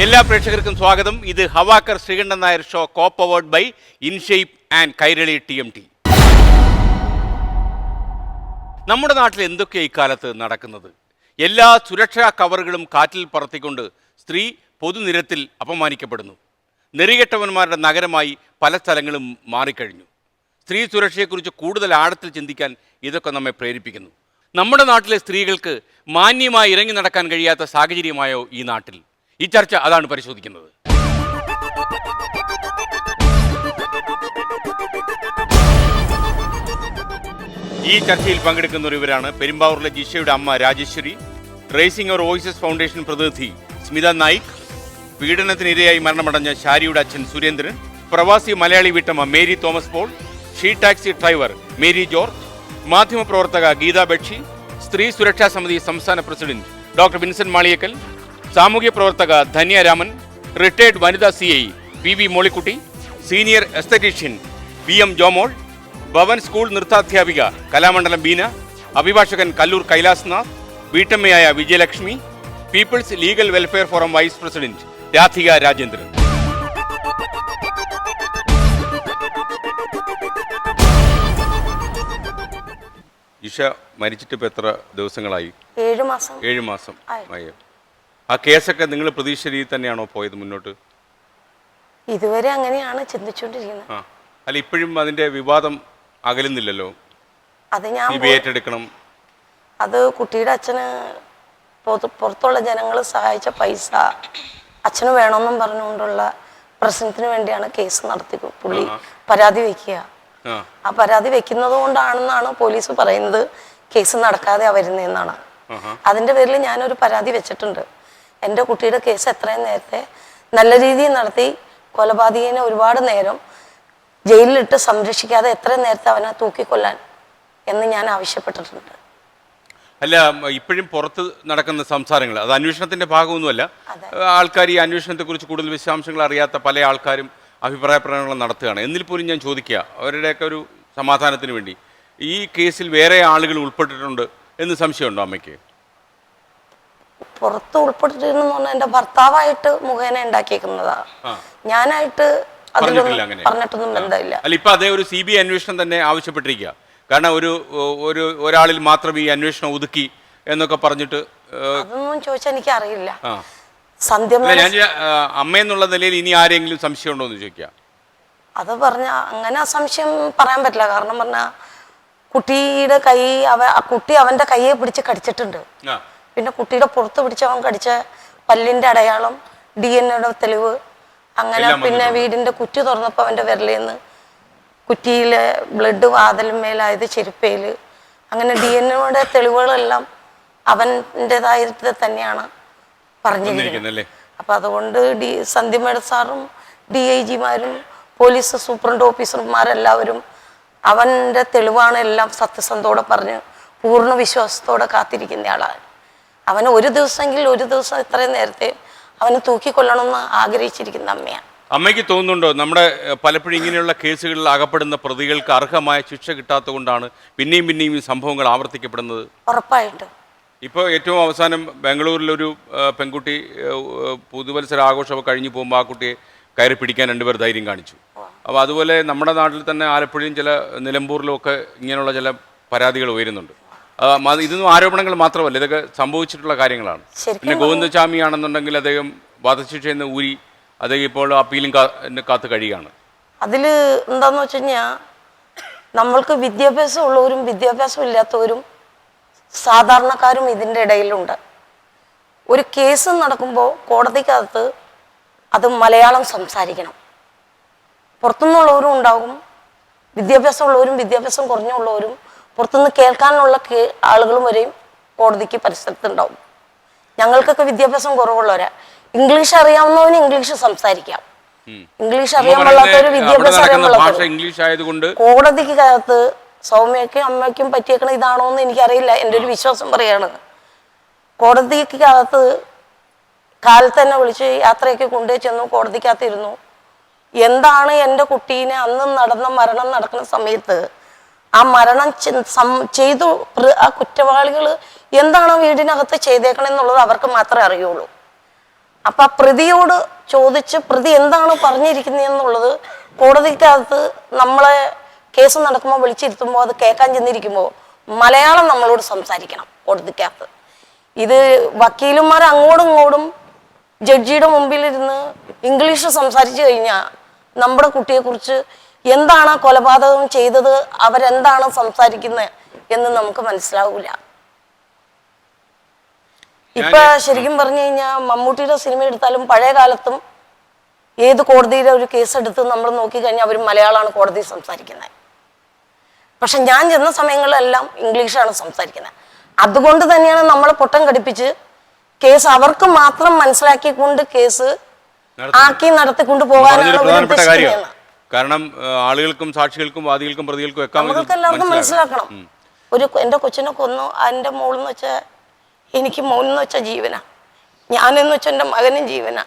എല്ലാ പ്രേക്ഷകർക്കും സ്വാഗതം. ഇത് ഹവാക്കർ Sreekandan Nair show, co powered by ഇൻഷേപ്പ് ആൻഡ് കൈരളി TMT. നമ്മുടെ നാട്ടിൽ എന്തൊക്കെയാണ് ഇക്കാലത്ത് നടക്കുന്നത്? എല്ലാ സുരക്ഷാ കവറുകളും കാറ്റിൽ പറത്തിക്കൊണ്ട് സ്ത്രീ പൊതുനിരത്തിൽ അപമാനിക്കപ്പെടുന്നു. നെറികെട്ടവന്മാരുടെ നഗരമായി പല സ്ഥലങ്ങളും മാറിക്കഴിഞ്ഞു. സ്ത്രീ സുരക്ഷയെക്കുറിച്ച് കൂടുതൽ ആഴത്തിൽ ചിന്തിക്കാൻ ഇതൊക്കെ നമ്മെ പ്രേരിപ്പിക്കുന്നു. നമ്മുടെ നാട്ടിലെ സ്ത്രീകൾക്ക് മാന്യമായി ഇറങ്ങി നടക്കാൻ കഴിയാത്ത സാഹചര്യമായോ ഈ നാട്ടിൽ? ഈ ചർച്ച അതാണ് പരിശോധിക്കുന്നത്. ഈ ചർച്ചയിൽ പങ്കെടുക്കുന്നവരിവരാണ് പെരുമ്പാവൂരിലെ ജിഷയുടെ അമ്മ രാജേശ്വരി, റേസിംഗ് അവർ വോയിസസ് ഫൗണ്ടേഷൻ പ്രതിനിധി സ്മിത നായിക്, പീഡനത്തിനിരയായി മരണമടഞ്ഞ ഷാരിയുടെ അച്ഛൻ സുരേന്ദ്രൻ, പ്രവാസി മലയാളി വീട്ടമ്മ Mary Thomas Paul, she taxi driver Mary George, മാധ്യമപ്രവർത്തക ഗീത ബക്ഷി, സ്ത്രീ സുരക്ഷാ സമിതി സംസ്ഥാന പ്രസിഡന്റ് ഡോക്ടർ വിൻസെന്റ് മാളിയേക്കൽ, സാമൂഹ്യ പ്രവർത്തക ധന്യ രാമൻ, റിട്ടയർഡ് വനിതാ CI PB Mollykutty, senior esthetician VM Jomol, Bhavan school നൃത്താധ്യാപിക കലാമണ്ഡലം ബീന, അഭിഭാഷകൻ കല്ലൂർ കൈലാസ്നാഥ്, വീട്ടമ്മയായ Vijayalakshmi, people's legal welfare forum vice president Radhika Rajendran. Isha മരിച്ചിട്ട് ഇപ്പോൾ എത്ര ദിവസങ്ങളായി? 7 മാസം ആയോ? ആ കേസൊക്കെ നിങ്ങൾ പ്രതീക്ഷ രീതിയിൽ തന്നെയാണോ പോയത് മുന്നോട്ട്? ഇതുവരെ അങ്ങനെയാണ് ചിന്തിച്ചുകൊണ്ടിരിക്കുന്നത്. അല്ല, ഇപ്പോഴും അതിന്റെ വിവാദം അകലുന്നില്ലല്ലോ. അത് ഞാൻ ഏറ്റെടുക്കണം. അത് കുട്ടിയുടെ അച്ഛന് പുറത്തുള്ള ജനങ്ങൾ സഹായിച്ച പൈസ അച്ഛന് വേണമെന്നും പറഞ്ഞുകൊണ്ടുള്ള പ്രശ്നത്തിന് വേണ്ടിയാണ് കേസ് നടത്തി പുള്ളി പരാതി വെക്കുക. ആ പരാതി വെക്കുന്നത് കൊണ്ടാണെന്നാണ് പോലീസ് പറയുന്നത് കേസ് നടക്കാതെ വരുന്നതെന്നാണ്. അതിന്റെ പേരിൽ ഞാനൊരു പരാതി വെച്ചിട്ടുണ്ട്. എൻ്റെ കുട്ടിയുടെ കേസ് എത്രയും നേരത്തെ നല്ല രീതിയിൽ നടത്തി, കൊലപാതകനെ ഒരുപാട് നേരം ജയിലിലിട്ട് സംരക്ഷിക്കാതെ എത്രയും നേരത്തെ അവനെ തൂക്കിക്കൊല്ലാൻ എന്ന് ഞാൻ ആവശ്യപ്പെട്ടിട്ടുണ്ട്. അല്ല, ഇപ്പോഴും പുറത്ത് നടക്കുന്ന സംസാരങ്ങൾ അത് അന്വേഷണത്തിന്റെ ഭാഗമൊന്നുമല്ല. ആൾക്കാർ ഈ അന്വേഷണത്തെക്കുറിച്ച് കൂടുതൽ വിശദാംശങ്ങൾ അറിയാത്ത പല ആൾക്കാരും അഭിപ്രായ പ്രകടനങ്ങൾ നടത്തുകയാണ്. എന്നിൽ പോലും ഞാൻ ചോദിക്കുക, അവരുടെയൊക്കെ ഒരു സമാധാനത്തിന് വേണ്ടി, ഈ കേസിൽ വേറെ ആളുകൾ ഉൾപ്പെട്ടിട്ടുണ്ട് എന്ന് സംശയമുണ്ടോ അമ്മയ്ക്ക്? പുറത്ത് ഉൾപ്പെട്ടിരുന്നു പറഞ്ഞാൽ എൻ്റെ ഭർത്താവായിട്ട് മുഖേന ഉണ്ടാക്കിയേക്കുന്നതാണ്. ഞാനായിട്ട് പറഞ്ഞിട്ടൊന്നും ബന്ധമില്ല. അല്ല, ഇപ്പൊ അതേ ഒരു CBI അന്വേഷണം തന്നെ ആവശ്യപ്പെട്ടിരിക്കുക. കാരണം ഒരാളിൽ മാത്രം ഈ അന്വേഷണം ഒതുക്കി എന്നൊക്കെ പറഞ്ഞിട്ട്. അതൊന്നും ചോദിച്ചാൽ എനിക്ക് അറിയില്ല. ഞാൻ അമ്മയെന്നുള്ള നിലയിൽ ഇനി ആരെങ്കിലും സംശയം ഉണ്ടോ എന്ന് ചോദിക്കാം. അത് പറഞ്ഞ അങ്ങനെ സംശയം പറയാൻ പറ്റില്ല. കാരണം പറഞ്ഞാൽ കുട്ടിയുടെ കുട്ടി അവന്റെ കൈയെ പിടിച്ച് കടിച്ചിട്ടുണ്ട്. പിന്നെ കുട്ടിയുടെ പുറത്ത് പിടിച്ച് അവൻ കടിച്ച പല്ലിന്റെ അടയാളം, DNA തെളിവ്, അങ്ങനെ പിന്നെ വീടിന്റെ കുറ്റി തുറന്നപ്പോൾ അവന്റെ വിരലിന്ന് കുറ്റിയിലെ ബ്ലഡ് വാതിലുമേലായത് ചെരുപ്പയില്, അങ്ങനെ DNA തെളിവുകളെല്ലാം അവൻ്റെതായിട്ട് തന്നെയാണ് പറഞ്ഞിരിക്കുന്നത്. അപ്പൊ അതുകൊണ്ട് സന്ധ്യ മേഡം സാറും DIGമാരും പോലീസ് സൂപ്രണ്ട് ഓഫീസർമാരെല്ലാവരും അവന്റെ തെളിവാണ് എല്ലാം സത്യസന്ധത്തോടെ പറഞ്ഞ് പൂർണ്ണ വിശ്വാസത്തോടെ കാത്തിരിക്കുന്ന ആളാണ്. അവന് ഒരു ദിവസം ഇത്രയും നേരത്തെ അവന് തൂക്കിക്കൊല്ലണമെന്ന് ആഗ്രഹിച്ചിരിക്കുന്ന അമ്മയാണ്. അമ്മയ്ക്ക് തോന്നുന്നുണ്ടോ നമ്മുടെ പലപ്പോഴും ഇങ്ങനെയുള്ള കേസുകളിൽ അകപ്പെടുന്ന പ്രതികൾക്ക് അർഹമായ ശിക്ഷ കിട്ടാത്തത് കൊണ്ടാണ് പിന്നെയും ഈ സംഭവങ്ങൾ ആവർത്തിക്കപ്പെടുന്നത്? ഉറപ്പായിട്ടും. ഇപ്പോൾ ഏറ്റവും അവസാനം ബാംഗ്ലൂരിലൊരു പെൺകുട്ടി പുതുവത്സര ആഘോഷമൊക്കെ കഴിഞ്ഞ് പോകുമ്പോൾ ആ കുട്ടിയെ കയറി പിടിക്കാൻ 2 പേർ ധൈര്യം കാണിച്ചു. അപ്പോൾ അതുപോലെ നമ്മുടെ നാട്ടിൽ തന്നെ ആലപ്പുഴയും ചില നിലമ്പൂരിലും ഒക്കെ ഇങ്ങനെയുള്ള ചില പരാതികൾ ഉയരുന്നുണ്ട്. ഇതൊന്നും ആരോപണങ്ങൾ മാത്രമല്ല, ഇതൊക്കെ സംഭവിച്ചിട്ടുള്ള കാര്യങ്ങളാണ്. പിന്നെ ഗോവിന്ദസ്വാമി ആണെന്നുണ്ടെങ്കിൽ അദ്ദേഹം വധശിക്ഷയിൽ നിന്ന് ഊരി അദ്ദേഹം ഇപ്പോൾ അപ്പീലും കാത്ത് കഴിയുകയാണ്. അതിൽ എന്താന്ന് വെച്ച് കഴിഞ്ഞാൽ നമ്മൾക്ക് വിദ്യാഭ്യാസം ഉള്ളവരും വിദ്യാഭ്യാസം ഇല്ലാത്തവരും സാധാരണക്കാരും ഇതിൻ്റെ ഇടയിലുണ്ട്. ഒരു കേസ് നടക്കുമ്പോൾ കോടതിക്കകത്ത് അത് മലയാളം സംസാരിക്കണം. പുറത്തുനിന്നുള്ളവരും ഉണ്ടാകും, വിദ്യാഭ്യാസം ഉള്ളവരും വിദ്യാഭ്യാസം കുറഞ്ഞുള്ളവരും പുറത്തുനിന്ന് കേൾക്കാനുള്ള ആളുകളും വരെയും കോടതിക്ക് പരിസരത്തുണ്ടാവും. ഞങ്ങൾക്കൊക്കെ വിദ്യാഭ്യാസം കുറവുള്ളവരാ. ഇംഗ്ലീഷ് അറിയാവുന്നവന് ഇംഗ്ലീഷ് സംസാരിക്കാം, ഇംഗ്ലീഷ് അറിയാൻ പാടില്ലാത്തവര് വിദ്യാഭ്യാസം അറിയാൻ പാടില്ലാത്തവര്. കോടതിക്കകത്ത് സൗമ്യക്കും അമ്മയ്ക്കും പറ്റിയേക്കണ ഇതാണോ എന്ന് എനിക്കറിയില്ല, എൻ്റെ ഒരു വിശ്വാസം പറയാണ്. കോടതിക്കകത്ത് കാലത്ത് തന്നെ വിളിച്ച് യാത്രയൊക്കെ കൊണ്ടുപോയി ചെന്നു, കോടതിക്കകത്തിരുന്നു. എന്താണ് എൻ്റെ കുട്ടീനെ അന്ന് മരണം നടക്കുന്ന സമയത്ത് ആ മരണം ചെയ്തു ആ കുറ്റവാളികൾ എന്താണ് വീടിനകത്ത് ചെയ്തേക്കണെന്നുള്ളത് അവർക്ക് മാത്രമേ അറിയുള്ളൂ. അപ്പം ആ പ്രതിയോട് ചോദിച്ച് പ്രതി എന്താണ് പറഞ്ഞിരിക്കുന്നതെന്നുള്ളത് കോടതിക്കകത്ത് നമ്മളെ കേസ് നടക്കുമ്പോൾ വിളിച്ചിരുത്തുമ്പോൾ അത് കേൾക്കാൻ ചെന്നിരിക്കുമ്പോൾ മലയാളം നമ്മളോട് സംസാരിക്കണം കോടതിക്കകത്ത്. ഇത് വക്കീലന്മാർ അങ്ങോട്ടും ഇങ്ങോട്ടും ജഡ്ജിയുടെ മുമ്പിലിരുന്ന് ഇംഗ്ലീഷ് സംസാരിച്ചു കഴിഞ്ഞാൽ നമ്മുടെ കുട്ടിയെക്കുറിച്ച് എന്താണ് കൊലപാതകം ചെയ്തത്, അവരെന്താണ് സംസാരിക്കുന്നത് എന്ന് നമുക്ക് മനസ്സിലാവൂല. ഇപ്പൊ ശരിക്കും പറഞ്ഞു കഴിഞ്ഞാൽ മമ്മൂട്ടിയുടെ സിനിമ എടുത്താലും പഴയ കാലത്തും ഏത് കോടതിയിലെ ഒരു കേസ് എടുത്ത് നമ്മൾ നോക്കിക്കഴിഞ്ഞാൽ അവർ മലയാളമാണ് കോടതി സംസാരിക്കുന്നത്. പക്ഷെ ഞാൻ ചെന്ന സമയങ്ങളിലെല്ലാം ഇംഗ്ലീഷാണ് സംസാരിക്കുന്നത്. അതുകൊണ്ട് തന്നെയാണ് നമ്മളെ പൊട്ടം കടിപ്പിച്ച് കേസ് അവർക്ക് മാത്രം മനസ്സിലാക്കിക്കൊണ്ട് കേസ് ആക്കി നടത്തിക്കൊണ്ട് പോകാനാണ്. കാരണം ആളുകൾക്കും സാക്ഷികൾക്കും വാദികൾക്കും പ്രതികൾക്കും നമ്മൾക്ക് എല്ലാവർക്കും മനസ്സിലാക്കണം. എന്റെ കൊച്ചിനെ കൊന്നു, എന്റെ മോളെന്ന് വെച്ചാൽ എനിക്ക് മോനെന്ന് വെച്ചാൽ ജീവനാ, ഞാനെന്ന് വെച്ചാൽ എൻ്റെ മകനും ജീവനാ.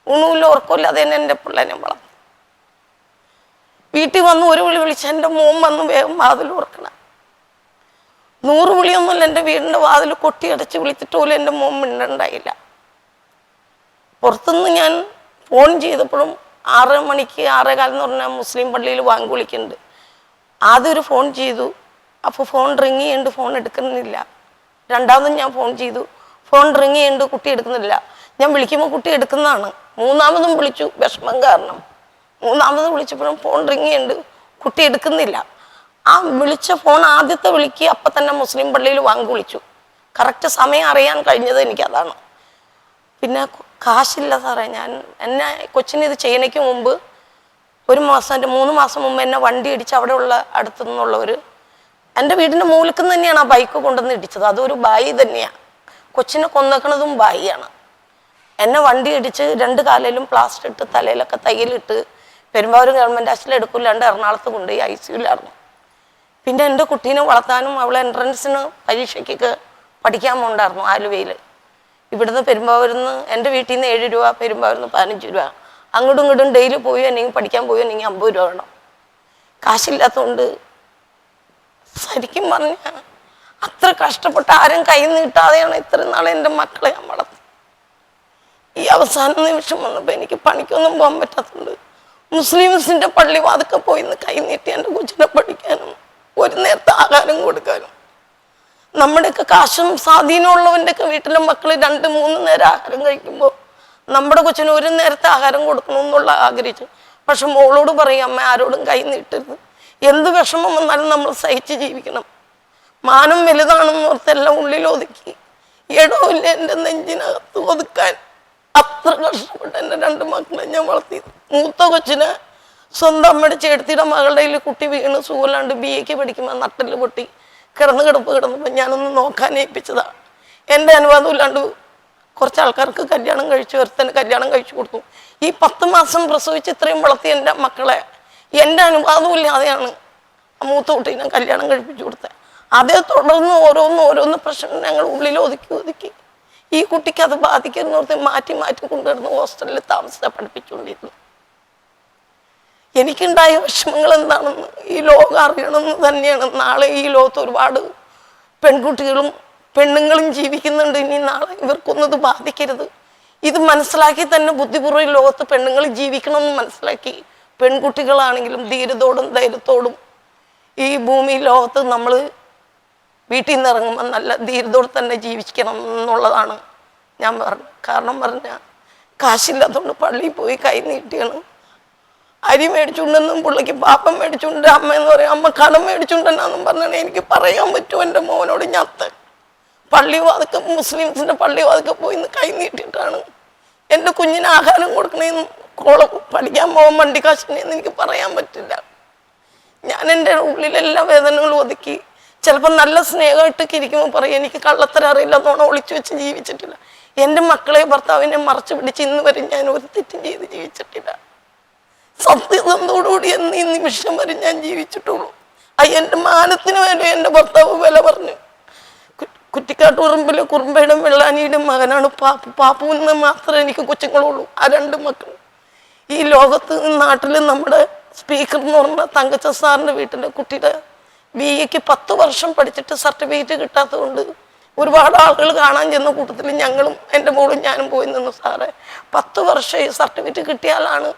ഊണുമില്ല ഉറക്കമില്ല, അത് തന്നെ എൻ്റെ പിള്ളേനെ വളർന്നു. വീട്ടിൽ വന്ന് ഒരു വിളി വിളിച്ച എൻ്റെ മോൻ വന്ന് വേഗം വാതിൽ ഉറക്കണം. 100 വിളിയൊന്നുമില്ല, എൻ്റെ വീടിൻ്റെ വാതിൽ കൊട്ടിയടച്ച് വിളിച്ചിട്ട് പോലും എൻ്റെ മോൻ മിണ്ടണ്ടായില്ല. പുറത്തുനിന്ന് ഞാൻ ഫോൺ ചെയ്തപ്പോഴും 6 മണിക്ക് 6:15 എന്ന് പറഞ്ഞാൽ മുസ്ലിം പള്ളിയിൽ വാങ്ങി വിളിക്കുന്നുണ്ട്. ആദ്യം ഒരു ഫോൺ ചെയ്തു, അപ്പോൾ ഫോൺ റിങ് ചെയ്യുന്നുണ്ട്, ഫോൺ എടുക്കുന്നില്ല. രണ്ടാമതും ഞാൻ ഫോൺ ചെയ്തു, ഫോൺ റിങ് ചെയ്യുന്നുണ്ട്, കുട്ടി എടുക്കുന്നില്ല. ഞാൻ വിളിക്കുമ്പോൾ കുട്ടി എടുക്കുന്നതാണ്. 3-മതും വിളിച്ചു, വിഷമം കാരണം. 3-മത് വിളിച്ചപ്പോഴും ഫോൺ റിങ് ചെയ്യുന്നുണ്ട്, കുട്ടി എടുക്കുന്നില്ല. ആ വിളിച്ച ഫോൺ ആദ്യത്തെ വിളിക്ക് അപ്പം തന്നെ മുസ്ലിം പള്ളിയിൽ വാങ്ങി വിളിച്ചു. കറക്റ്റ് സമയം അറിയാൻ കഴിഞ്ഞത് എനിക്കതാണ്. പിന്നെ കാശില്ല സാറേ, എന്നെ കൊച്ചിന് ഇത് ചെയ്യണയ്ക്ക് മുമ്പ് 3 മാസം മുമ്പ് എന്നെ വണ്ടി ഇടിച്ച് അവിടെയുള്ള അടുത്തു നിന്നുള്ളവർ എൻ്റെ വീടിൻ്റെ മൂലക്ക് തന്നെയാണ് ആ ബൈക്ക് കൊണ്ടുവന്ന് ഇടിച്ചത്. അതൊരു ബായി തന്നെയാണ്, കൊച്ചിനെ കൊന്നേക്കണതും ബായിയാണ്. എന്നെ വണ്ടി ഇടിച്ച് 2 കാലിലും പ്ലാസ്റ്റർ ഇട്ട് തലയിലൊക്കെ തയ്യലിട്ട് പെരുമ്പാവൂർ ഗവൺമെൻറ് ആശുപത്രിയിൽ എടുക്കില്ലാണ്ട് എറണാകുളത്ത് കൊണ്ടുപോയി ICUലായിരുന്നു. പിന്നെ എൻ്റെ കുട്ടീനെ വളർത്താനും അവളെ എൻട്രൻസിന് പരീക്ഷയ്ക്കൊക്കെ പഠിക്കാൻ പോകണ്ടായിരുന്നു ആലുവയിൽ. ഇവിടുന്ന് പെരുമ്പാവൂരിൽ നിന്ന് എൻ്റെ വീട്ടിൽ നിന്ന് 7 രൂപ, പെരുമ്പാവൂരിൽ നിന്ന് 15 രൂപ. അങ്ങോട്ടും ഇങ്ങോട്ടും ഡെയിലി പോയി അല്ലെങ്കിൽ പഠിക്കാൻ പോയി അല്ലെങ്കിൽ 50 രൂപ വേണം. കാശില്ലാത്തതുകൊണ്ട് ശരിക്കും പറഞ്ഞാൽ അത്ര കഷ്ടപ്പെട്ട് ആരും കൈ നീട്ടാതെയാണ് ഇത്രയും നാളെ എൻ്റെ മക്കളെ ഞാൻ വളർത്തി. ഈ അവസാന നിമിഷം വന്നപ്പോൾ എനിക്ക് പണിക്കൊന്നും പോകാൻ പറ്റാത്തതുണ്ട് മുസ്ലിംസിൻ്റെ പള്ളി വാതൊക്കെ പോയി കൈ നീട്ടി എൻ്റെ കൊച്ചിനെ പഠിക്കാനും ഒരു നേരത്തെ ആഹാരം കൊടുക്കാനും. നമ്മുടെയൊക്കെ കാശും സ്വാധീനമുള്ളവൻ്റെയൊക്കെ വീട്ടിലെ മക്കൾ 2-3 നേരം ആഹാരം കഴിക്കുമ്പോൾ നമ്മുടെ കൊച്ചിന് ഒരു നേരത്തെ ആഹാരം കൊടുക്കണമെന്നുള്ള ആഗ്രഹിച്ചു. പക്ഷെ മോളോട് പറയും, അമ്മ ആരോടും കൈ നീട്ടരുത്, എന്ത് വിഷമം വന്നാലും നമ്മൾ സഹിച്ച് ജീവിക്കണം, മാനം വലുതാണെന്ന് ഓർത്തെല്ലാം ഉള്ളിലൊതുക്കി ഇടവില്ല എൻ്റെ നെഞ്ചിനകത്ത് ഒതുക്കാൻ അത്ര കഷ്ടപ്പെട്ട് എൻ്റെ 2 മക്കളെ ഞാൻ വളർത്തി. മൂത്ത കൊച്ചിനെ സ്വന്തം അമ്മയുടെ ചേട്ടത്തിയുടെ മകളുടെ കയ്യിൽ കുട്ടി വീണ് സുഖമില്ലാണ്ട് BA പഠിക്കുമ്പോൾ നട്ടല് പൊട്ടി കിടന്നപ്പോൾ ഞാനൊന്ന് നോക്കാൻ ഏൽപ്പിച്ചതാണ്. എൻ്റെ അനുവാദം ഇല്ലാണ്ട് കുറച്ച് ആൾക്കാർക്ക് കല്യാണം കഴിച്ചു, ഒരുത്തന്നെ കല്യാണം കഴിച്ചു കൊടുത്തു. ഈ 10 മാസം പ്രസവിച്ച് ഇത്രയും വളർത്തി എൻ്റെ മക്കളെ എൻ്റെ അനുവാദം ഇല്ലാതെയാണ് മൂത്ത കുട്ടീനെ കല്യാണം കഴിപ്പിച്ചു കൊടുത്തത്. അതേ തുടർന്ന് ഓരോന്ന് പ്രശ്നം ഞങ്ങൾ ഉള്ളിൽ ഒതുക്കി ഈ കുട്ടിക്ക് അത് ബാധിക്കുന്നോർത്ത് മാറ്റി കൊണ്ടുവരുന്ന ഹോസ്റ്റലിൽ താമസിച്ച് പഠിപ്പിച്ചുകൊണ്ടിരുന്നു. എനിക്കുണ്ടായ വിഷമങ്ങൾ എന്താണെന്ന് ഈ ലോകം അറിയണമെന്ന് തന്നെയാണ്. നാളെ ഈ ലോകത്ത് ഒരുപാട് പെൺകുട്ടികളും പെണ്ണുങ്ങളും ജീവിക്കുന്നുണ്ട്. ഇനി നാളെ ഇവർക്കൊന്നത് ബാധിക്കരുത്. ഇത് മനസ്സിലാക്കി തന്നെ ബുദ്ധിപൂർവ്വം ഈ ലോകത്ത് പെണ്ണുങ്ങൾ ജീവിക്കണമെന്ന് മനസ്സിലാക്കി പെൺകുട്ടികളാണെങ്കിലും ധീരതയോടും ധൈര്യത്തോടും ഈ ഭൂമി ലോകത്ത് നമ്മൾ വീട്ടിൽ നിന്ന് ഇറങ്ങുമ്പോൾ നല്ല ധീരതയോടെ തന്നെ ജീവിക്കണം എന്നുള്ളതാണ് ഞാൻ പറഞ്ഞത്. കാരണം പറഞ്ഞാൽ കാശില്ലാത്തതുകൊണ്ട് പള്ളിയിൽ പോയി കൈ നീട്ടിയാണ്. അരി മേടിച്ചുകൊണ്ടെന്നും പുള്ളിക്ക് പാപ്പം മേടിച്ചുകൊണ്ട് അമ്മ എന്ന് പറയും, അമ്മ കടം മേടിച്ചുകൊണ്ടെന്നാന്നും പറഞ്ഞാൽ എനിക്ക് പറയാൻ പറ്റുമോ എൻ്റെ മോനോട് ഞത്ത് പള്ളി വാതൊക്കെ മുസ്ലിംസിൻ്റെ പള്ളി വാതൊക്കെ പോയി കൈ നീട്ടിയിട്ടാണ് എൻ്റെ കുഞ്ഞിന് ആഹാരം കൊടുക്കണേന്ന് പഠിക്കാൻ പോകാൻ വണ്ടി കാശിനെന്ന് എനിക്ക് പറയാൻ പറ്റില്ല. ഞാൻ എൻ്റെ ഉള്ളിലെല്ലാ വേദനകളും ഒതുക്കി ചിലപ്പോൾ നല്ല സ്നേഹമായിട്ടൊക്കെ ഇരിക്കുമ്പോൾ പറയും എനിക്ക് കള്ളത്തരം അറിയില്ല, നോണം ഒളിച്ചു വെച്ച് ജീവിച്ചിട്ടില്ല. എൻ്റെ മക്കളെ ഭർത്താവിനെ മറച്ചു പിടിച്ച് ഇന്ന് വരെ ഞാൻ ഒരു തെറ്റും ചെയ്ത് ജീവിച്ചിട്ടില്ല. സത്യസന്ധോടുകൂടി എന്ന് ഈ നിമിഷം വരെ ഞാൻ ജീവിച്ചിട്ടുള്ളൂ. എൻ്റെ മാനത്തിന് വേണ്ടി എൻ്റെ ഭർത്താവ് വില പറഞ്ഞു. കുറ്റിക്കാട്ടുപറമ്പിലെ കുറുമ്പയുടെ വെള്ളാനിയുടെ മകനാണ് പാപ്പു. പാപ്പുവിന് മാത്രമേ എനിക്ക് കൊച്ചുങ്ങളുള്ളൂ. ആ 2 മക്കൾ ഈ ലോകത്ത് നാട്ടിൽ നമ്മുടെ സ്പീക്കർ എന്ന് പറഞ്ഞ തങ്കച്ച സാറിൻ്റെ വീട്ടിലെ കുട്ടിയുടെ BA 10 വർഷം പഠിച്ചിട്ട് സർട്ടിഫിക്കറ്റ് കിട്ടാത്തതുകൊണ്ട് ഒരുപാട് ആളുകൾ കാണാൻ ചെന്ന കൂട്ടത്തിൽ ഞങ്ങളും എൻ്റെ മോളും ഞാനും പോയി നിന്നു. സാറേ 10 വർഷം ഈ സർട്ടിഫിക്കറ്റ് കിട്ടിയാലാണ്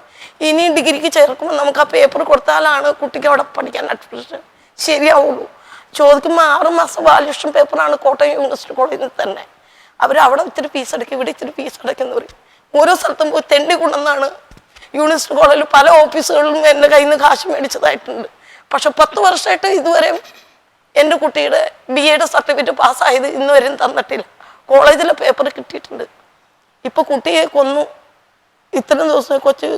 ഇനി ഡിഗ്രിക്ക് ചേർക്കുമ്പോൾ നമുക്ക് ആ പേപ്പർ കൊടുത്താലാണ് കുട്ടിക്ക് അവിടെ പഠിക്കാൻ അഡ്മിഷൻ ശരിയാവുള്ളൂ. ചോദിക്കുമ്പോൾ 6 മാസം വാല്യൂഷൻ പേപ്പറാണ് കോട്ടയം യൂണിവേഴ്സിറ്റി കോളേജിൽ തന്നെ. അവിടെ ഇത്തിരി ഫീസ് അടയ്ക്കും, ഇവിടെ ഇത്തിരി ഫീസ് അടയ്ക്കുന്ന പറയും. ഓരോ സ്ഥലത്തും പോയി തെണ്ടി കൊണ്ടെന്നാണ് യൂണിവേഴ്സിറ്റി കോളേജിൽ പല ഓഫീസുകളിലും എൻ്റെ കയ്യിൽ നിന്ന് കാശ് മേടിച്ചതായിട്ടുണ്ട്. പക്ഷെ 10 വർഷമായിട്ട് ഇതുവരെ എൻ്റെ കുട്ടിയുടെ BA സർട്ടിഫിക്കറ്റ് പാസ്സായത് ഇന്ന് വരെയും തന്നിട്ടില്ല. കോളേജിലെ പേപ്പർ കിട്ടിയിട്ടുണ്ട്. ഇപ്പോൾ കുട്ടിയെ കൊന്നു. ഇത്രയും ദിവസം കൊച്ച്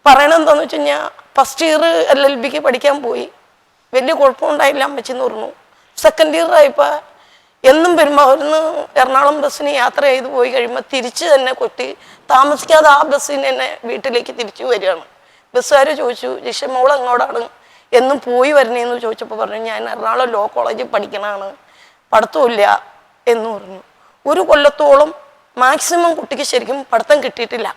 പറയണെന്താണെന്ന് വെച്ച് കഴിഞ്ഞാൽ ഫസ്റ്റ് ഇയർ LLBക്ക് പഠിക്കാൻ പോയി, വലിയ കുഴപ്പമുണ്ടായില്ല അമ്മച്ചെന്ന് പറഞ്ഞു. സെക്കൻഡ് ഇയർ ആയപ്പോൾ എന്നും വരുമ്പോൾ അവിടുന്ന് എറണാകുളം ബസ്സിന് യാത്ര ചെയ്ത് പോയി കഴിയുമ്പോൾ തിരിച്ച് തന്നെ കുട്ടി താമസിക്കാതെ ആ ബസ്സിന് തന്നെ വീട്ടിലേക്ക് തിരിച്ചു വരികയാണ്. ബസ്സുകാർ ചോദിച്ചു, ജിഷ മോൾ എങ്ങോട്ടാണ് എന്നും പോയി വരണേന്ന് ചോദിച്ചപ്പോൾ പറഞ്ഞു, ഞാൻ എറണാകുളം ലോ കോളേജിൽ പഠിക്കണതാണ്, പഠിത്തമില്ല എന്ന് പറഞ്ഞു. 1 കൊല്ലത്തോളം മാക്സിമം കുട്ടിക്ക് ശരിക്കും പഠിത്തം കിട്ടിയിട്ടില്ല.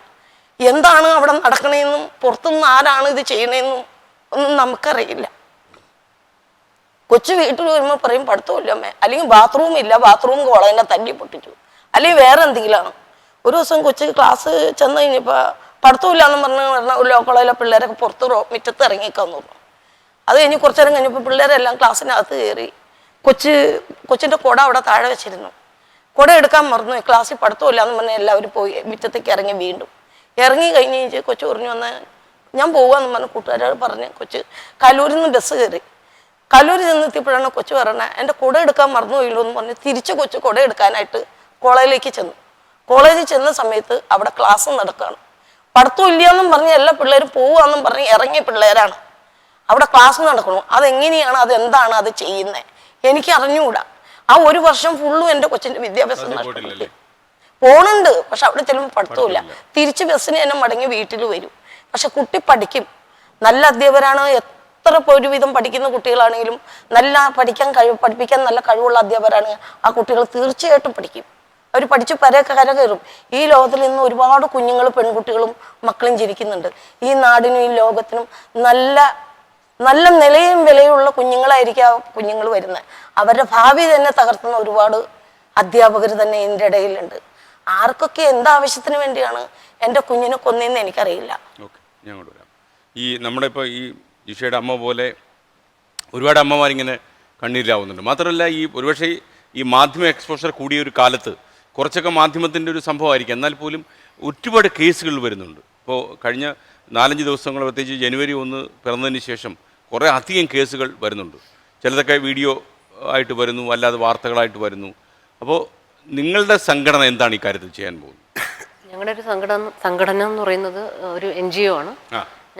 എന്താണ് അവിടെ നടക്കണേന്നും പുറത്തുനിന്ന് ആരാണ് ഇത് ചെയ്യണേന്നും ഒന്നും നമുക്കറിയില്ല. കൊച്ചു വീട്ടിൽ വരുമ്പോൾ പറയും പഠിത്തമില്ല അമ്മേ, അല്ലെങ്കിൽ ബാത്റൂം ഇല്ല, ബാത്റൂം കോളേജിനെ തല്ലി പൊട്ടിച്ചു, അല്ലെങ്കിൽ വേറെ എന്തെങ്കിലുമാണ്. ഒരു ദിവസം കൊച്ചു ക്ലാസ് ചെന്ന് കഴിഞ്ഞപ്പോൾ പഠിത്തമില്ല എന്ന് പറഞ്ഞ് ലോ കോളേജിലെ പിള്ളേരൊക്കെ പുറത്ത് മുറ്റത്ത് ഇറങ്ങിക്കാന്ന് പറഞ്ഞു. അത് കഴിഞ്ഞ് കുറച്ചു നേരം കഴിഞ്ഞപ്പോൾ പിള്ളേരെല്ലാം ക്ലാസ്സിനകത്ത് കയറി. കൊച്ചിൻ്റെ കുട അവിടെ താഴെ വെച്ചിരുന്നു. കുട എടുക്കാൻ മറന്നു. ക്ലാസ്സിൽ പഠിത്തമില്ല എന്ന് പറഞ്ഞാൽ എല്ലാവരും പോയി മുറ്റത്തേക്ക് ഇറങ്ങി. വീണ്ടും ഇറങ്ങി കഴിഞ്ഞ് കൊച്ചു പറഞ്ഞു വന്നാൽ ഞാൻ പോകാമെന്ന് പറഞ്ഞ് കൂട്ടുകാരോട് പറഞ്ഞ് കൊച്ച് കല്ലൂരിൽ നിന്ന് ബസ് കയറി. കല്ലൂരിൽ ചെന്നെത്തിയപ്പോഴാണ് കൊച്ചു പറഞ്ഞത് എൻ്റെ കുട എടുക്കാൻ മറന്നു പോയില്ലോ എന്ന് പറഞ്ഞ് തിരിച്ച് കൊച്ചു കുട എടുക്കാനായിട്ട് കോളേജിലേക്ക് ചെന്നു. കോളേജിൽ ചെന്ന സമയത്ത് അവിടെ ക്ലാസ് നടക്കുകയാണ്. പഠിത്തം ഇല്ലയെന്നും പറഞ്ഞ് എല്ലാ പിള്ളേരും പോവുകയെന്നും പറഞ്ഞ് ഇറങ്ങിയ പിള്ളേരാണ്. അവിടെ ക്ലാസ് നടക്കണു. അതെങ്ങനെയാണ്, അതെന്താണ്, അത് ചെയ്യുന്നത് എനിക്ക് അറിഞ്ഞുകൂടാ. ആ 1 വർഷം ഫുള്ളും എൻ്റെ കൊച്ചിൻ്റെ വിദ്യാഭ്യാസം നഷ്ടപ്പെട്ടു. പോണുണ്ട്, പക്ഷെ അവിടെ ചെല്ലുമ്പോൾ പഠിത്തമില്ല. തിരിച്ച് ബസ്സിന് തന്നെ മടങ്ങി വീട്ടിൽ വരും. പക്ഷെ കുട്ടി പഠിക്കും. നല്ല അധ്യാപകരാണ്. എത്ര ഒരുവിധം പഠിക്കുന്ന കുട്ടികളാണെങ്കിലും പഠിപ്പിക്കാൻ നല്ല കഴിവുള്ള അധ്യാപകരാണ്. ആ കുട്ടികൾ തീർച്ചയായിട്ടും പഠിക്കും. അവർ പഠിച്ച് കരകയറും. ഈ ലോകത്തിൽ ഇന്ന് ഒരുപാട് കുഞ്ഞുങ്ങൾ, പെൺകുട്ടികളും മക്കളും ജനിക്കുന്നുണ്ട്. ഈ നാടിനും ഈ ലോകത്തിനും നല്ല നിലയും വിലയുള്ള കുഞ്ഞുങ്ങളായിരിക്കും ആ കുഞ്ഞുങ്ങൾ വരുന്നത്. അവരുടെ ഭാവി തന്നെ തകർത്തുന്ന ഒരുപാട് അധ്യാപകർ തന്നെ ഇതിൻ്റെ ഇടയിലുണ്ട്. ആർക്കൊക്കെ എന്താവശ്യത്തിന് വേണ്ടിയാണ് എൻ്റെ കുഞ്ഞിനെ കൊന്നതെന്ന് എനിക്കറിയില്ല. ഓക്കെ, ഞാൻ കൊണ്ടുവരാം. ഈ നമ്മുടെ ഇപ്പോൾ ഈ ജിഷയുടെ അമ്മ പോലെ ഒരുപാട് അമ്മമാരിങ്ങനെ കണ്ണീരിലാവുന്നുണ്ട്. മാത്രമല്ല ഒരുപക്ഷെ ഈ മാധ്യമ എക്സ്പോഷർ കൂടിയ ഒരു കാലത്ത് കുറച്ചൊക്കെ മാധ്യമത്തിൻ്റെ ഒരു സംഭവമായിരിക്കും. എന്നാൽ പോലും ഒരുപാട് കേസുകൾ വരുന്നുണ്ട്. ഇപ്പോൾ കഴിഞ്ഞ 4-5 ദിവസങ്ങൾ, പ്രത്യേകിച്ച് ജനുവരി 1 പിറന്നതിന് ശേഷം കുറേ അധികം കേസുകൾ വരുന്നുണ്ട്. ചിലതൊക്കെ വീഡിയോ ആയിട്ട് വരുന്നു, അല്ലാതെ വാർത്തകളായിട്ട് വരുന്നു. അപ്പോൾ നിങ്ങളുടെ സംഘടന എന്താണ് ഈ കാര്യത്തിൽ ചെയ്യാൻ പോകുന്നത്? ഞങ്ങളുടെ ഒരു സംഘടന എന്ന് പറയുന്നത് ഒരു NGO ആണ്.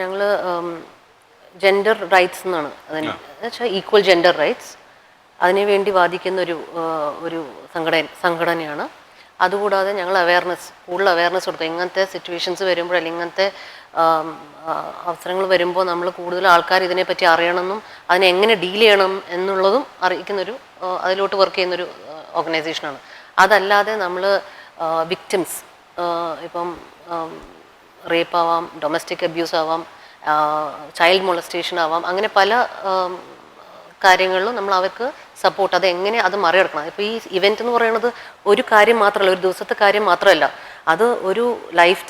ഞങ്ങൾ ജെൻഡർ റൈറ്റ്സ് എന്നാണ് അതിന് വെച്ചാൽ ഈക്വൽ ജെൻഡർ റൈറ്റ്സ്, അതിനുവേണ്ടി വാദിക്കുന്ന ഒരു സംഘടനയാണ്. അതുകൂടാതെ ഞങ്ങൾ കൂടുതൽ അവയർനെസ് കൊടുത്തു. ഇങ്ങനത്തെ സിറ്റുവേഷൻസ് വരുമ്പോൾ അല്ലെങ്കിൽ ഇങ്ങനത്തെ അവസരങ്ങൾ വരുമ്പോൾ നമ്മൾ കൂടുതൽ ആൾക്കാർ ഇതിനെപ്പറ്റി അറിയണമെന്നും അതിനെ എങ്ങനെ ഡീൽ ചെയ്യണം എന്നുള്ളതും അതിലോട്ട് വർക്ക് ചെയ്യുന്നൊരു ഓർഗനൈസേഷനാണ്. അതല്ലാതെ നമ്മൾ വിക്ടിംസ്, ഇപ്പം റേപ്പ് ആവാം, ഡൊമസ്റ്റിക് അബ്യൂസ് ആവാം, ചൈൽഡ് മൊളസ്റ്റേഷൻ ആവാം, അങ്ങനെ പല കാര്യങ്ങളിലും നമ്മൾ അവർക്ക് സപ്പോർട്ട്, അതെങ്ങനെ അത് മറികടക്കണം. ഇപ്പോൾ ഈ ഇവൻ്റ് എന്ന് പറയുന്നത് ഒരു കാര്യം മാത്രമല്ല, ഒരു ദിവസത്തെ കാര്യം മാത്രമല്ല, അത് ഒരു ലൈഫ്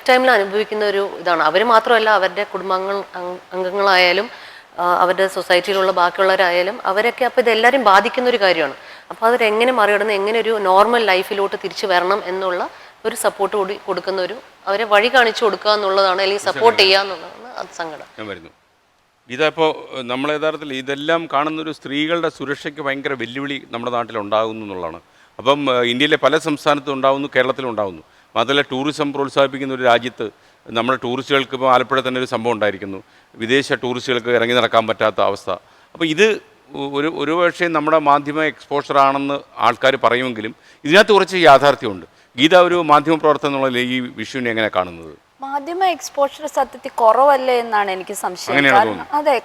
ടൈമിൽ അനുഭവിക്കുന്ന ഒരു ഇതാണ്. അവർ മാത്രമല്ല, അവരുടെ അംഗങ്ങളായാലും അവരുടെ സൊസൈറ്റിയിലുള്ള ബാക്കിയുള്ളവരായാലും അവരൊക്കെ അപ്പോൾ ഇതെല്ലാവരും ബാധിക്കുന്ന ഒരു കാര്യമാണ്. അപ്പോൾ അതെങ്ങനെ മറികടന്ന് എങ്ങനെ ഒരു നോർമൽ ലൈഫിലോട്ട് തിരിച്ചു വരണം എന്നുള്ള ഒരു സപ്പോർട്ട് കൂടി കൊടുക്കുന്ന അവരെ വഴി കാണിച്ചു കൊടുക്കുക എന്നുള്ളതാണ്, അല്ലെങ്കിൽ സപ്പോർട്ട് ചെയ്യുക എന്നുള്ളതാണ് അത് സംഘടന. ഞാൻ വരുന്നു. ഇതിപ്പോൾ നമ്മൾ യഥാർത്ഥത്തിൽ ഇതെല്ലാം കാണുന്നൊരു സ്ത്രീകളുടെ സുരക്ഷയ്ക്ക് ഭയങ്കര വെല്ലുവിളി നമ്മുടെ നാട്ടിലുണ്ടാകുന്നു എന്നുള്ളതാണ്. അപ്പം ഇന്ത്യയിലെ പല സംസ്ഥാനത്തും ഉണ്ടാകുന്നു, കേരളത്തിലും ഉണ്ടാകുന്നു. മാത്രമല്ല ടൂറിസം പ്രോത്സാഹിപ്പിക്കുന്ന ഒരു രാജ്യത്ത് നമ്മുടെ ടൂറിസ്റ്റുകൾക്ക് ഇപ്പോൾ ആലപ്പുഴ തന്നെ ഒരു സംഭവം ഉണ്ടായിരിക്കുന്നു, വിദേശ ടൂറിസ്റ്റുകൾക്ക് ഇറങ്ങി നടക്കാൻ പറ്റാത്ത അവസ്ഥ. അപ്പോൾ ഇത് ഒരു പക്ഷേ നമ്മുടെ മാധ്യമ എക്സ്പോഷറാണെന്ന് ആൾക്കാർ പറയുമെങ്കിലും ഇതിനകത്ത് കുറച്ച് യാഥാർത്ഥ്യമുണ്ട്. ഗീത ഒരു മാധ്യമ പ്രവർത്തനം എന്നുള്ള ഈ വിഷുവിനെ എങ്ങനെ കാണുന്നത്? മാധ്യമ എക്സ്പോഷർ സത്യത്തിൽ കുറവല്ലേ എന്നാണ് എനിക്ക് സംശയം.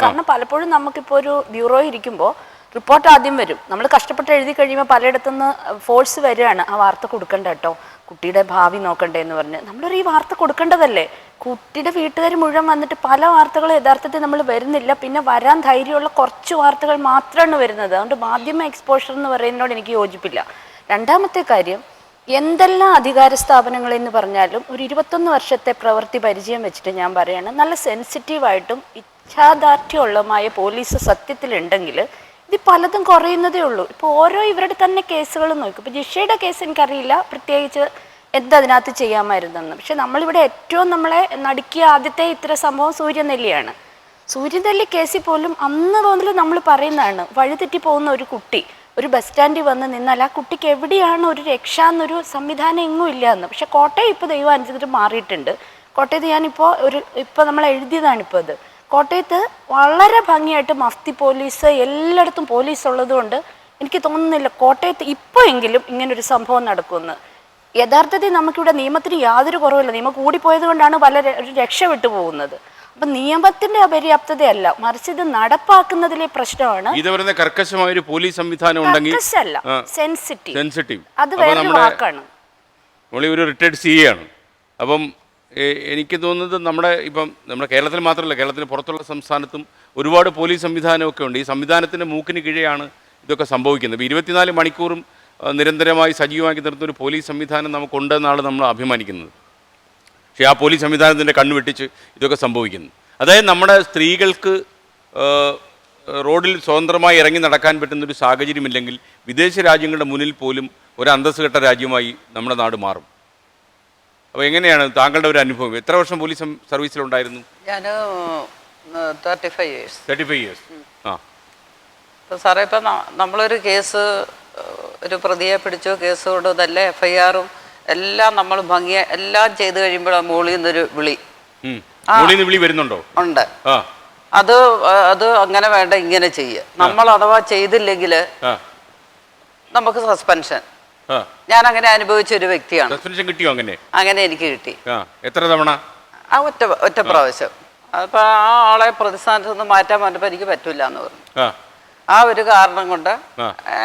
കാരണം പലപ്പോഴും നമുക്കിപ്പോൾ ഒരു ബ്യൂറോ ഇരിക്കുമ്പോൾ റിപ്പോർട്ട് ആദ്യം വരും. നമ്മൾ കഷ്ടപ്പെട്ട് എഴുതി കഴിയുമ്പോൾ പലയിടത്തുനിന്ന് ഫോഴ്സ് വരികയാണ് ആ വാർത്ത കൊടുക്കണ്ട കേട്ടോ, കുട്ടിയുടെ ഭാവി നോക്കണ്ടേ എന്ന് പറഞ്ഞ് നമ്മളൊരു ഈ വാർത്ത കൊടുക്കേണ്ടതല്ലേ. കുട്ടിയുടെ വീട്ടുകാർ മുഴുവൻ വന്നിട്ട് പല വാർത്തകളും യഥാർത്ഥത്തിൽ നമ്മൾ വരുന്നില്ല. പിന്നെ വരാൻ ധൈര്യമുള്ള കുറച്ച് വാർത്തകൾ മാത്രമാണ് വരുന്നത്. അതുകൊണ്ട് മാധ്യമ എക്സ്പോഷർ എന്ന് പറയുന്നതിനോട് എനിക്ക് യോജിപ്പില്ല. രണ്ടാമത്തെ കാര്യം, എന്തെല്ലാം അധികാര സ്ഥാപനങ്ങളെന്ന് പറഞ്ഞാലും ഒരു 21 വർഷത്തെ പ്രവൃത്തി പരിചയം വെച്ചിട്ട് ഞാൻ പറയാണ്, നല്ല സെൻസിറ്റീവായിട്ടും ഇച്ഛാദാർഢ്യമുള്ളതുമായ പോലീസ് സത്യത്തിലുണ്ടെങ്കിൽ ഇത് പലതും കുറയുന്നതേ ഉള്ളൂ. ഇപ്പോൾ ഓരോ ഇവരുടെ തന്നെ കേസുകൾ നോക്കും. ഇപ്പോൾ ജിഷയുടെ കേസ് എനിക്കറിയില്ല പ്രത്യേകിച്ച് എന്തതിനകത്ത് ചെയ്യാമായിരുന്നെന്ന്. പക്ഷെ നമ്മളിവിടെ ഏറ്റവും നമ്മളെ നടുക്കിയ ആദ്യത്തെ ഇത്തരം സംഭവം സൂര്യനെല്ലിയാണ്. സൂര്യനെല്ലി കേസിൽ പോലും അന്ന് മുതൽ നമ്മൾ പറയുന്നതാണ്, വഴിതെറ്റി പോകുന്ന ഒരു കുട്ടി ഒരു ബസ് സ്റ്റാൻഡിൽ വന്ന് നിന്നാൽ ആ കുട്ടിക്ക് എവിടെയാണ് ഒരു രക്ഷ എന്നൊരു സംവിധാനം എങ്ങും ഇല്ല എന്ന്. പക്ഷെ കോട്ടയം ഇപ്പോൾ ദൈവം അനുസരിച്ചിട്ട് മാറിയിട്ടുണ്ട്. കോട്ടയത്ത് ഞാനിപ്പോൾ ഇപ്പോൾ നമ്മൾ എഴുതിയതാണിപ്പോൾ അത്. കോട്ടയത്ത് വളരെ ഭംഗിയായിട്ട് മഫ്തി പോലീസ് എല്ലായിടത്തും പോലീസ് ഉള്ളതുകൊണ്ട് എനിക്ക് തോന്നുന്നില്ല കോട്ടയത്ത് ഇപ്പോൾ എങ്കിലും ഇങ്ങനൊരു സംഭവം നടക്കുമെന്ന്. യഥാർത്ഥത്തിൽ നമുക്കിവിടെ നിയമത്തിന് യാതൊരു കുറവില്ല. നിയമം കൂടിപ്പോയത് കൊണ്ടാണ് ഒരു രക്ഷപ്പെട്ടു പോകുന്നത്. അപ്പം നിയമത്തിന്റെ അപര്യാപ്തതയല്ല, മറിച്ച് ഇത് നടപ്പാക്കുന്നതിലെ പ്രശ്നമാണ്. ഇത് കർക്കശമായ ഒരു പോലീസ് സംവിധാനം ഉണ്ടെങ്കിൽ സെൻസിറ്റീവ് അത് വേറെ വാക്കാണ്. ഒരു റിട്ടയർഡ് CA ആണ്. അപ്പം എനിക്ക് തോന്നുന്നത് നമ്മുടെ കേരളത്തിൽ മാത്രമല്ല, കേരളത്തിന് പുറത്തുള്ള സംസ്ഥാനത്തും ഒരുപാട് പോലീസ് സംവിധാനമൊക്കെ ഉണ്ട്. ഈ സംവിധാനത്തിൻ്റെ മൂക്കിന് കീഴെയാണ് ഇതൊക്കെ സംഭവിക്കുന്നത്. ഇപ്പോൾ 24 മണിക്കൂറും നിരന്തരമായി സജീവമാക്കി നിർത്തുന്ന ഒരു പോലീസ് സംവിധാനം നമുക്കുണ്ടെന്നാണ് നമ്മൾ അഭിമാനിക്കുന്നത്. പക്ഷേ ആ പോലീസ് സംവിധാനത്തിൻ്റെ കണ്ണുവെട്ടിച്ച് ഇതൊക്കെ സംഭവിക്കുന്നു. അതായത് നമ്മുടെ സ്ത്രീകൾക്ക് റോഡിൽ സ്വതന്ത്രമായി ഇറങ്ങി നടക്കാൻ പറ്റുന്നൊരു സാഹചര്യമില്ലെങ്കിൽ വിദേശ രാജ്യങ്ങളുടെ മുന്നിൽ പോലും ഒരു അന്തസ്സുകെട്ട രാജ്യമായി നമ്മുടെ നാട് മാറും. അപ്പോൾ എങ്ങനെയാണ് താങ്കളുടെ ഒരു അനുഭവം? എത്ര വർഷം പോലീസ് സർവീസിലുണ്ടായിരുന്നു? ഞാൻ 35 years. 35 years. ആ. ഇപ്പോൾ സാറേ, ഇപ്പം നമ്മളൊരു കേസ്, ഒരു പ്രതിയെ പിടിച്ചു, കേസ് കൊടുത്തല്ലേ, FIR-ഉം എല്ലാം നമ്മൾ എല്ലാം ചെയ്ത് കഴിയുമ്പോഴാണ് മുകളിൽ നിന്നൊരു വിളി. വിളി വരുന്നുണ്ടോ? ഉണ്ട്. അത് അങ്ങനെ വേണ്ട, ഇങ്ങനെ ചെയ്യുക. നമ്മൾ അഥവാ ചെയ്തില്ലെങ്കിൽ നമുക്ക് സസ്പെൻഷൻ. ഞാൻ അങ്ങനെ അനുഭവിച്ച ഒരു വ്യക്തിയാണ്. സസ്പെൻഷൻ കിട്ടിയോ? അങ്ങനെ എനിക്ക് കിട്ടി. എത്ര തവണ? ഒറ്റ പ്രാവശ്യം. അപ്പൊ ആ ആളെ പ്രതിസ്ഥാനത്ത് നിന്ന് മാറ്റാൻ പറഞ്ഞപ്പോൾ എനിക്ക് പറ്റൂല എന്ന് പറഞ്ഞു. ആ ഒരു കാരണം കൊണ്ട്.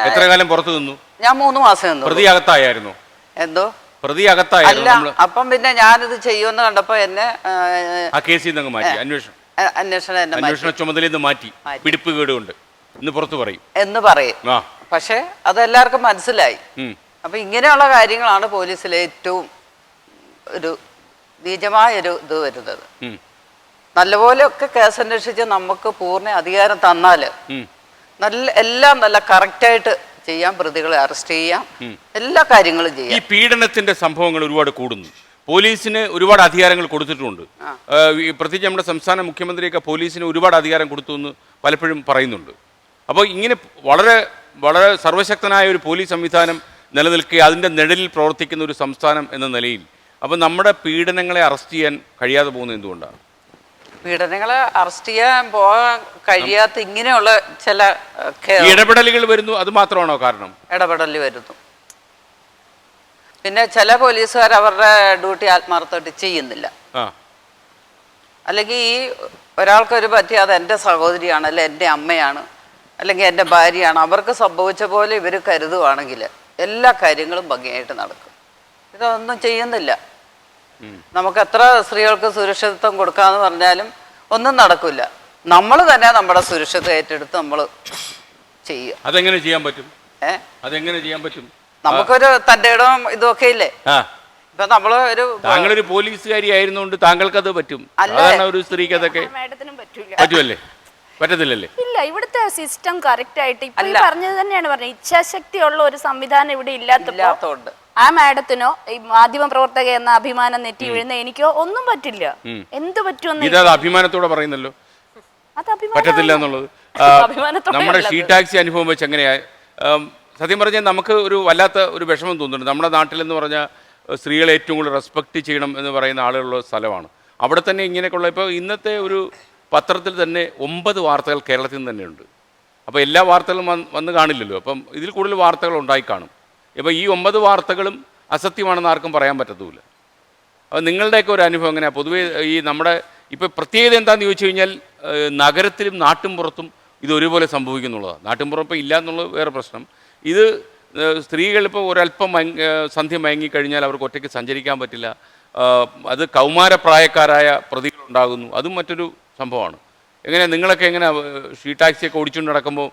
എത്ര കാലം പുറത്തു നിന്നു? ഞാൻ 3 മാസം നിന്നു. പ്രതി അകത്തായിരുന്നു? എന്തോ പ്രതി അകത്തായിരുന്നു. അപ്പം പിന്നെ ഞാനിത് ചെയ്യുമെന്ന് കണ്ടപ്പോ എന്നെ ആ കേസിൽ നിന്ന് മാറ്റി. അന്വേഷണ ചുമതലയിൽ നിന്ന് മാറ്റി. പിടിപ്പ് കേടുകൊണ്ട് ഇന്ന് പുറത്തു പറയും എന്ന് പറയും. പക്ഷെ അതെല്ലാവർക്കും മനസ്സിലായി. അപ്പൊ ഇങ്ങനെയുള്ള കാര്യങ്ങളാണ് പോലീസിലെ ഏറ്റവും ഒരു നീചമായൊരു ഇത് വരുന്നത്. നല്ലപോലെയൊക്കെ കേസ് അന്വേഷിച്ച് നമുക്ക് പൂർണ്ണ അധികാരം തന്നാല് എല്ലാം നല്ല കറക്റ്റായിട്ട് ചെയ്യാം, പ്രതികളെ അറസ്റ്റ് ചെയ്യാം, എല്ലാ കാര്യങ്ങളും ചെയ്യാം. ഈ പീഡനത്തിന്റെ സംഭവങ്ങൾ ഒരുപാട് കൂടുന്നു. പോലീസിന് ഒരുപാട് അധികാരങ്ങൾ കൊടുത്തിട്ടുണ്ട്. പ്രത്യേകിച്ച് നമ്മുടെ സംസ്ഥാന മുഖ്യമന്ത്രിയൊക്കെ പോലീസിന് ഒരുപാട് അധികാരം കൊടുത്തു എന്ന് പലപ്പോഴും പറയുന്നുണ്ട്. അപ്പോൾ ഇങ്ങനെ വളരെ വളരെ സർവശക്തനായ ഒരു പോലീസ് സംവിധാനം നിലനിൽക്കുക, അതിൻ്റെ നിഴലിൽ പ്രവർത്തിക്കുന്ന ഒരു സംസ്ഥാനം എന്ന നിലയിൽ അപ്പോൾ നമ്മുടെ പീഡനങ്ങളെ അറസ്റ്റ് ചെയ്യാൻ കഴിയാതെ പോകുന്നത് എന്തുകൊണ്ടാണ്? പീഡനങ്ങളെ അറസ്റ്റ് ചെയ്യാൻ പോകാൻ കഴിയാത്ത ഇങ്ങനെയുള്ള ചില ഇടപെടലുകൾ വരുന്നു, അത് മാത്രമാണോ കാരണം? ഇടപെടൽ വരുന്നു. പിന്നെ ചില പോലീസുകാർ അവരുടെ ഡ്യൂട്ടി ആത്മാർത്ഥമായിട്ട് ചെയ്യുന്നില്ല. അല്ലെങ്കിൽ ഈ ഒരാൾക്കൊരു പറ്റി അത് എൻ്റെ സഹോദരിയാണ്, അല്ലെ എൻ്റെ അമ്മയാണ്, അല്ലെങ്കിൽ എൻ്റെ ഭാര്യയാണ്, അവർക്ക് സംഭവിച്ച പോലെ ഇവർ കരുതുവാണെങ്കിൽ എല്ലാ കാര്യങ്ങളും ഭംഗിയായിട്ട് നടക്കും. ഇതൊന്നും ചെയ്യുന്നില്ല. നമുക്ക് എത്ര സ്ത്രീകൾക്ക് സുരക്ഷിതത്വം കൊടുക്കാന്ന് പറഞ്ഞാലും ഒന്നും നടക്കില്ല. നമ്മൾ തന്നെ നമ്മുടെ സുരക്ഷിതത്വം ഏറ്റെടുത്ത് നമ്മൾ ചെയ്യുക. അതെങ്ങനെ ചെയ്യാൻ പറ്റും? അതെങ്ങനെ ചെയ്യാൻ പറ്റും? നമുക്കൊരു തൻ്റെ ഇടം ഇതൊക്കെ ഇല്ലേ? ഇപ്പൊ നമ്മള് താങ്കളൊരു പോലീസുകാരി ആയിരുന്നുകൊണ്ട് താങ്കൾക്ക് അത് പറ്റും. ഒരു സ്ത്രീക്ക് അതൊക്കെ പറ്റുമല്ലേ? പറ്റത്തില്ലല്ലേ? ഇല്ല, ഇവിടുത്തെ സിസ്റ്റം കറക്റ്റ് ആയിട്ട് ഇപ്പൊ പറഞ്ഞത് തന്നെയാണ് പറഞ്ഞത്. ഇച്ഛാശക്തി ഉള്ള ഒരു സംവിധാനം ഇവിടെ ഇല്ലാത്തതുകൊണ്ട് ആ മാഡത്തിനോ ഈ മാധ്യമ പ്രവർത്തക എന്ന അഭിമാനം നെറ്റി വീഴുന്ന എനിക്കോ ഒന്നും പറ്റില്ല. എന്ത് പറ്റുമെന്ന് അഭിമാനത്തോടെ പറയുന്നല്ലോ. പറ്റത്തില്ല എന്നുള്ളത് നമ്മുടെ ഷീ ടാക്സി അനുഭവം വെച്ച് എങ്ങനെയാ? സത്യം പറഞ്ഞാൽ നമുക്ക് ഒരു വല്ലാത്ത ഒരു വിഷമം തോന്നുന്നുണ്ട്. നമ്മുടെ നാട്ടിലെന്ന് പറഞ്ഞാൽ സ്ത്രീകളെ ഏറ്റവും കൂടുതൽ റെസ്പെക്റ്റ് ചെയ്യണം എന്ന് പറയുന്ന ആളുകളുള്ള സ്ഥലമാണ്. അവിടെ തന്നെ ഇങ്ങനെയൊക്കെയുള്ള ഇപ്പോൾ ഇന്നത്തെ ഒരു പത്രത്തിൽ തന്നെ 9 വാർത്തകൾ കേരളത്തിൽ നിന്ന് തന്നെയുണ്ട്. അപ്പോൾ എല്ലാ വാർത്തകളും വന്ന് കാണില്ലല്ലോ. അപ്പം ഇതിൽ കൂടുതൽ വാർത്തകൾ ഉണ്ടായി കാണും. ഇപ്പോൾ ഈ 9 വാർത്തകളും അസത്യമാണെന്ന് ആർക്കും പറയാൻ പറ്റത്തുമില്ല. അപ്പോൾ നിങ്ങളുടെയൊക്കെ ഒരു അനുഭവം എങ്ങനെയാണ്? പൊതുവേ ഈ നമ്മുടെ ഇപ്പോൾ പ്രത്യേകത എന്താണെന്ന് ചോദിച്ചു കഴിഞ്ഞാൽ നഗരത്തിലും നാട്ടും പുറത്തും ഇത് ഒരുപോലെ സംഭവിക്കുന്നുള്ളതാണ്. നാട്ടും പുറം ഇപ്പോൾ ഇല്ല എന്നുള്ളത് വേറെ പ്രശ്നം. ഇത് സ്ത്രീകൾ ഇപ്പോൾ ഒരല്പം സന്ധ്യ മയങ്ങിക്കഴിഞ്ഞാൽ അവർക്ക് ഒറ്റയ്ക്ക് സഞ്ചരിക്കാൻ പറ്റില്ല. അത് കൗമാരപ്രായക്കാരായ പ്രതികളുണ്ടാകുന്നു. അതും മറ്റൊരു സംഭവമാണ്. എങ്ങനെ നിങ്ങളൊക്കെ എങ്ങനെ ഷീ ടാക്സിയൊക്കെ ഓടിച്ചുകൊണ്ട് നടക്കുമ്പോൾ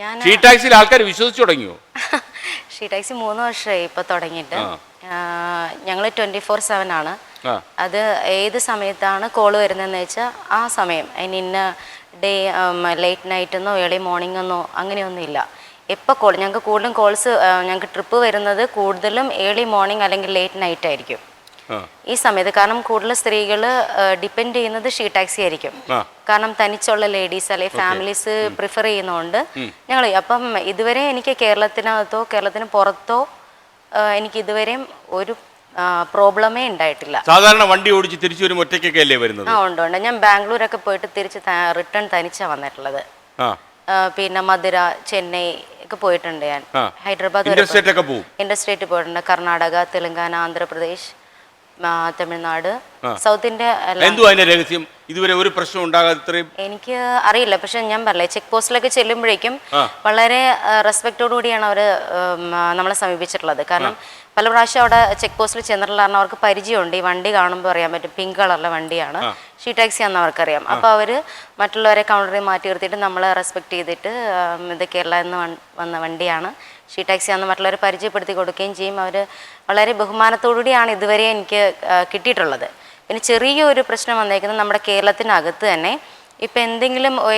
ഞാൻ ഷീ ടാക്സിയിൽ ആൾക്കാർ വിശ്വസിച്ചു തുടങ്ങിയോ? ഷീ ടാക്സി 3 വർഷമായി ഇപ്പോൾ തുടങ്ങിയിട്ട്. ഞങ്ങൾ 24/7 ആണ്. അത് ഏത് സമയത്താണ് കോൾ വരുന്നതെന്ന് വെച്ചാൽ ആ സമയം, അതിന് ഇന്ന ഡേ ലേറ്റ് നൈറ്റ് എന്നോ ഏർലി മോർണിംഗ് എന്നോ അങ്ങനെയൊന്നും ഇല്ല. എപ്പോൾ കോൾ, ഞങ്ങൾക്ക് കൂടുതലും കോൾസ്, ഞങ്ങൾക്ക് ട്രിപ്പ് വരുന്നത് കൂടുതലും ഏർലി മോർണിംഗ് അല്ലെങ്കിൽ ലേറ്റ് നൈറ്റ് ആയിരിക്കും ഈ സമയത്ത്. കാരണം കൂടുതൽ സ്ത്രീകൾ ഡിപ്പെൻഡ് ചെയ്യുന്നത് ഷീ ടാക്സി ആയിരിക്കും. കാരണം തനിച്ചുള്ള ലേഡീസ് അല്ലെങ്കിൽ ഫാമിലീസ് പ്രിഫർ ചെയ്യുന്നതുകൊണ്ട് ഞങ്ങൾ അപ്പം ഇതുവരെ എനിക്ക് കേരളത്തിനകത്തോ കേരളത്തിന് പുറത്തോ എനിക്ക് ഇതുവരെയും ഒരു പ്രോബ്ലമേ ഉണ്ടായിട്ടില്ല. സാധാരണ വണ്ടി ഓടിച്ച് തിരിച്ചു വരും ഒറ്റയ്ക്കൊക്കെ അല്ലേ വരുന്നത്? ഉണ്ട്. ഞാൻ ബാംഗ്ലൂരൊക്കെ പോയിട്ട് തിരിച്ച് റിട്ടേൺ തനിച്ചാണ് വന്നിട്ടുള്ളത്. പിന്നെ മധുര, ചെന്നൈ ഒക്കെ പോയിട്ടുണ്ട് ഞാൻ. ഹൈദരാബാദ് ഇന്റർസ്റ്റേറ്റ് പോയിട്ടുണ്ട്. Karnataka, Telangana, Andhra Pradesh, Tamil Nadu, south India. രഹസ്യം ഇതുവരെ ഒരു പ്രശ്നം ഉണ്ടാകാതെ എനിക്ക് അറിയില്ല. പക്ഷെ ഞാൻ പറഞ്ഞില്ലേ, ചെക്ക് പോസ്റ്റിലൊക്കെ ചെല്ലുമ്പോഴേക്കും വളരെ റെസ്പെക്റ്റോടു കൂടിയാണ് അവർ നമ്മളെ സമീപിച്ചിട്ടുള്ളത്. കാരണം പല പ്രാവശ്യം അവിടെ ചെക്ക് പോസ്റ്റിൽ ചെന്നിട്ടുള്ള കാരണം അവർക്ക് പരിചയമുണ്ട്. ഈ വണ്ടി കാണുമ്പോൾ അറിയാൻ പറ്റും പിങ്ക് കളറിലെ വണ്ടിയാണ്, ഷീ ടാക്സി ആണെന്ന് അവർക്കറിയാം. അപ്പോൾ അവർ മറ്റുള്ളവരെ കൗണ്ടറിൽ മാറ്റി നിർത്തിയിട്ട് നമ്മളെ റെസ്പെക്ട് ചെയ്തിട്ട് ഇത് കേരള എന്ന് വന്ന വണ്ടിയാണ്, ഷീ ടാക്സി ആണെന്ന് മറ്റുള്ളവരെ പരിചയപ്പെടുത്തി കൊടുക്കുകയും ചെയ്യും. അവർ വളരെ ബഹുമാനത്തോടുകൂടിയാണ് ഇതുവരെ എനിക്ക് കിട്ടിയിട്ടുള്ളത്. പിന്നെ ചെറിയൊരു പ്രശ്നം വന്നേക്കുന്നത് നമ്മുടെ കേരളത്തിനകത്ത് തന്നെ. ഇപ്പം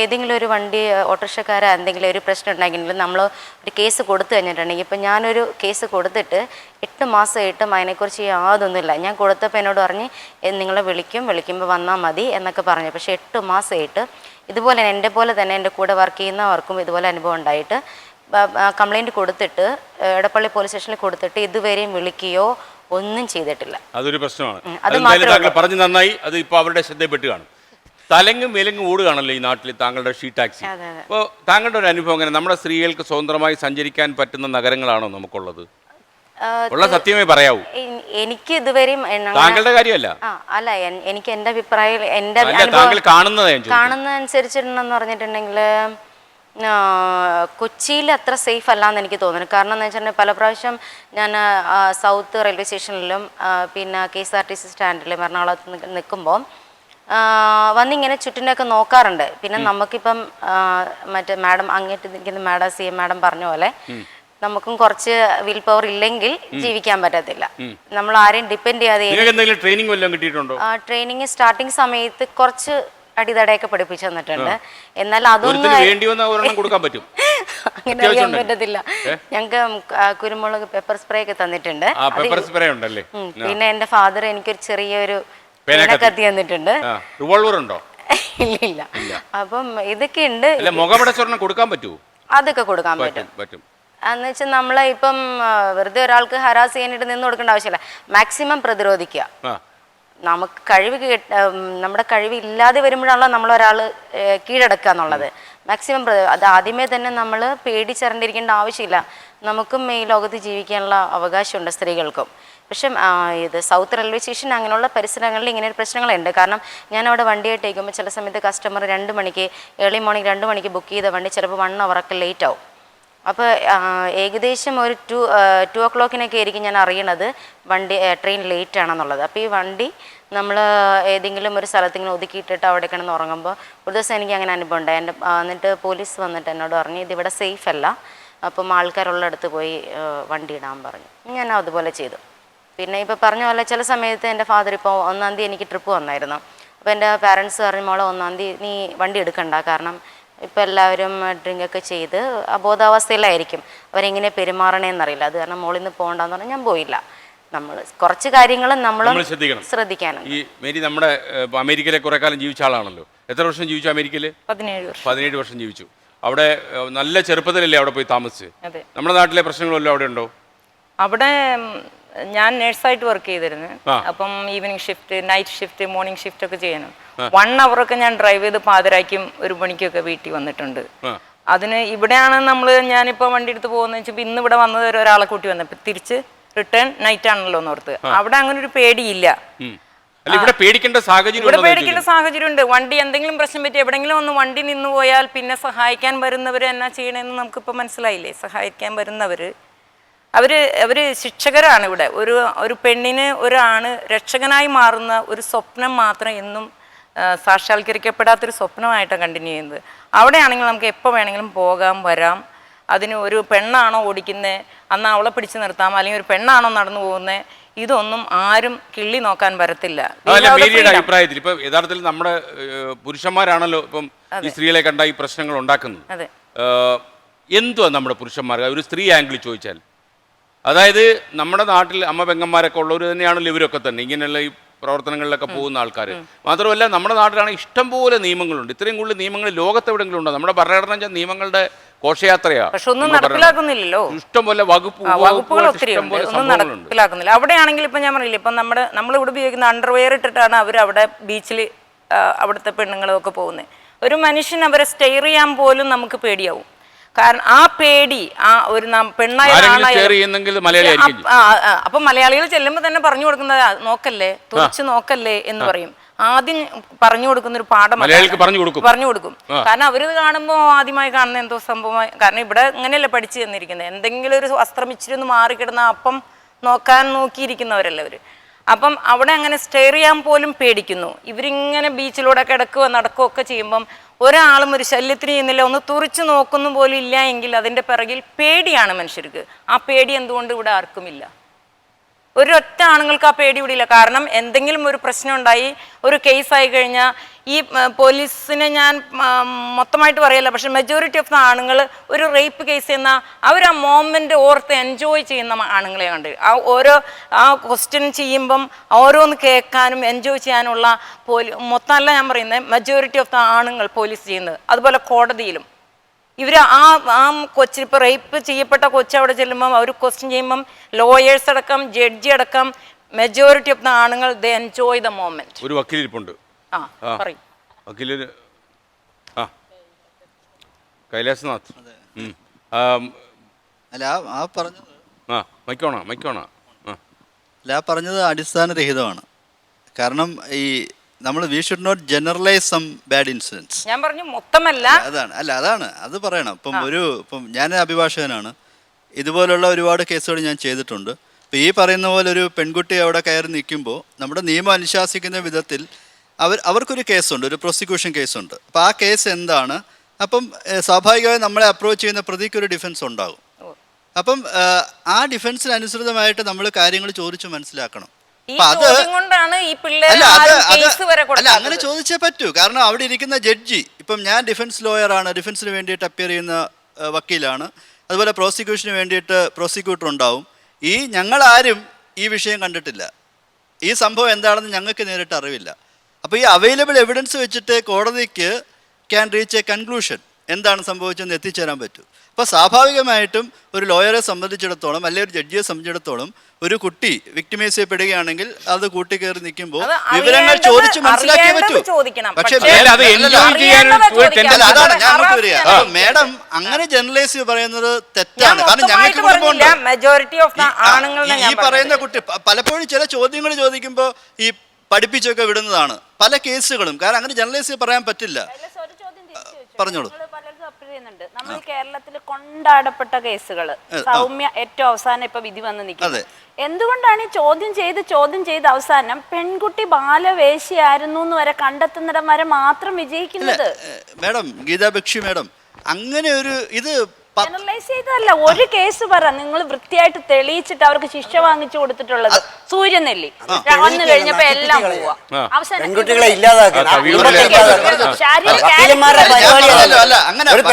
ഏതെങ്കിലും ഒരു വണ്ടി ഓട്ടോറിക്ഷക്കാരെ എന്തെങ്കിലും ഒരു പ്രശ്നം ഉണ്ടെങ്കിൽ നമ്മൾ ഒരു കേസ് കൊടുത്തു കഴിഞ്ഞിട്ടുണ്ടെങ്കിൽ, ഇപ്പം ഞാനൊരു കേസ് കൊടുത്തിട്ട് 8 മാസമായിട്ടും അതിനെക്കുറിച്ച് യാതൊന്നുമില്ല. ഞാൻ കൊടുത്തപ്പോൾ എന്നോട് പറഞ്ഞ് നിങ്ങളെ വിളിക്കുമ്പോൾ വന്നാൽ മതി എന്നൊക്കെ പറഞ്ഞു. പക്ഷേ 8 മാസമായിട്ട് ഇതുപോലെ എൻ്റെ പോലെ തന്നെ എൻ്റെ കൂടെ വർക്ക് ചെയ്യുന്നവർക്കും ഇതുപോലെ അനുഭവം ഉണ്ടായിട്ട് കംപ്ലൈൻറ്റ് കൊടുത്തിട്ട് എടപ്പള്ളി പോലീസ് സ്റ്റേഷനിൽ കൊടുത്തിട്ട് ഇതുവരെയും വിളിക്കുകയോ ഒന്നും ചെയ്തിട്ടില്ല. അതൊരു പ്രശ്നമാണ്. അത് പറഞ്ഞു നന്നായി. അത് ഇപ്പോൾ അവരുടെ ശ്രദ്ധയിൽപ്പെട്ട് കാണും. തലങ്ങും വിലങ്ങും ഓടുകയാണല്ലോ ഈ നാട്ടിൽ താങ്കളുടെ ഷീ ടാക്സി. അപ്പോൾ താങ്കളുടെ ഒരു അനുഭവം എങ്ങനെ? നമ്മുടെ സ്ത്രീകൾക്ക് സ്വതന്ത്രമായി സഞ്ചരിക്കാൻ പറ്റുന്ന നഗരങ്ങളാണോ നമുക്കുള്ളത്? ഉള്ള സത്യമേ പറയാവൂ. എനിക്ക് ഇതുവരെയും താങ്കളുടെ കാര്യമല്ല, അല്ല, എനിക്ക് എൻ്റെ അഭിപ്രായം, എൻ്റെ കാണുന്നതനുസരിച്ചിട്ടുണ്ടെന്ന് പറഞ്ഞിട്ടുണ്ടെങ്കിൽ കൊച്ചിയിൽ അത്ര സേഫ് അല്ലാന്ന് എനിക്ക് തോന്നുന്നു. കാരണം എന്ന് വെച്ചിട്ടുണ്ടെങ്കിൽ പല പ്രാവശ്യം ഞാൻ സൗത്ത് റെയിൽവേ സ്റ്റേഷനിലും പിന്നെ KSRTC സ്റ്റാൻഡിലും എറണാകുളത്ത് നിൽക്കുമ്പോൾ വന്നിങ്ങനെ ചുറ്റിനൊക്കെ നോക്കാറുണ്ട്. പിന്നെ നമുക്കിപ്പം മറ്റേ മാഡം അങ്ങോട്ട് നിൽക്കുന്ന മാഡം CM മാഡം പറഞ്ഞ പോലെ നമുക്കും കുറച്ച് വിൽ പവർ ഇല്ലെങ്കിൽ ജീവിക്കാൻ പറ്റത്തില്ല. നമ്മൾ ആരെയും ഡിപ്പെൻഡ് ചെയ്യാതെ. ട്രെയിനിങ് സ്റ്റാർട്ടിങ് സമയത്ത് കുറച്ച് അടിതടയൊക്കെ പഠിപ്പിച്ചു തന്നിട്ടുണ്ട്. എന്നാൽ അതൊന്നും അങ്ങനെ അറിയാൻ പറ്റത്തില്ല. ഞങ്ങൾക്ക് കുരുമുളക് പെപ്പർ സ്പ്രേ ഒക്കെ തന്നിട്ടുണ്ട്. പിന്നെ എൻ്റെ ഫാദർ എനിക്കൊരു ചെറിയൊരു കത്തി തന്നിട്ടുണ്ട്. ഇല്ല. അപ്പം ഇതൊക്കെ ഉണ്ട്. അതൊക്കെ കൊടുക്കാൻ പറ്റും. എന്ന് വെച്ചാൽ നമ്മളെ ഇപ്പം വെറുതെ ഒരാൾക്ക് ഹരാസ് ചെയ്യാനായിട്ട് നിന്ന് കൊടുക്കേണ്ട ആവശ്യമില്ല. മാക്സിമം പ്രതിരോധിക്കുക. നമുക്ക് നമ്മുടെ കഴിവ് ഇല്ലാതെ വരുമ്പോഴാണല്ലോ നമ്മളൊരാൾ കീഴടക്കുക എന്നുള്ളത്. മാക്സിമം അത് ആദ്യമേ തന്നെ നമ്മൾ പേടിച്ചറിഞ്ഞിരിക്കേണ്ട ആവശ്യമില്ല. നമുക്കും ഈ ലോകത്ത് ജീവിക്കാനുള്ള അവകാശമുണ്ട് സ്ത്രീകൾക്കും. പക്ഷെ ഇത് സൗത്ത് റെയിൽവേ സ്റ്റേഷൻ അങ്ങനെയുള്ള പരിസരങ്ങളിൽ ഇങ്ങനെ ഒരു പ്രശ്നങ്ങളുണ്ട്. കാരണം ഞാൻ അവിടെ വണ്ടിയായിട്ട് ഇരിക്കുമ്പോൾ ചില സമയത്ത് കസ്റ്റമർ 2 മണിക്ക് ഏർലി മോർണിംഗ് 2 മണിക്ക് ബുക്ക് ചെയ്ത വണ്ടി ചിലപ്പോൾ 1 അവറൊക്കെ ലേറ്റ് ആവും. അപ്പോൾ ഏകദേശം ഒരു 2 o'clock ആയിരിക്കും ഞാൻ അറിയണത് ട്രെയിൻ ലേറ്റ് ആണെന്നുള്ളത്. അപ്പോൾ ഈ വണ്ടി നമ്മൾ ഏതെങ്കിലും ഒരു സ്ഥലത്ത് ഇങ്ങനെ ഒതുക്കിയിട്ടിട്ട് അവിടെ കിടന്ന് ഉറങ്ങുമ്പോൾ ഒരു ദിവസം എനിക്ക് അങ്ങനെ അനുഭവം ഉണ്ടായി. എന്നിട്ട് പോലീസ് വന്നിട്ട് എന്നോട് പറഞ്ഞു ഇതിവിടെ സേഫ് അല്ല, അപ്പം ആൾക്കാരുള്ളടത്ത് പോയി വണ്ടി ഇടാൻ പറഞ്ഞു. ഞാൻ അതുപോലെ ചെയ്തു. പിന്നെ ഇപ്പോൾ പറഞ്ഞ പോലെ ചില സമയത്ത് എൻ്റെ ഫാദർ ഇപ്പോൾ 1-ാം തീയതി എനിക്ക് ട്രിപ്പ് വന്നായിരുന്നു. അപ്പോൾ എൻ്റെ പാരൻസ് പറഞ്ഞു മോളെ 1-ാം തീയതി നീ വണ്ടി എടുക്കണ്ട, കാരണം ഇപ്പോൾ എല്ലാവരും ഡ്രിങ്കൊക്കെ ചെയ്ത് അബോധാവസ്ഥയിലായിരിക്കും, അവരെങ്ങനെ പെരുമാറണേന്നറിയില്ല, അത് കാരണം മോളിൽ നിന്ന് പോകണ്ടെന്ന് പറഞ്ഞാൽ ഞാൻ പോയില്ല. നമ്മൾ കുറച്ച് കാര്യങ്ങൾ നമ്മൾ ശ്രദ്ധിക്കാനാണ്. ഈ മേരി നമ്മുടെ അമേരിക്കയിലെ കുറെ കാലം ജീവിച്ച ആളാണല്ലോ. എത്ര വർഷം ജീവിച്ചു അമേരിക്കയിൽ? 17 വർഷം ജീവിച്ചു. അവിടെ നല്ല ചെറുപ്പത്തിലല്ലേ അവിടെ പോയി താമസിച്ച്? നമ്മുടെ നാട്ടിലെ പ്രശ്നങ്ങളല്ലോ അവിടെ ഉണ്ടോ? അവിടെ ഞാൻ നേഴ്സായിട്ട് വർക്ക് ചെയ്തിരുന്നു. അപ്പം evening shift, night shift, morning shift ഒക്കെ ചെയ്യണം. 1 അവറൊക്കെ ഞാൻ ഡ്രൈവ് ചെയ്ത് പാതിരാക്കും 1 മണിക്കൊക്കെ വീട്ടിൽ വന്നിട്ടുണ്ട്. അതിന് ഇവിടെയാണ് ഞാനിപ്പോൾ വണ്ടി എടുത്ത് പോകുന്നത് വെച്ചാൽ ഇന്ന് ഇവിടെ വന്നത് ഒരാളെ കൂട്ടി വന്നപ്പോൾ തിരിച്ച് റിട്ടേൺ നൈറ്റ് ആണല്ലോ എന്നോർത്ത്. അവിടെ അങ്ങനെ ഒരു പേടിയില്ല. അല്ല ഇവിടെ പേടിക്കേണ്ട സാഹചര്യം ഇവിടെ ഉണ്ടോ എന്ന് പേടിക്കേണ്ട സാഹചര്യമുണ്ട്. വണ്ടി എന്തെങ്കിലും പ്രശ്നം പറ്റി എവിടെയെങ്കിലും ഒന്ന് വണ്ടി നിന്ന് പോയാൽ പിന്നെ സഹായിക്കാൻ വരുന്നവർ എന്നാ ചെയ്യണമെന്ന് നമുക്കിപ്പോൾ മനസ്സിലായില്ലേ. സഹായിക്കാൻ വരുന്നവർ അവർ ശിക്ഷകരാണ്. ഇവിടെ ഒരു പെണ്ണിന് ഒരാണ് രക്ഷകനായി മാറുന്ന ഒരു സ്വപ്നം മാത്രം എന്നും സാക്ഷാത്കരിക്കപ്പെടാത്തൊരു സ്വപ്നമായിട്ടാണ് കണ്ടിന്യൂ ചെയ്യുന്നത്. അവിടെയാണെങ്കിൽ നമുക്ക് എപ്പോൾ വേണമെങ്കിലും പോകാം വരാം. അതിന് ഒരു പെണ്ണാണോ ഓടിക്കുന്നത് അന്ന് അവളെ പിടിച്ചു നിർത്താം, അല്ലെങ്കിൽ ഒരു പെണ്ണാണോ നടന്നു പോകുന്നത്, ഇതൊന്നും ആരും കിള്ളി നോക്കാൻ വരത്തില്ല. മേരിയുടെ അഭിപ്രായത്തിൽ ഇപ്പൊ യഥാർത്ഥത്തിൽ നമ്മുടെ പുരുഷന്മാരാണല്ലോ ഇപ്പം ഈ സ്ത്രീകളെ കണ്ട ഈ പ്രശ്നങ്ങൾ ഉണ്ടാക്കുന്നത്. അതെ. എന്തുവാ നമ്മുടെ പുരുഷന്മാർ ഒരു സ്ത്രീ ആംഗിളിൽ ചോദിച്ചാൽ? അതായത് നമ്മുടെ നാട്ടിൽ അമ്മ പെങ്ങന്മാരൊക്കെ ഉള്ളവർ തന്നെയാണല്ലോ ഇവരൊക്കെ തന്നെ ഇങ്ങനെയുള്ള ഈ പ്രവർത്തനങ്ങളിലൊക്കെ പോകുന്ന ആൾക്കാർ. മാത്രമല്ല നമ്മുടെ നാട്ടിലാണെങ്കിൽ ഇഷ്ടംപോലെ നിയമങ്ങളുണ്ട്. ഇത്രയും കൂടുതൽ നിയമങ്ങൾ ലോകത്തെവിടെയെങ്കിലും ഉണ്ടോ? നമ്മുടെ ഭരണഘടന നിയമങ്ങളുടെ ഘോഷയാത്രയാ. പക്ഷെ ഒന്നും നടപ്പിലാക്കുന്നില്ലല്ലോ. ഇഷ്ടംപോലെ വകുപ്പുകൾ ഒത്തിരി ഉണ്ട്, ഒന്നും നടപ്പിലാക്കുന്നില്ല. അവിടെയാണെങ്കിൽ ഇപ്പൊ ഞാൻ പറഞ്ഞില്ല, ഇപ്പൊ നമ്മളിവിടെ ഉപയോഗിക്കുന്ന അണ്ടർവെയർ ഇട്ടിട്ടാണ് അവർ അവിടെ ബീച്ചിൽ അവിടുത്തെ പെണ്ണുങ്ങളൊക്കെ പോകുന്നത്. ഒരു മനുഷ്യൻ അവരെ സ്റ്റെയർ ചെയ്യാൻ പോലും നമുക്ക് പേടിയാവും. കാരണം ആ പേടി ഒരു പെണ്ണായ അപ്പൊ മലയാളികൾ ചെല്ലുമ്പോ തന്നെ പറഞ്ഞു കൊടുക്കുന്നത് നോക്കല്ലേ, തുറച്ച് നോക്കല്ലേ എന്ന് പറയും. ആദ്യം പറഞ്ഞു കൊടുക്കുന്ന ഒരു പാഠം പറഞ്ഞു കൊടുക്കും. കാരണം അവരിത് കാണുമ്പോൾ ആദ്യമായി കാണുന്ന എന്തോ സംഭവമായി. കാരണം ഇവിടെ ഇങ്ങനെയല്ല പഠിച്ചു തന്നിരിക്കുന്നത്. എന്തെങ്കിലും ഒരു വസ്ത്രം ഇച്ചിരി ഒന്ന് മാറിക്കിടുന്ന അപ്പം നോക്കിയിരിക്കുന്നവരല്ല അവര്. അപ്പം അവിടെ അങ്ങനെ സ്റ്റെയർ ചെയ്യാൻ പോലും പേടിക്കുന്നു. ഇവരിങ്ങനെ ബീച്ചിലൂടെ കിടക്കുക നടക്കുകയോ ഒക്കെ ചെയ്യുമ്പം ഒരാളും ഒരു ശല്യത്തിന് ചെയ്യുന്നില്ല, ഒന്ന് തുറിച്ചു നോക്കുന്നു പോലും ഇല്ല എങ്കിൽ അതിൻ്റെ പിറകിൽ പേടിയാണ് മനുഷ്യർക്ക്. ആ പേടി എന്തുകൊണ്ട് ഇവിടെ ആർക്കുമില്ല? ഒരൊറ്റ ആണുങ്ങൾക്ക് ആ പേടി ഇവിടെ ഇല്ല. കാരണം എന്തെങ്കിലും ഒരു പ്രശ്നം ഉണ്ടായി, ഒരു കേസായി കഴിഞ്ഞാൽ ഈ പോലീസിനെ ഞാൻ മൊത്തമായിട്ട് പറയല്ല, പക്ഷെ മെജോറിറ്റി ഓഫ് ദ ആണുങ്ങൾ ഒരു റേപ്പ് കേസ് എന്നാൽ അവർ ആ മൊമെൻ്റ് ഓർത്ത് എൻജോയ് ചെയ്യുന്ന ആണുങ്ങളെ കണ്ട് ആ ക്വസ്റ്റ്യൻ ചെയ്യുമ്പം ഓരോന്ന് കേൾക്കാനും എൻജോയ് ചെയ്യാനുള്ള മൊത്തമല്ല ഞാൻ പറയുന്നത്, മെജോറിറ്റി ഓഫ് ദ ആണുങ്ങൾ പോലീസ് ചെയ്യുന്നത്. അതുപോലെ കോടതിയിലും ഇവർ ആ കൊച്ചിന് ഇപ്പോൾ റേപ്പ് ചെയ്യപ്പെട്ട കൊച്ചു അവിടെ ചെല്ലുമ്പം അവർ ക്വസ്റ്റ്യൻ ചെയ്യുമ്പം ലോയേഴ്സ് അടക്കം ജഡ്ജി അടക്കം മെജോറിറ്റി ഓഫ് ദ ആണുങ്ങൾ ദേ എൻജോയ് ദ മൊമെന്റ്. ഒരു വക്കീലിരിപ്പുണ്ട്. പറയും വക്കീല് കൈലാസനാഥ്. അല്ല ആ പറഞ്ഞത് മൈക്കോണ പറഞ്ഞത് അടിസ്ഥാനരഹിതമാണ്. കാരണം ഈ നമ്മൾ we should not generalise some bad incidents. ഞാൻ പറഞ്ഞു മൊത്തമല്ല, അതാണ് അത് പറയണം. ഇപ്പം ഞാൻ അഭിഭാഷകനാണ്. ഇതുപോലുള്ള ഒരുപാട് കേസുകൾ ഞാൻ ചെയ്തിട്ടുണ്ട്. ഇപ്പം ഈ പറയുന്ന പോലെ ഒരു പെൺകുട്ടി അവിടെ കയറി നിൽക്കുമ്പോൾ നമ്മുടെ നിയമം അനുശാസിക്കുന്ന വിധത്തിൽ അവർക്കൊരു കേസുണ്ട്, ഒരു പ്രോസിക്യൂഷൻ കേസുണ്ട്. അപ്പോൾ ആ കേസ് എന്താണ്? അപ്പം സ്വാഭാവികമായി നമ്മളെ അപ്രോച്ച് ചെയ്യുന്ന പ്രതിക്ക് ഒരു ഡിഫൻസ് ഉണ്ടാകും. അപ്പം ആ ഡിഫൻസിനനുസൃതമായിട്ട് നമ്മൾ കാര്യങ്ങൾ ചോദിച്ച് മനസ്സിലാക്കണം. അങ്ങനെ ചോദിച്ചേ പറ്റൂ. കാരണം അവിടെ ഇരിക്കുന്ന ജഡ്ജി, ഇപ്പം ഞാൻ ഡിഫൻസ് ലോയറാണ്, ഡിഫൻസിന് വേണ്ടിയിട്ട് അപ്പിയർ ചെയ്യുന്ന വക്കീലാണ്, അതുപോലെ പ്രോസിക്യൂഷന് വേണ്ടിയിട്ട് പ്രോസിക്യൂട്ടർ ഉണ്ടാവും. ഞങ്ങളാരും ഈ വിഷയം കണ്ടിട്ടില്ല, ഈ സംഭവം എന്താണെന്ന് ഞങ്ങൾക്ക് നേരിട്ട് അറിവില്ല. അപ്പോൾ ഈ അവൈലബിൾ എവിഡൻസ് വെച്ചിട്ട് കോടതിക്ക് ക്യാൻ റീച്ച് എ കൺക്ലൂഷൻ, എന്താണ് സംഭവിച്ചതെന്ന് എത്തിച്ചേരാൻ പറ്റും. അപ്പോൾ സ്വാഭാവികമായിട്ടും ഒരു ലോയറെ സംബന്ധിച്ചിടത്തോളം അല്ലെങ്കിൽ ഒരു ജഡ്ജിയെ സംബന്ധിച്ചിടത്തോളം ഒരു കുട്ടി വിക്ടിമൈസ് ചെയ്യപ്പെടുകയാണെങ്കിൽ അത് കൂട്ടിക്കയറി നിൽക്കുമ്പോൾ വിവരങ്ങൾ ചോദിച്ച് മനസ്സിലാക്കിയേ പറ്റൂ. പക്ഷേ അതാണ് ഞാൻ അങ്ങോട്ട് വരിക. മേഡം അങ്ങനെ ജനറലൈസ് പറയുന്നത് തെറ്റാണ്. കാരണം ഞങ്ങൾക്ക് കുടുംബമുണ്ട്. ഈ പറയുന്ന കുട്ടി പലപ്പോഴും ചില ചോദ്യങ്ങൾ ചോദിക്കുമ്പോൾ ഈ പഠിപ്പിച്ചൊക്കെ വിടുന്നതാണ് പല കേസുകളും. കാരണം അങ്ങനെ ജനറലൈസ് പറയാൻ പറ്റില്ല. പറഞ്ഞോളൂ. നമ്മൾ കേരളത്തിൽ കൊണ്ടാടപ്പെട്ട കേസുകൾ സൗമ്യ ഏറ്റവും അവസാനം ഇപ്പൊ വിധി വന്ന് നിൽക്കുന്നത് എന്തുകൊണ്ടാണ്? ചോദ്യം ചെയ്ത് അവസാനം പെൺകുട്ടി ബാലവേശിയായിരുന്നു എന്ന് വരെ കണ്ടെത്തുന്നിടം വരെ മാത്രം വിജയിക്കുന്നത്. മാഡം ഗീതാ ബക്ഷി മാഡം അങ്ങനെ ഒരു ഇത് ജനറലൈസ് ചെയ്തല്ല. ഒരു കേസ് പറ നിങ്ങൾ വൃത്തിയായിട്ട് തെളിയിച്ചിട്ട് അവർക്ക് ശിക്ഷ വാങ്ങിച്ചു കൊടുത്തിട്ടുള്ളത്. സൂര്യനെല്ലി വന്നു കഴിഞ്ഞപ്പോ എല്ലാം പോവാ. അവസാനം ഒരു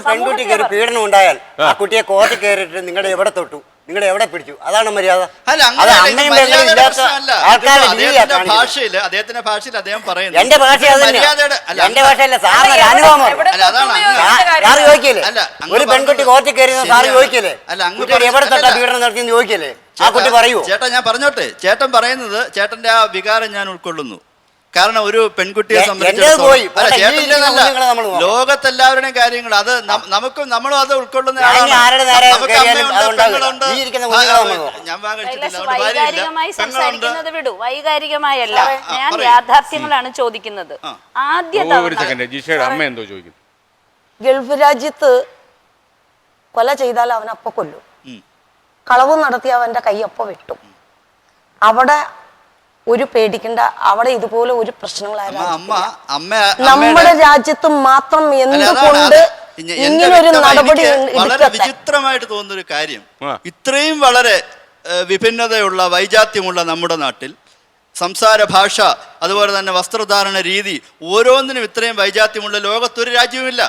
പെൺകുട്ടിക്ക് ഒരു പീഡനം ഉണ്ടായാൽ ആ കുട്ടിയെ കോർട്ടിൽ കയറിയിട്ട് നിങ്ങളുടെ എവിടെ തൊട്ടു, നിങ്ങൾ എവിടെ പിടിച്ചു, അതാണ് മര്യാദ. അദ്ദേഹത്തിന്റെ ഭാഷയിൽ അദ്ദേഹം പറയുന്നത് എന്റെ ഭാഷ എന്റെ ഭാഷയല്ല, സാറിന് അനുഭവം. സാറ് ചോദിക്കല്ലേ ഒരു പെൺകുട്ടി കോർട്ടിൽ കയറി സാറ് ചോദിക്കല്ലേ കുട്ടിയുടെ എവിടെ തൊട്ടാ പീഡനം നടത്തിയെന്ന് ചോദിക്കല്ലേ? ആ കുട്ടി പറയൂ. ചേട്ടാ ഞാൻ പറഞ്ഞോട്ടെ. ചേട്ടൻ പറയുന്നത് ചേട്ടന്റെ ആ വികാരം ഞാൻ ഉൾക്കൊള്ളുന്നു. കാരണം ഒരു പെൺകുട്ടിയെ പോയി. സംബന്ധിച്ചിടത്തോളം പോട്ടെ, ഈ ഇരിക്കുന്ന കുഞ്ഞുങ്ങളെ നമ്മൾ നോക്കാം. ലോകത്തെല്ലാവരുടെയും കാര്യങ്ങൾ അത് നമ്മളും അത് ഉൾക്കൊള്ളുന്ന ഞാൻ ആളാണ്. ആരുടെ നേരെ നമുക്ക് കയറിയാലും അമ്മയുണ്ട്, അതുണ്ടാവില്ല. പെങ്ങളുണ്ട്. ഈ ഇരിക്കുന്ന കുഞ്ഞുങ്ങളെ നമ്മൾ നോക്കാം. ഞാൻ വാങ്ങ കഴിച്ചിട്ടില്ല, കൈലാസ് അതുകൊണ്ട് ഭാര്യയില്ല, വൈകാരികമായി പെങ്ങളുണ്ട്. സംസാരിക്കുന്നത് വിടൂ, വൈകാരികമായല്ല, ഞാൻ പറയൂ. യാഥാർത്ഥ്യങ്ങളാണ് ചോദിക്കുന്നത്. ആദ്യ ഒരു സെക്കൻഡ്, ജിഷയുടെ അമ്മ എന്തോ ചോദിക്കും. ഗൾഫ് രാജ്യത്ത് കൊല ചെയ്താൽ അവൻ അപ്പൊ കൊല്ലും, കളവ് നടത്തി അവന്റെ കൈ അപ്പൊ വെട്ടും. അവിടെ ഒരു പേടിക്കണ്ട, അവിടെ ഇതുപോലെ ഒരു നമ്മുടെ രാജ്യത്ത് മാത്രം എന്തുകൊണ്ട് ഇങ്ങനൊരു നടപടി വളരെ വിചിത്രമായിട്ട് തോന്നുന്ന ഒരു കാര്യം, ഇത്രയും വളരെ വിഭിന്നതയുള്ള വൈജാത്യമുള്ള നമ്മുടെ നാട്ടിൽ സംസാര ഭാഷ, അതുപോലെ തന്നെ വസ്ത്രധാരണ രീതി, ഓരോന്നിനും ഇത്രയും വൈജാത്യമുള്ള ലോകത്തൊരു രാജ്യവുമില്ല.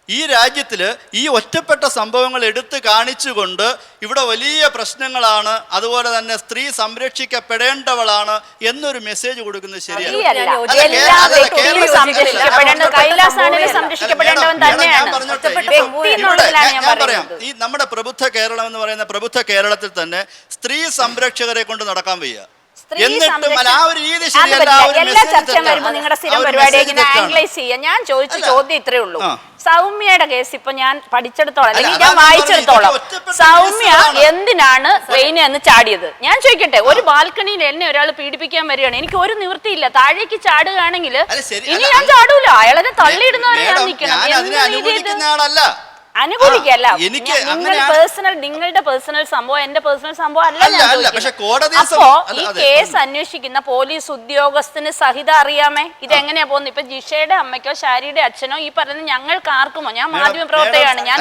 ഈ രാജ്യത്തിൽ ഈ ഒറ്റപ്പെട്ട സംഭവങ്ങൾ എടുത്തു കാണിച്ചുകൊണ്ട് ഇവിടെ വലിയ പ്രശ്നങ്ങളാണ്, അതുപോലെ തന്നെ സ്ത്രീ സംരക്ഷിക്കപ്പെടേണ്ടവളാണ് എന്നൊരു മെസ്സേജ് കൊടുക്കുന്നത് ശരിയല്ല. ഞാൻ പറയാം, ഈ നമ്മുടെ പ്രബുദ്ധ കേരളം എന്ന് പറയുന്ന പ്രബുദ്ധ കേരളത്തിൽ തന്നെ സ്ത്രീ സംരക്ഷകരെ കൊണ്ട് നടക്കാൻ വയ്യ. എല്ലാ ചർച്ചയും വരുമ്പോ നിങ്ങളുടെ സ്ഥിരം പരിപാടി ആംഗ്ലൈസ് ചെയ്യാം. ഞാൻ ചോദിച്ച ചോദ്യം ഇത്രേ ഉള്ളൂ. സൗമ്യയുടെ കേസ് ഇപ്പൊ ഞാൻ പഠിച്ചെടുത്തോളം, അല്ലെങ്കിൽ ഞാൻ വായിച്ചെടുത്തോളം, സൗമ്യ എന്തിനാണ് ട്രെയിനിൽ നിന്ന് ചാടിയത്? ഞാൻ ചോദിക്കട്ടെ, ഒരു ബാൽക്കണിയിൽ എന്നെ ഒരാൾ പീഡിപ്പിക്കാൻ വരികയാണ്, എനിക്ക് ഒരു നിവൃത്തിയില്ല, താഴേക്ക് ചാടുകയാണെങ്കിൽ ഇനി ഞാൻ ചാടൂല, അയാളെ തള്ളിയിടുന്നവരെ ഞാൻ നിൽക്കണം. അനുകൂലിക്കല്ല, നിങ്ങളുടെ പേഴ്സണൽ സംഭവം എന്റെ പേഴ്സണൽ സംഭവം അല്ല. അപ്പോ ഈ കേസ് അന്വേഷിക്കുന്ന പോലീസ് ഉദ്യോഗസ്ഥന് സഹിതം അറിയാമേ ഇതെങ്ങനെയാ പോകുന്നത്. ഇപ്പൊ ജിഷയുടെ അമ്മയ്ക്കോ ശാരിയുടെ അച്ഛനോ ഈ പറയുന്നത് ഞങ്ങൾക്ക് ആർക്കുമോ, ഞാൻ മാധ്യമ പ്രവർത്തകയാണ്, ഞാൻ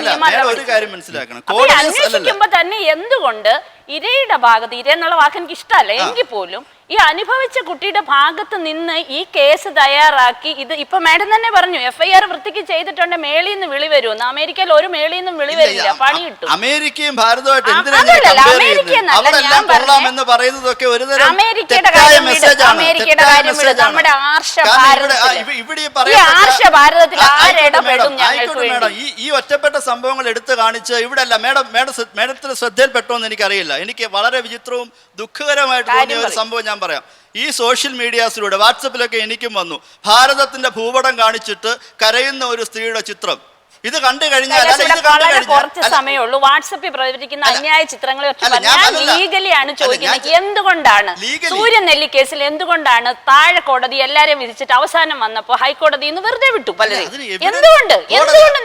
അന്വേഷിക്കുമ്പോ തന്നെ എന്തുകൊണ്ട് ഇരയുടെ ഭാഗത്ത്, ഇര എന്നുള്ള വാക്ക് എനിക്ക് ഇഷ്ടമല്ല എങ്കിൽ പോലും ഈ അനുഭവിച്ച കുട്ടിയുടെ ഭാഗത്ത് നിന്ന് ഈ കേസ് തയ്യാറാക്കി, ഇത് ഇപ്പൊ മാഡം തന്നെ പറഞ്ഞു FIR വൃത്തിക്ക് ചെയ്തിട്ടുണ്ട്, മേളിൽ നിന്ന് വിളി വരുമെന്ന്. അമേരിക്കയിൽ ഒരു മേളിൽ നിന്നും വിളി വരില്ല, പണി കിട്ടും. അമേരിക്കയും ഭാരതമായിട്ട് അമേരിക്കയുടെ കാര്യം വിടും, നമ്മുടെ ആർഷ ഭാരതത്തിൽ ആരിടപെടും? ഈ ഒറ്റപ്പെട്ട സംഭവങ്ങൾ എടുത്തു കാണിച്ച് ഇവിടെ അല്ല മേഡത്തിന് ശ്രദ്ധയിൽപ്പെട്ടോന്ന് എനിക്കറിയില്ല. എനിക്ക് വളരെ വിചിത്രവും ദുഃഖകരമായിട്ട് തോന്നിയ ഒരു സംഭവം ഞാൻ പറയാം. ഈ സോഷ്യൽ മീഡിയാസിലൂടെ വാട്സപ്പിലൊക്കെ എനിക്കും വന്നു, ഭാരതത്തിന്റെ ഭൂപടം കാണിച്ചിട്ട് കരയുന്ന ഒരു സ്ത്രീയുടെ ചിത്രം. ഇത് കണ്ടു കഴിഞ്ഞാൽ കുറച്ച് സമയമുള്ളൂ വാട്സപ്പിൽ പ്രചരിക്കുന്ന അന്യായ ചിത്രങ്ങളെ ലീഗലിയാണ് ചോദിക്കുന്നത്. എന്തുകൊണ്ടാണ് സൂര്യനെല്ലി കേസിൽ എന്തുകൊണ്ടാണ് താഴെ കോടതി എല്ലാരെയും വിധിച്ചിട്ട് അവസാനം വന്നപ്പോ ഹൈക്കോടതി ഇന്ന് വെറുതെ വിട്ടു പലരെയും? എന്തുകൊണ്ട്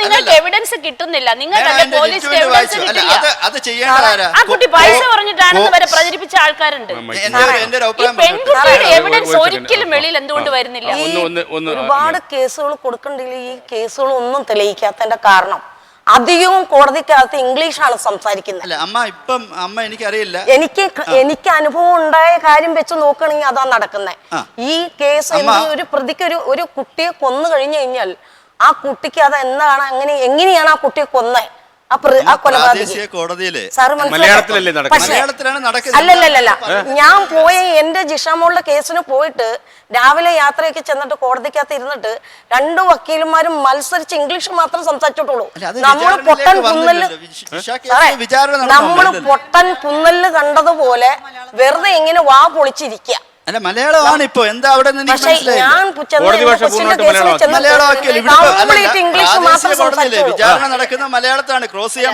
നിങ്ങൾക്ക് എവിഡൻസ് കിട്ടുന്നില്ല? നിങ്ങൾക്ക് പോലീസ് എവിഡൻസ് കിട്ടില്ല. ആ കുട്ടി പൈസ പറഞ്ഞിട്ടാണെന്ന് വരെ പ്രചരിപ്പിച്ച ആൾക്കാരുണ്ട്. പെൺകുട്ടിയുടെ എവിഡൻസ് ഒരിക്കലും വെളിയിൽ എന്തുകൊണ്ട് വരുന്നില്ല? ഒരുപാട് കേസുകൾ കൊടുക്കണ്ടെങ്കിൽ ഈ കേസുകൾ ഒന്നും തെളിയിക്കാത്ത കാരണം അധികവും കോടതിക്കകത്ത് ഇംഗ്ലീഷാണ് സംസാരിക്കുന്നത്. എനിക്ക് അനുഭവം ഉണ്ടായ കാര്യം വെച്ച് നോക്കുകയാണെങ്കിൽ അതാ നടക്കുന്നത്. ഈ കേസ് ഒരു പ്രതിക്ക് ഒരു കുട്ടിയെ കൊന്നു കഴിഞ്ഞു കഴിഞ്ഞാൽ ആ കുട്ടിക്ക് അത് എന്താണ്, എങ്ങനെയാണ് ആ കുട്ടിയെ കൊന്നേ, അല്ലല്ല ഞാൻ പോയ എന്റെ ജിഷാമോളുടെ കേസിന് പോയിട്ട് രാവിലെ യാത്രയൊക്കെ ചെന്നിട്ട് കോടതിക്കകത്ത് ഇരുന്നിട്ട് 2 വക്കീലന്മാരും മത്സരിച്ച് ഇംഗ്ലീഷ് മാത്രം സംസാരിച്ചിട്ടുള്ളൂ. നമ്മൾ പൊട്ടൻ പുന്നല് കണ്ടതുപോലെ വെറുതെ ഇങ്ങനെ വാ പൊളിച്ചിരിക്കുക. അല്ല മലയാളമാണ് ഇപ്പൊ എന്താ അവിടെ വിചാരണ നടക്കുന്ന മലയാളത്താണ്. ക്രോസ് ചെയ്യാൻ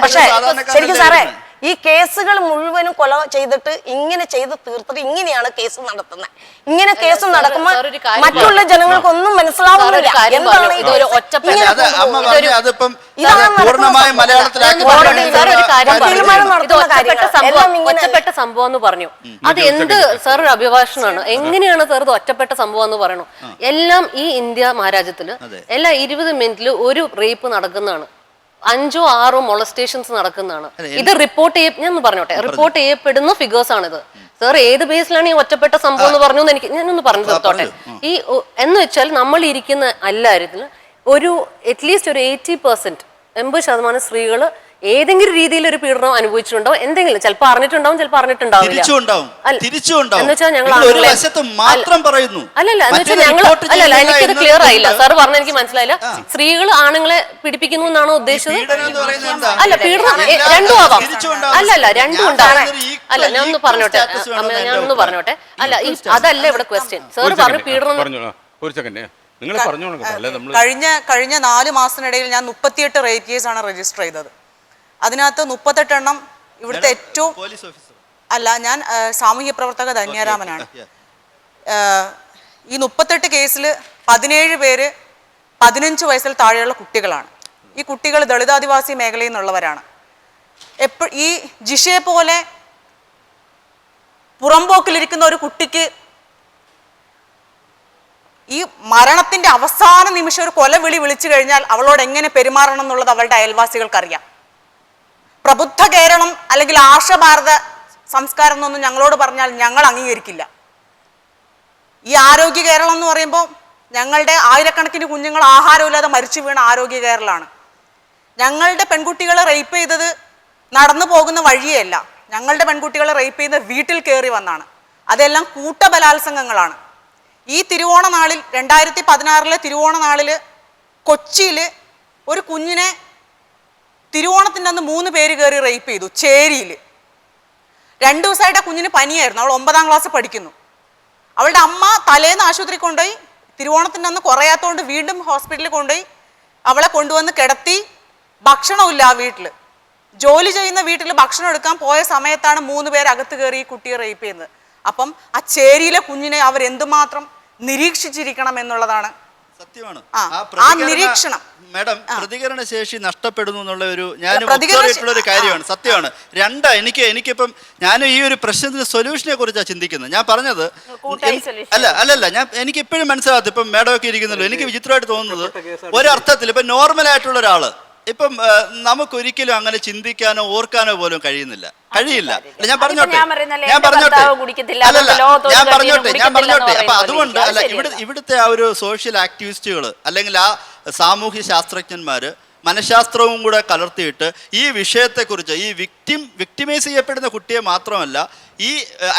ശരിക്കും സാറേ ഈ കേസുകൾ മുഴുവനും കൊല ചെയ്തിട്ട് ഇങ്ങനെ ചെയ്ത് തീർത്തിട്ട് ഇങ്ങനെയാണ് കേസ് നടത്തുന്നത്. ഇങ്ങനെ കേസ് നടക്കുമ്പോൾ മറ്റുള്ള ജനങ്ങൾക്കൊന്നും മനസ്സിലാവുന്നില്ല എന്താണ് ഇതൊരു ഒറ്റപ്പെട്ട സംഭവം എന്ന് പറഞ്ഞു. അത് എന്ത് സാർ ഒരു അഭിഭാഷണമാണ്? എങ്ങനെയാണ് സാർ ഇത് ഒറ്റപ്പെട്ട സംഭവം എന്ന് പറയണു? എല്ലാം ഈ ഇന്ത്യ മഹാരാജ്യത്തില് എല്ലാ 20 മിനിറ്റിൽ ഒരു റേപ്പ് നടക്കുന്നതാണ്, 5 or 6 മൊളസ്റ്റേഷൻസ് നടക്കുന്നതാണ്. ഇത് റിപ്പോർട്ട് ഞാൻ പറഞ്ഞോട്ടെ, റിപ്പോർട്ട് ചെയ്യപ്പെടുന്ന ഫിഗേഴ്സ് ആണിത്. സാർ ഏത് ബേസിലാണ് ഈ ഒറ്റപ്പെട്ട സംഭവം എന്ന് പറഞ്ഞു എനിക്ക് ഞാനൊന്ന് പറഞ്ഞു തീർത്തോട്ടെ. ഈ എന്ന് വെച്ചാൽ നമ്മൾ ഇരിക്കുന്ന എല്ലാവരും ഒരു അറ്റ്ലീസ്റ്റ് ഒരു 80% സ്ത്രീകൾ ഏതെങ്കിലും രീതിയിൽ ഒരു പീഡനം അനുഭവിച്ചിട്ടുണ്ടോ, എന്തെങ്കിലും ചിലപ്പോൾ അറിഞ്ഞിട്ടുണ്ടാവും, ചിലപ്പോൾ അറിഞ്ഞിട്ടുണ്ടാവില്ല. എന്ന് വെച്ചാൽ ഞങ്ങൾ അല്ലല്ല എന്ന് വെച്ചാൽ ഞങ്ങൾ അല്ലല്ല എനിക്കത് ക്ലിയർ ആയില്ല. സാർ പറഞ്ഞ എനിക്ക് മനസ്സിലായില്ല. സ്ത്രീകൾ ആണുങ്ങളെ പീഡിപ്പിക്കുന്നു എന്നാണോ ഉദ്ദേശിച്ചത്? അല്ല, പീഡനം രണ്ടും ആവാം. അല്ലല്ല, രണ്ടും ഉണ്ടാവാം. അല്ല, ഞാൻ ഒന്ന് പറഞ്ഞോട്ടെ, ഞാൻ ഒന്ന് പറഞ്ഞോട്ടെ. അല്ല, അതല്ല ഇവിടെ ക്വസ്റ്റ്യൻ. സാർ പറഞ്ഞു പീഡനം. കഴിഞ്ഞ 4 മാസത്തിനിടയിൽ ഞാൻ 38 റേപ്പ് കേസാണ് രജിസ്റ്റർ ചെയ്തത്. അതിനകത്ത് 38 എണ്ണം ഇവിടുത്തെ ഏറ്റവും അല്ല, ഞാൻ സാമൂഹ്യ പ്രവർത്തക ധന്യരാമനാണ്. ഈ 38 കേസിൽ 17 പേര് 15 വയസ്സിൽ താഴെയുള്ള കുട്ടികളാണ്. ഈ കുട്ടികൾ ദളിതാദിവാസി മേഖലയിൽ നിന്നുള്ളവരാണ്. ഈ ജിഷയെ പോലെ പുറംപോക്കിലിരിക്കുന്ന ഒരു കുട്ടിക്ക് ഈ മരണത്തിന്റെ അവസാന നിമിഷം ഒരു കൊലവിളി വിളിച്ചു കഴിഞ്ഞാൽ അവളോട് എങ്ങനെ പെരുമാറണം എന്നുള്ളത് അവളുടെ അയൽവാസികൾക്കറിയാം. പ്രബുദ്ധ കേരളം അല്ലെങ്കിൽ ആർഷഭാരത സംസ്കാരം എന്നൊന്നും ഞങ്ങളോട് പറഞ്ഞാൽ ഞങ്ങൾ അംഗീകരിക്കില്ല. ഈ ആരോഗ്യ കേരളം എന്ന് പറയുമ്പോൾ ഞങ്ങളുടെ ആയിരക്കണക്കിന് കുഞ്ഞുങ്ങൾ ആഹാരമില്ലാതെ മരിച്ചു വീണ ആരോഗ്യ കേരളമാണ്. ഞങ്ങളുടെ പെൺകുട്ടികളെ റേപ്പ് ചെയ്തത് നടന്നു പോകുന്ന വഴിയല്ല. ഞങ്ങളുടെ പെൺകുട്ടികളെ റേപ്പ് ചെയ്യുന്നത് വീട്ടിൽ കയറി വന്നാണ്. അതെല്ലാം കൂട്ടബലാത്സംഗങ്ങളാണ്. ഈ തിരുവോണ നാളിൽ 2016 തിരുവോണ നാളിൽ കൊച്ചിയിൽ ഒരു കുഞ്ഞിനെ തിരുവോണത്തിൻ്റെ അന്ന് 3 പേര് കയറി റേപ്പ് ചെയ്തു. ചേരിയിൽ 2 ദിവസമായിട്ട് ആ കുഞ്ഞിന് പനിയായിരുന്നു. അവൾ 9ാം ക്ലാസ് പഠിക്കുന്നു. അവളുടെ അമ്മ തലേന്ന് ആശുപത്രി കൊണ്ടുപോയി. തിരുവോണത്തിൻ്റെ അന്ന് കുറയാത്തതുകൊണ്ട് വീണ്ടും ഹോസ്പിറ്റലിൽ കൊണ്ടുപോയി അവളെ കൊണ്ടുവന്ന് കിടത്തി. ഭക്ഷണമില്ല ആ വീട്ടിൽ. ജോലി ചെയ്യുന്ന വീട്ടിൽ ഭക്ഷണം എടുക്കാൻ പോയ സമയത്താണ് 3 പേര് അകത്ത് കയറി ഈ കുട്ടിയെ റേപ്പ് ചെയ്യുന്നത്. അപ്പം ആ ചേരിയിലെ കുഞ്ഞിനെ അവരെന്തുമാത്രം നിരീക്ഷിച്ചിരിക്കണം എന്നുള്ളതാണ് സത്യമാണ്. ആ നിരീക്ഷണം. മാഡം, പ്രതികരണ ശേഷി നഷ്ടപ്പെടുന്നു എന്നുള്ള ഒരു ഒരു കാര്യമാണ്. സത്യമാണ്. എനിക്കിപ്പം ഞാൻ ഈ ഒരു പ്രശ്നത്തിന്റെ സൊല്യൂഷനെ കുറിച്ചാണ് ചിന്തിക്കുന്നത്. ഞാൻ പറഞ്ഞത് അല്ലല്ല എനിക്ക് ഇപ്പോഴും മനസ്സിലാകത്ത്. ഇപ്പം മാഡം ഒക്കെ ഇരിക്കുന്നുള്ളൂ. എനിക്ക് വിചിത്രമായിട്ട് തോന്നുന്നത് ഒരർത്ഥത്തിൽ ഇപ്പം നോർമലായിട്ടുള്ള ഒരാള് ഇപ്പം നമുക്കൊരിക്കലും അങ്ങനെ ചിന്തിക്കാനോ ഓർക്കാനോ പോലും കഴിയില്ല. ഞാൻ പറഞ്ഞോട്ടെ. അപ്പൊ അതുകൊണ്ട് അല്ല, ഇവിടുത്തെ ആ ഒരു സോഷ്യൽ ആക്ടിവിസ്റ്റുകൾ അല്ലെങ്കിൽ ആ സാമൂഹ്യ ശാസ്ത്രജ്ഞന്മാര് മനഃശാസ്ത്രവും കൂടെ കലർത്തിയിട്ട് ഈ വിഷയത്തെക്കുറിച്ച് ഈ വിക്ടിമൈസ് ചെയ്യപ്പെടുന്ന കുട്ടിയെ മാത്രമല്ല ഈ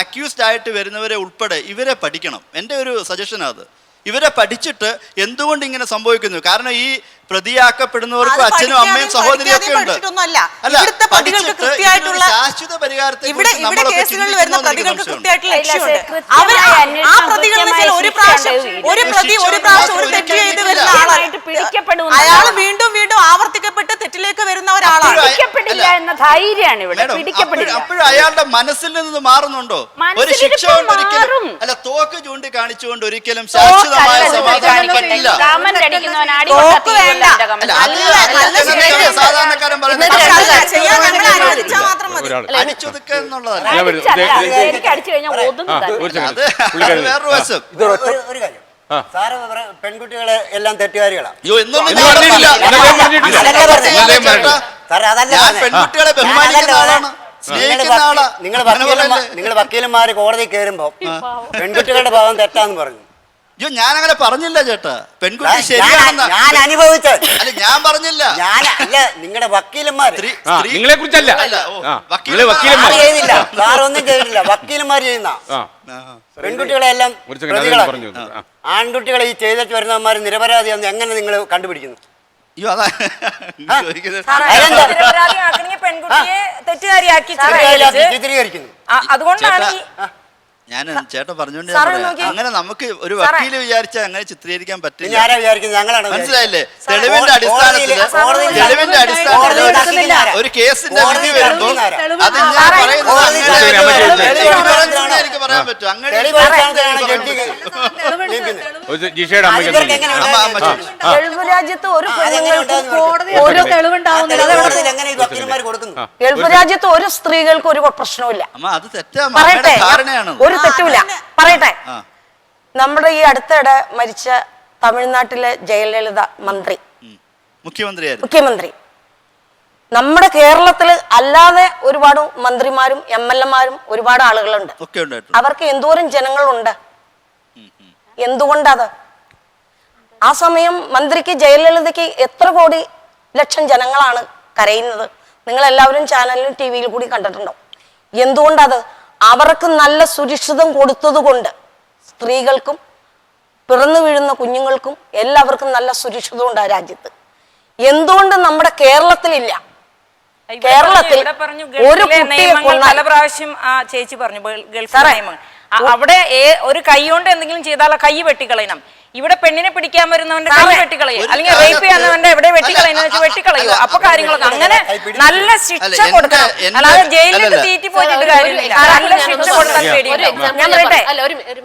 അക്യൂസ്ഡ് ആയിട്ട് വരുന്നവരെ ഉൾപ്പെടെ ഇവരെ പഠിക്കണം. എൻ്റെ ഒരു സജഷനാണ് അത്. ഇവരെ പഠിച്ചിട്ട് എന്തുകൊണ്ട് ഇങ്ങനെ സംഭവിക്കുന്നു. കാരണം ഈ പ്രതിയാക്കപ്പെടുന്നവർക്കും അച്ഛനും അമ്മയും സഹോദരിയൊക്കെ ഉണ്ട്. അല്ല, ശാശ്വത പരിഹാരത്തെ അയാൾ വീണ്ടും വീണ്ടും ആവർത്തിക്കപ്പെട്ട് തെറ്റിലേക്ക് വരുന്ന ഒരാളാണ്. അപ്പോഴും അയാളുടെ മനസ്സിൽ നിന്ന് മാറുന്നുണ്ടോ? ഒരു ശിക്ഷ കൊണ്ട് ഒരിക്കലും അല്ല, തോക്ക് ചൂണ്ടി കാണിച്ചുകൊണ്ട് ഒരിക്കലും ശാശ്വതമായ സമാധാനം പറ്റില്ല. സാധാരണക്കാരൻ വേറൊരു വശം. സാറ് പെൺകുട്ടികളെ എല്ലാം തെറ്റുകാരികളാണ്. പെൺകുട്ടികളെ ബഹുമാനിക്കുന്ന ആളാണ്, സ്നേഹിക്കുന്ന ആളാ. നിങ്ങൾ വക്കീലന്മാര് കോടതി കയറുമ്പോ പെൺകുട്ടികളുടെ ഭാഗം തെറ്റാന്ന് പറഞ്ഞു. അയ്യോ, ഞാൻ അങ്ങനെ പറഞ്ഞില്ല ചേട്ടാ. പെൺകുട്ടി ശരിയാണെന്ന് ഞാൻ അനുഭവിച്ചത്. അല്ല, ഞാൻ പറഞ്ഞില്ല. അല്ല, നിങ്ങളുടെ വക്കീലന്മാര് നിങ്ങളെ കുറിച്ചല്ല. ചെയ്യുന്നില്ല, സാറൊന്നും ചെയ്തില്ല. വക്കീലന്മാർ ചെയ്യുന്ന പെൺകുട്ടികളെ എല്ലാം പ്രതികളാണ്. ആൺകുട്ടികളെ ഈ ചെയ്തിട്ട് വരുന്നവന്മാർ നിരപരാധിയാണെന്ന് എങ്ങനെ നിങ്ങൾ കണ്ടുപിടിക്കുന്നു? അയ്യോ, അതാ പെൺകുട്ടിയെ തെറ്റുകാരിയാക്കി ചിത്രീകരിക്കുന്നു. അതുകൊണ്ടാണ് ഞാൻ ചേട്ടൻ പറഞ്ഞോണ്ട് അങ്ങനെ നമുക്ക് ഒരു വക്കീല് വിചാരിച്ചാൽ അങ്ങനെ ചിത്രീകരിക്കാൻ പറ്റില്ല. മനസ്സിലായില്ലേ? തെളിവിന്റെ അടിസ്ഥാനത്തിൽ ഒരു കേസിന്റെ വിധി വരുമ്പോ അത് ഞാൻ പറയുന്നത് എനിക്ക് പറയാൻ പറ്റും. അങ്ങനെ ഗൾഫ് രാജ്യത്ത് ഒരു ഗൾഫ് രാജ്യത്ത് ഒരു സ്ത്രീകൾക്ക് ഒരു പ്രശ്നവുമില്ല. അത് തെറ്റാണ്, ധാരണയാണ്. ഒരു തെറ്റുമില്ല. പറയട്ടെ, നമ്മുടെ ഈ അടുത്തിടെ മരിച്ച തമിഴ്നാട്ടിലെ ജയലളിത മുഖ്യമന്ത്രി നമ്മുടെ കേരളത്തിൽ അല്ലാതെ ഒരുപാട് മന്ത്രിമാരും MLA മാരും ഒരുപാട് ആളുകളുണ്ട്. അവർക്ക് എന്തോരം ജനങ്ങളുണ്ട്. എന്തുകൊണ്ടത്? ആ സമയം മന്ത്രിക്ക് ജയലളിതയ്ക്ക് എത്ര കോടി ലക്ഷം ജനങ്ങളാണ് കരയുന്നത്. നിങ്ങൾ എല്ലാവരും ചാനലിലും ടി വിയിൽ കൂടി കണ്ടിട്ടുണ്ടോ. എന്തുകൊണ്ടത്? അവർക്ക് നല്ല സുരക്ഷിതം കൊടുത്തത് കൊണ്ട്, സ്ത്രീകൾക്കും പിറന്നു വീഴുന്ന കുഞ്ഞുങ്ങൾക്കും എല്ലാവർക്കും നല്ല സുരക്ഷിതം ഉണ്ട് ആ രാജ്യത്ത്. എന്തുകൊണ്ട് നമ്മുടെ കേരളത്തിലില്ല? കേരളത്തിൽ ഒരു കുട്ടിയെ പല പ്രാവശ്യം ആ ചേച്ചി പറഞ്ഞു ഗൾഫിലെ നിയമങ്ങൾ. അവിടെ ഒരു കൈ കൊണ്ട് എന്തെങ്കിലും ചെയ്താൽ ആ കൈ വെട്ടിക്കളയണം. ഇവിടെ പെണ്ണിനെ പിടിക്കാൻ വരുന്നവന്റെ കൈ വെട്ടിക്കളയും, അല്ലെങ്കിൽ റേപ്പ് ചെയ്യുന്നവന്റെ എവിടെ വെട്ടിക്കളയുന്ന വെച്ച് വെട്ടിക്കളയോ. അപ്പൊ കാര്യങ്ങളൊക്കെ അങ്ങനെ നല്ല ശിക്ഷ കൊടുക്കണം. അല്ലാതെ ജയിലിൽ തീറ്റി പോയിട്ട് കാര്യമില്ല. നല്ല ശിക്ഷ കൊടുക്കാൻ പേടിയില്ല. ഞാൻ പറയട്ടെ,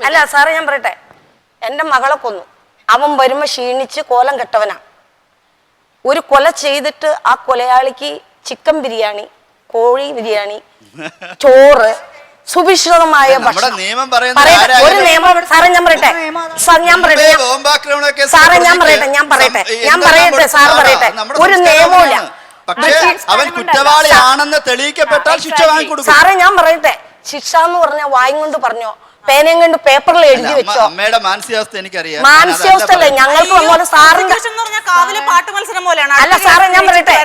അല്ല സാറേ ഞാൻ പറയട്ടെ, എന്റെ മകളെ കൊന്നു. അവൻ വരുമ്പോ ക്ഷീണിച്ച് കോലം കെട്ടവനാ. ഒരു കൊല ചെയ്തിട്ട് ആ കൊലയാളിക്ക് ചിക്കൻ ബിരിയാണി, കോഴി ബിരിയാണി, ചോറ്, സുഭിക്ഷിതമായ ഭക്ഷണം. ഒരു നിയമം സാറേ ഞാൻ പറയട്ടെ, സാറേ ഞാൻ പറയട്ടെ സാർ പറയട്ടെ, ഒരു നിയമമില്ല. അവൻ കുറ്റവാളിയാണെന്ന് തെളിയിക്കപ്പെട്ടാൽ ശിക്ഷ വാങ്ങിക്കൊടുക്കും. സാറേ ഞാൻ പറയട്ടെ, ശിക്ഷ എന്ന് പറഞ്ഞ വായും കൊണ്ട് പറഞ്ഞോ, പേനയും കൊണ്ട് പേപ്പറിൽ എഴുതി വെച്ചോ. അമ്മയുടെ മാനസികാവസ്ഥ എനിക്കറിയാം. മാനസികാവസ്ഥ അല്ലേ ഞങ്ങൾക്ക് വന്നോലെ സാറിന്റെ കാവിലെ പാട്ട് മത്സരം പോലെയാണ്. അല്ല സാറേ ഞാൻ പറയട്ടെ,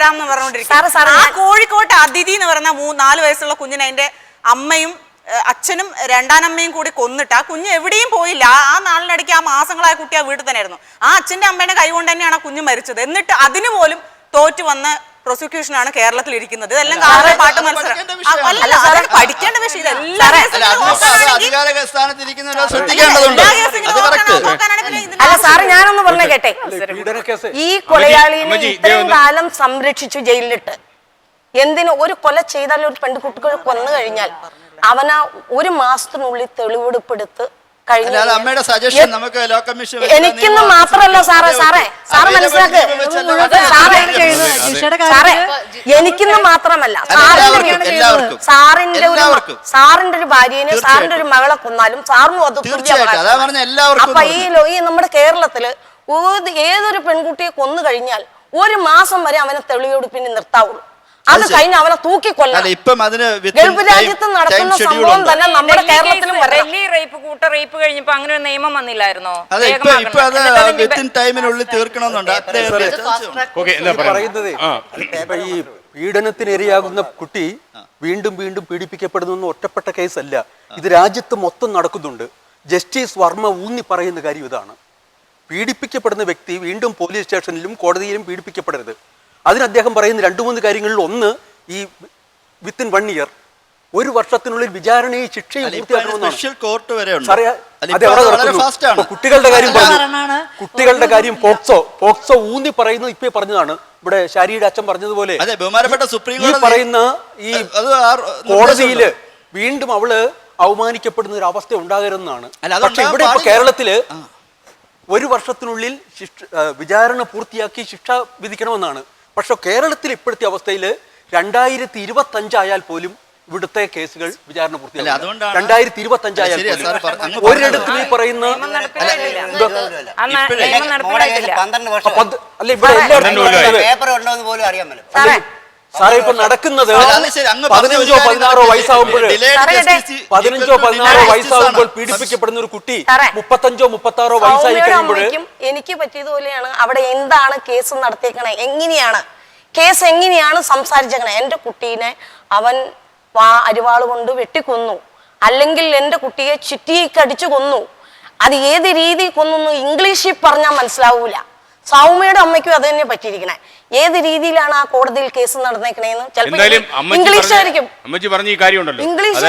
കോഴിക്കോട്ട് അതിഥി എന്ന് പറഞ്ഞ 4 വയസ്സുള്ള കുഞ്ഞിനെ അതിന്റെ അമ്മയും അച്ഛനും രണ്ടാനമ്മയും കൂടി കൊന്നിട്ട് ആ കുഞ്ഞ് എവിടെയും പോയില്ല. ആ നാളിനിടയ്ക്ക് ആ മാസങ്ങളായ കുട്ടി ആ വീട്ടിൽ തന്നെ ആയിരുന്നു. ആ അച്ഛന്റെ അമ്മയുടെ കൈ കൊണ്ട് തന്നെയാണ് ആ കുഞ്ഞ് മരിച്ചത്. എന്നിട്ട് അതിന് പോലും തോറ്റു വന്ന പ്രോസിക്യൂഷനാണ് കേരളത്തിൽ ഇരിക്കുന്നത്. ഇതെല്ലാം കാവിലെ പാട്ട് മത്സരം പഠിക്കേണ്ട വിഷയം. അല്ല സാറ് ഞാനൊന്ന് പറഞ്ഞ കേട്ടെ, ഈ കൊലയാളിനെ ഇത്രയും കാലം സംരക്ഷിച്ചു ജയിലിലിട്ട് എന്തിനു? ഒരു കൊല ചെയ്താൽ ഒരു പെൺകുട്ടികൾ കൊന്നു കഴിഞ്ഞാൽ അവനാ 1 മാസത്തിനുള്ളിൽ തെളിവെടുപ്പെടുത്ത് എനിക്കൊന്ന് മാത്രല്ല സാറേ മനസ്സിലാക്ക് സാറേ, എനിക്കൊന്ന് മാത്രമല്ല സാറിന്റെ ഒരു ഭാര്യനെ സാറിന്റെ ഒരു മകളെ കൊന്നാലും സാറിനും അത് അപ്പൊ ഈ നമ്മുടെ കേരളത്തില് ഏതൊരു പെൺകുട്ടിയെ കൊന്നു കഴിഞ്ഞാൽ 1 മാസം വരെ അവനെ തെളിവെടുപ്പിന് നിർത്താവുള്ളൂ. അത് കഴിഞ്ഞ് അവനെ തൂക്കിക്കൊല്ലാം. ഗൾഫ് രാജ്യത്ത് നടക്കുന്ന സംഭവം തന്നെ നമ്മുടെ കേരളത്തിലും ഡൽഹി റേപ്പ്, കൂട്ട റേപ്പ് കഴിഞ്ഞപ്പോ അങ്ങനെ ഒരു നിയമം വന്നില്ലായിരുന്നോ? പറയുന്നത് ഈ പീഡനത്തിനിരയാകുന്ന കുട്ടി വീണ്ടും വീണ്ടും പീഡിപ്പിക്കപ്പെടുന്ന ഒറ്റപ്പെട്ട കേസല്ല, ഇത് രാജ്യത്ത് മൊത്തം നടക്കുന്നുണ്ട്. ജസ്റ്റിസ് വർമ്മ ഊന്നി പറയുന്ന കാര്യം ഇതാണ്: പീഡിപ്പിക്കപ്പെടുന്ന വ്യക്തി വീണ്ടും പോലീസ് സ്റ്റേഷനിലും കോടതിയിലും പീഡിപ്പിക്കപ്പെടരുത്. അതിന് അദ്ദേഹം പറയുന്ന 2-3 കാര്യങ്ങളിൽ ഒന്ന്, ഈ വിത്തിൻ 1 ഇയർ, 1 വർഷത്തിനുള്ളിൽ വിചാരണയും ശിക്ഷയും കുട്ടികളുടെ കാര്യം പറഞ്ഞു. കുട്ടികളുടെ കാര്യം പോക്സോ ഊന്നി പറയുന്നത് ഇപ്പൊ പറഞ്ഞതാണ്. ഇവിടെ ശാരിയുടെ അച്ഛൻ പറഞ്ഞതുപോലെ ഈ പറയുന്ന ഈ കോടതിയില് വീണ്ടും അവള് അവമാനിക്കപ്പെടുന്ന ഒരു അവസ്ഥ ഉണ്ടാകരുതെന്നാണ്. പക്ഷെ ഇവിടെ ഇപ്പൊ കേരളത്തില് 1 വർഷത്തിനുള്ളിൽ വിചാരണ പൂർത്തിയാക്കി ശിക്ഷ വിധിക്കണമെന്നാണ്. പക്ഷെ കേരളത്തിൽ ഇപ്പോഴത്തെ അവസ്ഥയിൽ 2025 ആയാൽ പോലും ഇവിടുത്തെ കേസുകൾ വിചാരണ പൂർത്തിയാക്കും. 2025 ആയാൽ ഒരിടത്തും ഈ പറയുന്ന അല്ല ഇവിടെ സാറേ ഇപ്പൊ നടക്കുന്നത് 15-16 വയസ്സാകുമ്പോൾ പീഡിപ്പിക്കപ്പെടുന്ന ഒരു കുട്ടി 35-36 വയസ്സായി കഴിയുമ്പോൾ എനിക്ക് പറ്റിയതുപോലെയാണ്. അവിടെ എന്താണ് കേസ് നടത്തിയേക്കണേ, എങ്ങനെയാണ് കേസ്, എങ്ങനെയാണ് സംസാരിച്ചേക്കണേ? എന്റെ കുട്ടീനെ അവൻ അരിവാള് കൊണ്ട് വെട്ടിക്കൊന്നു, അല്ലെങ്കിൽ എന്റെ കുട്ടിയെ ചുറ്റിക്കടിച്ചു കൊന്നു. അത് ഏത് രീതി കൊന്നു ഇംഗ്ലീഷിൽ പറഞ്ഞാൽ മനസ്സിലാവൂല. സൗമ്യയുടെ അമ്മയ്ക്കും അത് തന്നെ പറ്റിയിരിക്കണേ. ഏത് രീതിയിലാണ് ആ കോടതിയിൽ കേസ് നടന്നേക്കണേന്ന് ചിലപ്പോൾ ഇംഗ്ലീഷ് ആയിരിക്കും. ഇംഗ്ലീഷ്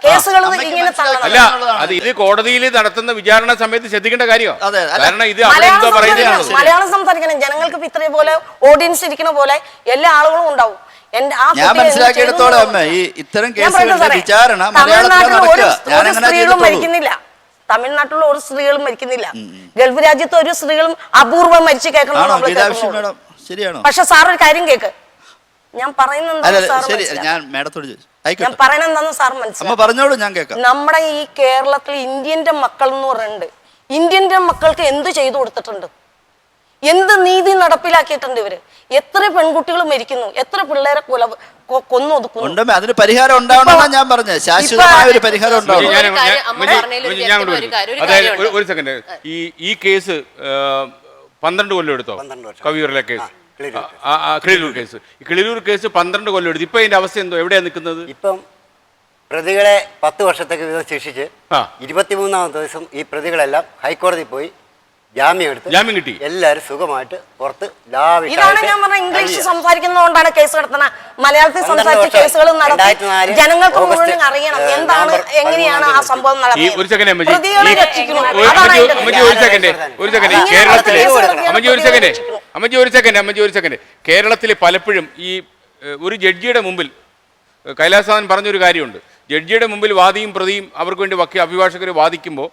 കേസുകൾ ഇങ്ങനെ കോടതിയിൽ നടത്തുന്ന വിചാരണ സമയത്ത് ശ്രദ്ധിക്കേണ്ട കാര്യമാണ്. മലയാളം സംസാരിക്കണം. ജനങ്ങൾക്ക് ഇത്രയും പോലെ ഓഡിയൻസ് ഇരിക്കുന്ന പോലെ എല്ലാ ആളുകളും ഉണ്ടാവും. ഞാൻ മനസ്സിലാക്കിയെടുത്തോളം അമ്മ ഈ ഇത്തരം കേസുകളുടെ വിചാരണ ഒരു സ്ത്രീകളും മരിക്കുന്നില്ല. തമിഴ്നാട്ടിലുള്ള ഒരു സ്ത്രീകളും മരിക്കുന്നില്ല. ഗൾഫ് രാജ്യത്ത് ഒരു സ്ത്രീകളും അപൂർവം മരിച്ചു കേൾക്കണം. പക്ഷെ സാർ ഒരു കാര്യം കേക്ക്, ഞാൻ പറയുന്നത് സാർ മനസ്സിലാക്കി. നമ്മുടെ ഈ കേരളത്തിൽ ഇന്ത്യന്റെ മക്കൾ എന്ന് പറയുന്നുണ്ട്. ഇന്ത്യന്റെ മക്കൾക്ക് എന്ത് ചെയ്തു കൊടുത്തിട്ടുണ്ട്? എന്ത് നീതി നടപ്പിലാക്കിയിട്ടുണ്ട് ഇവര്? എത്ര പെൺകുട്ടികൾ മരിക്കുന്നു, എത്ര പിള്ളേരെ കൊന്നു ഒതുക്കുന്നു. അതിന് പരിഹാരം ഉണ്ടാവണമെന്നാണ് ഞാൻ പറഞ്ഞത്. ശാശ്വതമായ ഒരു പരിഹാരം ഉണ്ടാവും. ഒരു സെക്കൻഡ്, ഈ കേസ് 12 കൊല്ലം എടുത്തോ? കവിയൂരിലെ കേസ് കിളിരൂർ കേസ്. ഈ കിളിരൂർ കേസ് 12 കൊല്ലം എടുത്തു. ഇപ്പൊ അതിന്റെ അവസ്ഥ എന്തോ, എവിടെയാണ് നിൽക്കുന്നത്? ഇപ്പം പ്രതികളെ 10 വർഷത്തേക്ക് വീതം ശിക്ഷിച്ച് 23-ാമത്തെ ദിവസം ഈ പ്രതികളെല്ലാം ഹൈക്കോടതി പോയി ജാമ്യം കിട്ടി. എല്ലാവരും സുഖമായിട്ട് പുറത്ത് ഇതാണ് ഞാൻ പറഞ്ഞ ഇംഗ്ലീഷ് സംസാരിക്കുന്നതുകൊണ്ടാണ് കേസ് നടത്തുന്ന. മലയാളത്തിൽ സംസാരിച്ച കേസുകൾ നടത്തി ജനങ്ങൾക്ക് മുഴുവൻ അറിയണം എന്താണ്, എങ്ങനെയാണ് ആ സംഭവം നടന്നത്. ഒരു സെക്കൻഡ് കേരളത്തിലെ പലപ്പോഴും ഈ ഒരു ജഡ്ജിയുടെ മുമ്പിൽ കൈലാസനാഥൻ പറഞ്ഞൊരു കാര്യമുണ്ട്. ജഡ്ജിയുടെ മുമ്പിൽ വാദിയും പ്രതിയും അവർക്ക് വേണ്ടി അഭിഭാഷകർ വാദിക്കുമ്പോൾ